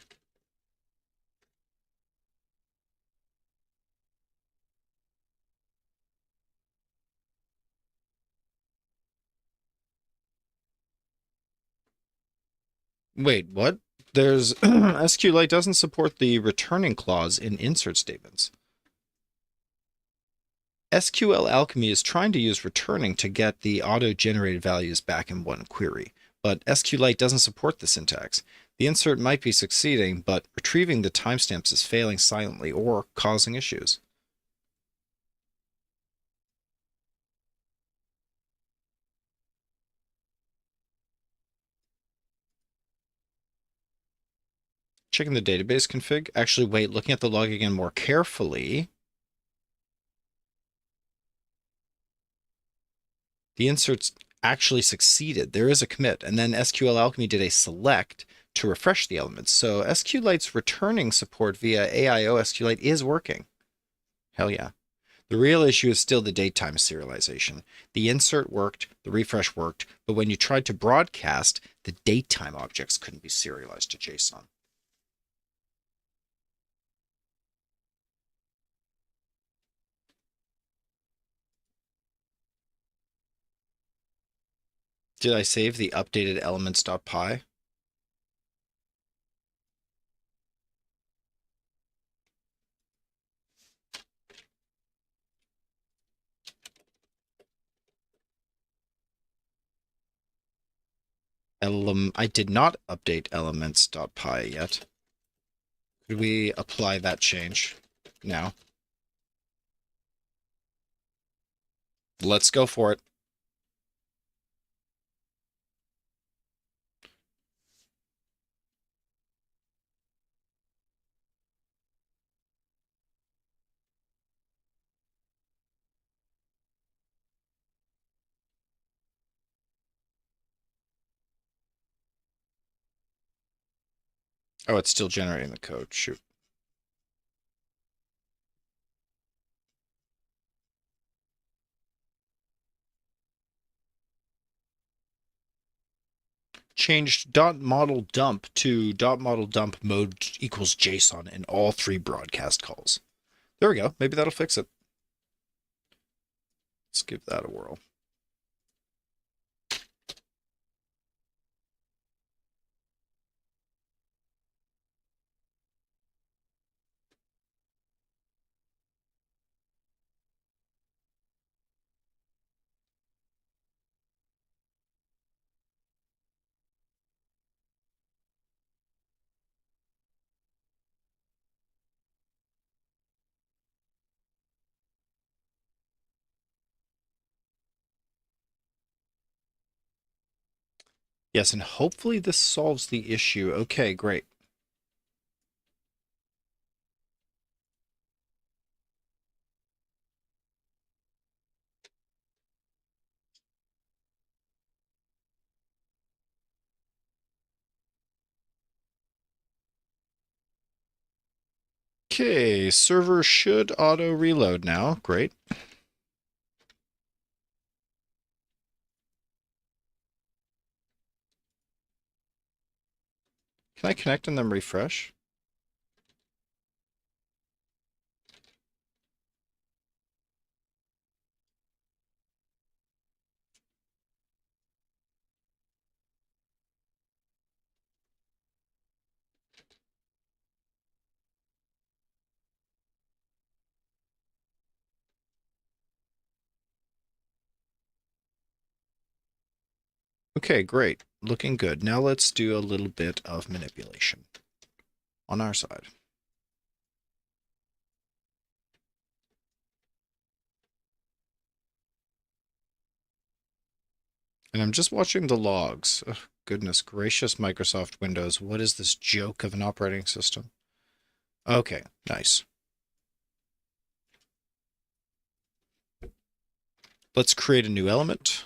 Wait, what? There's SQLite doesn't support the returning clause in insert statements. SQL Alchemy is trying to use returning to get the auto-generated values back in one query, but SQLite doesn't support the syntax. The insert might be succeeding, but retrieving the timestamps is failing silently or causing issues. Checking the database config. Actually, wait, looking at the log again more carefully. The inserts actually succeeded. There is a commit, and then SQL Alchemy did a select to refresh the elements. So SQLite's returning support via AIO SQLite is working. Hell yeah. The real issue is still the datetime serialization. The insert worked, the refresh worked, but when you tried to broadcast, the datetime objects couldn't be serialized to JSON. Did I save the updated elements.py? I did not update elements.py yet. Could we apply that change now? Let's go for it. Oh, it's still generating the code. Shoot. Changed .model dump to .model dump mode equals JSON in all three broadcast calls. There we go. Maybe that'll fix it. Let's give that a whirl. Yes, and hopefully this solves the issue. Okay, great. Okay, server should auto reload now. Great. Can I connect and then refresh? Okay, great. Looking good. Now let's do a little bit of manipulation on our side. And I'm just watching the logs. Ugh, goodness gracious, Microsoft Windows. What is this joke of an operating system? Okay, nice. Let's create a new element.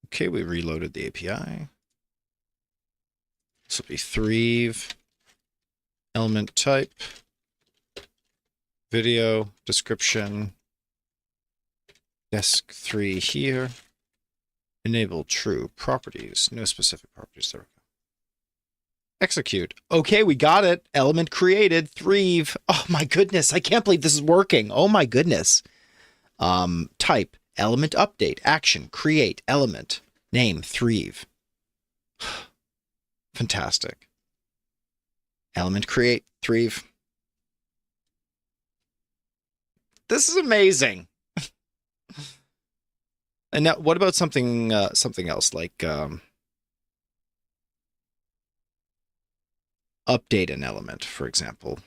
Okay, we reloaded the API. This will be Thrive. Element type. Video description. Desk 3 here. Enable true properties. No specific properties. There we go. Execute. Okay, we got it. Element created. Thrive. Oh my goodness. I can't believe this is working. Oh my goodness. Type. Element update. Action. Create. Element. Name. Thrive. Fantastic. Element create. Thrive. This is amazing. And now, what about something else like update an element, for example?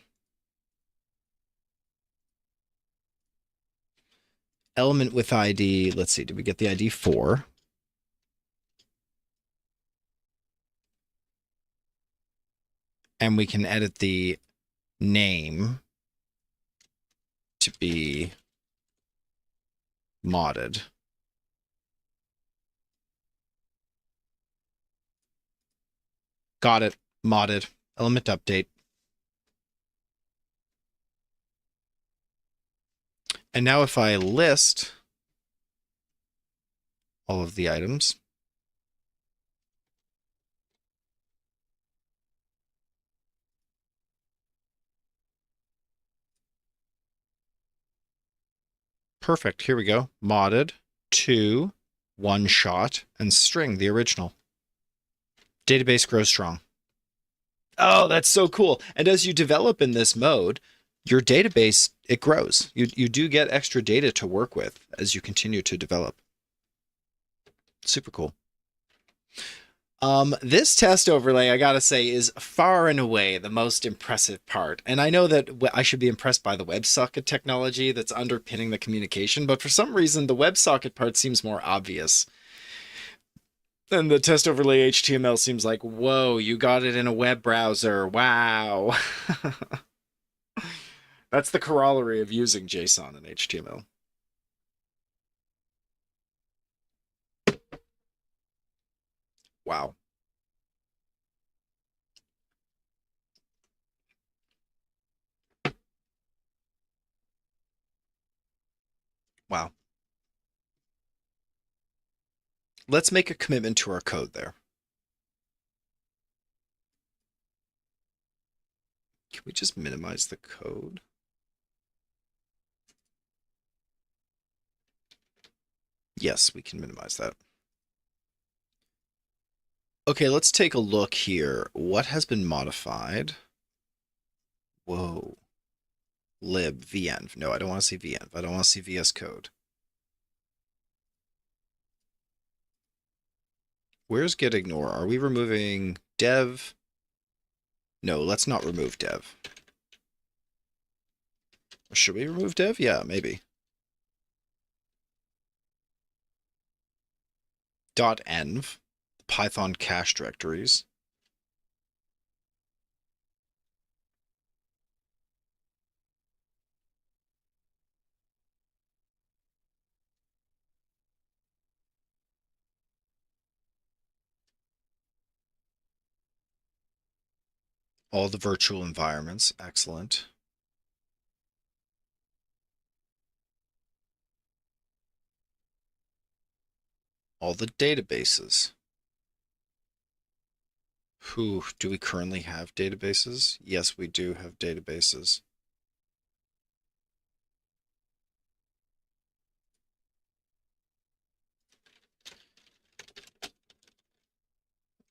Element with ID. Let's see. Did we get the ID 4? And we can edit the name to be modded. Got it. Modded. Element update. And now if I list all of the items, perfect. Here we go. Modded to one shot and string, the original. Database grows strong. Oh, that's so cool. And as you develop in this mode, your database, it grows. You do get extra data to work with as you continue to develop. Super cool. This test overlay, I gotta say, is far and away the most impressive part. And I know that I should be impressed by the WebSocket technology that's underpinning the communication, but for some reason, the WebSocket part seems more obvious. And the test overlay HTML seems like, whoa, you got it in a web browser. Wow. That's the corollary of using JSON and HTML. Wow. Wow. Let's make a commitment to our code there. Can we just minimize the code? Yes, we can minimize that. Okay, let's take a look here. What has been modified? Whoa. Lib, venv. No, I don't want to see venv. I don't want to see VS Code. Where's get ignore? Are we removing dev? No, let's not remove dev. Or should we remove dev? Yeah, maybe. .env, Python cache directories. All the virtual environments, excellent. All the databases. Do we currently have databases? Yes, we do have databases.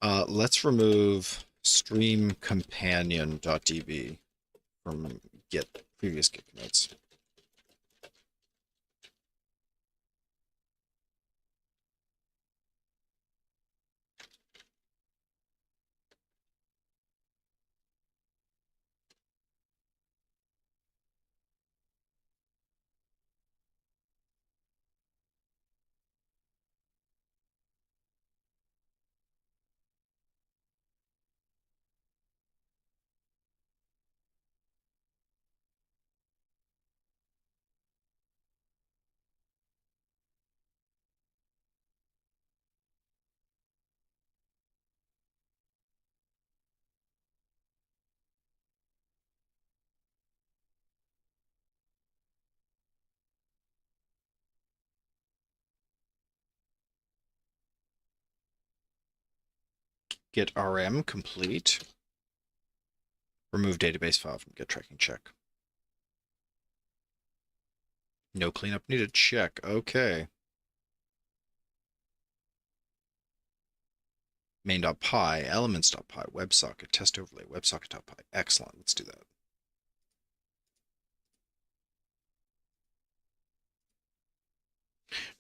Let's remove streamcompanion.db from previous git commits. Git rm complete. Remove database file from git tracking check. No cleanup needed. Check. Okay. Main.py, elements.py, WebSocket, test overlay, WebSocket.py. Excellent. Let's do that.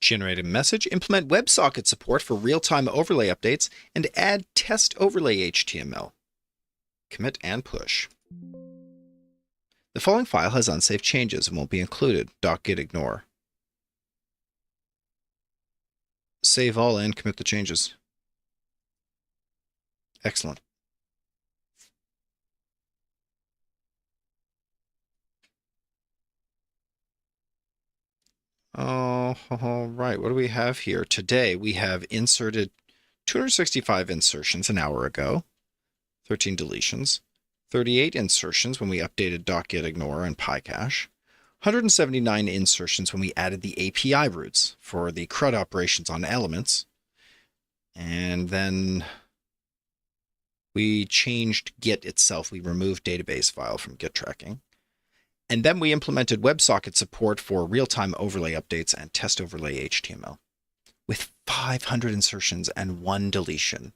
Generate a message, implement WebSocket support for real-time overlay updates, and add test overlay HTML. Commit and push. The following file has unsafe changes and won't be included. .git ignore. Save all and commit the changes. Excellent. Oh, all right. What do we have here? Today we have inserted 265 insertions an hour ago, 13 deletions, 38 insertions when we updated .git ignore and PyCache, 179 insertions when we added the API routes for the CRUD operations on elements, and then we changed Git itself. We removed database file from Git tracking. And then we implemented WebSocket support for real-time overlay updates and test overlay HTML with 500 insertions and 1 deletion.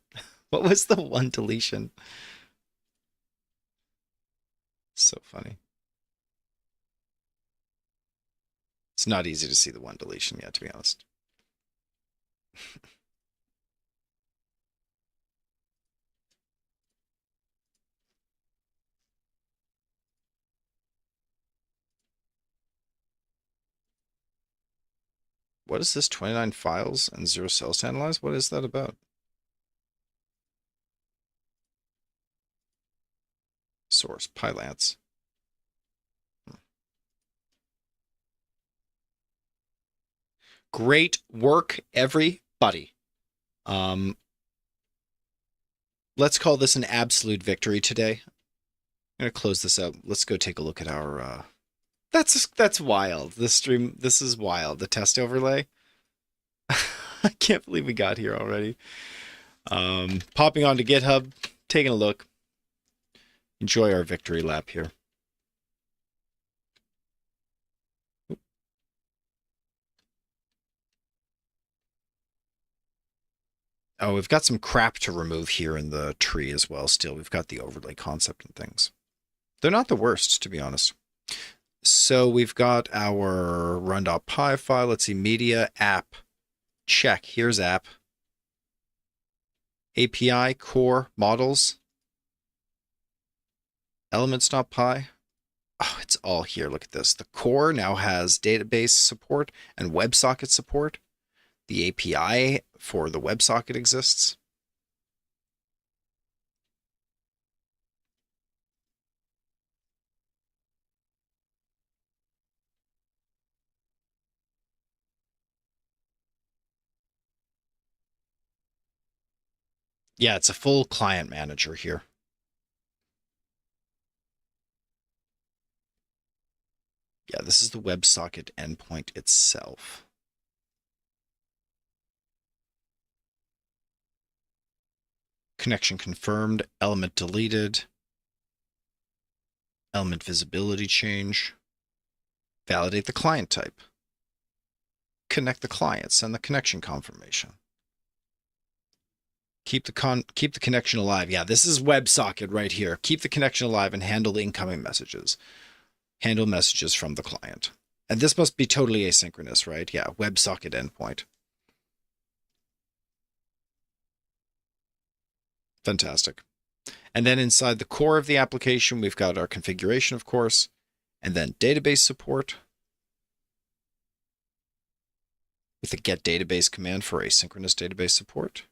What was the 1 deletion? So funny. It's not easy to see the 1 deletion yet, to be honest. What is this? 29 files and 0 cells to analyze? What is that about? Source, Pylance. Great work, everybody. Let's call this an absolute victory today. I'm going to close this out. Let's go take a look at our... That's wild. This stream, this is wild. The test overlay. I can't believe we got here already. Popping onto GitHub, taking a look. Enjoy our victory lap here. Oh, we've got some crap to remove here in the tree as well still. We've got the overlay concept and things. They're not the worst, to be honest. So we've got our run.py file. Let's see, media, app. Check. Here's app. API, core, models. Elements.py. Oh, it's all here. Look at this. The core now has database support and WebSocket support. The API for the WebSocket exists. Yeah, it's a full client manager here. Yeah, this is the WebSocket endpoint itself. Connection confirmed, element deleted, element visibility change, validate the client type, connect the client, send the connection confirmation. Keep the connection alive. Yeah, this is WebSocket right here. Keep the connection alive and handle the incoming messages. Handle messages from the client. And this must be totally asynchronous, right? Yeah, WebSocket endpoint. Fantastic. And then inside the core of the application, we've got our configuration, of course, and then database support with the get database command for asynchronous database support.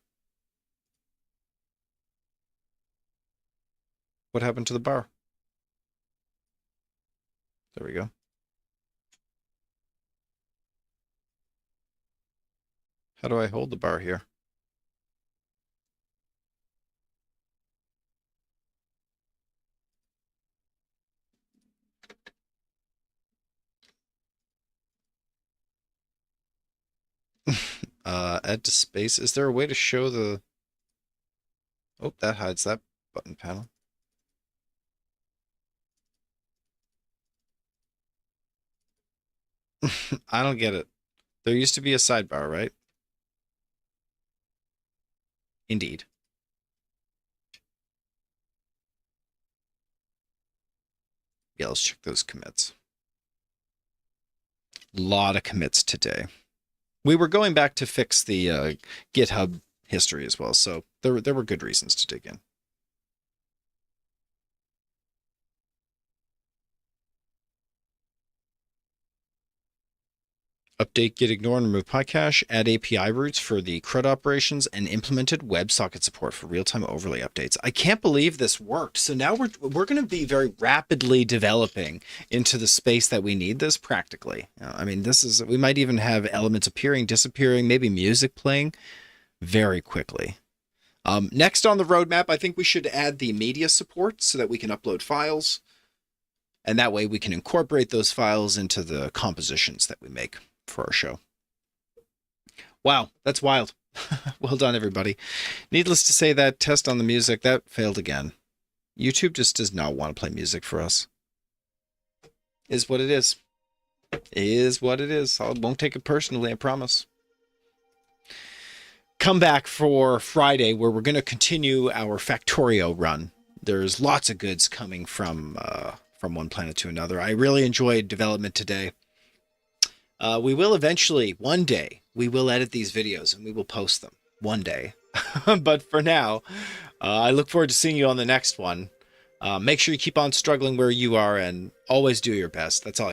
What happened to the bar? There we go. How do I hold the bar here? Add to space. Is there a way to show the... Oh, that hides that button panel. I don't get it. There used to be a sidebar, right? Indeed. Yeah, let's check those commits. Lot of commits today. We were going back to fix the GitHub history as well, so there were good reasons to dig in. Update, git, ignore, and remove PyCache, add API routes for the CRUD operations, and implemented WebSocket support for real-time overlay updates. I can't believe this worked. So now we're going to be very rapidly developing into the space that we need this practically. I mean, we might even have elements appearing, disappearing, maybe music playing very quickly. Next on the roadmap, I think we should add the media support so that we can upload files. And that way we can incorporate those files into the compositions that we make for our show. Wow, that's wild. Well done, everybody. Needless to say, that test on the music, that failed again. YouTube just does not want to play music for us. Is what it is. Is what it is. I won't take it personally, I promise. Come back for Friday, where we're going to continue our Factorio run. There's lots of goods coming from one planet to another. I really enjoyed development today. We will eventually, one day, we will edit these videos and we will post them one day. But for now, I look forward to seeing you on the next one. Make sure you keep on struggling where you are and always do your best. That's all.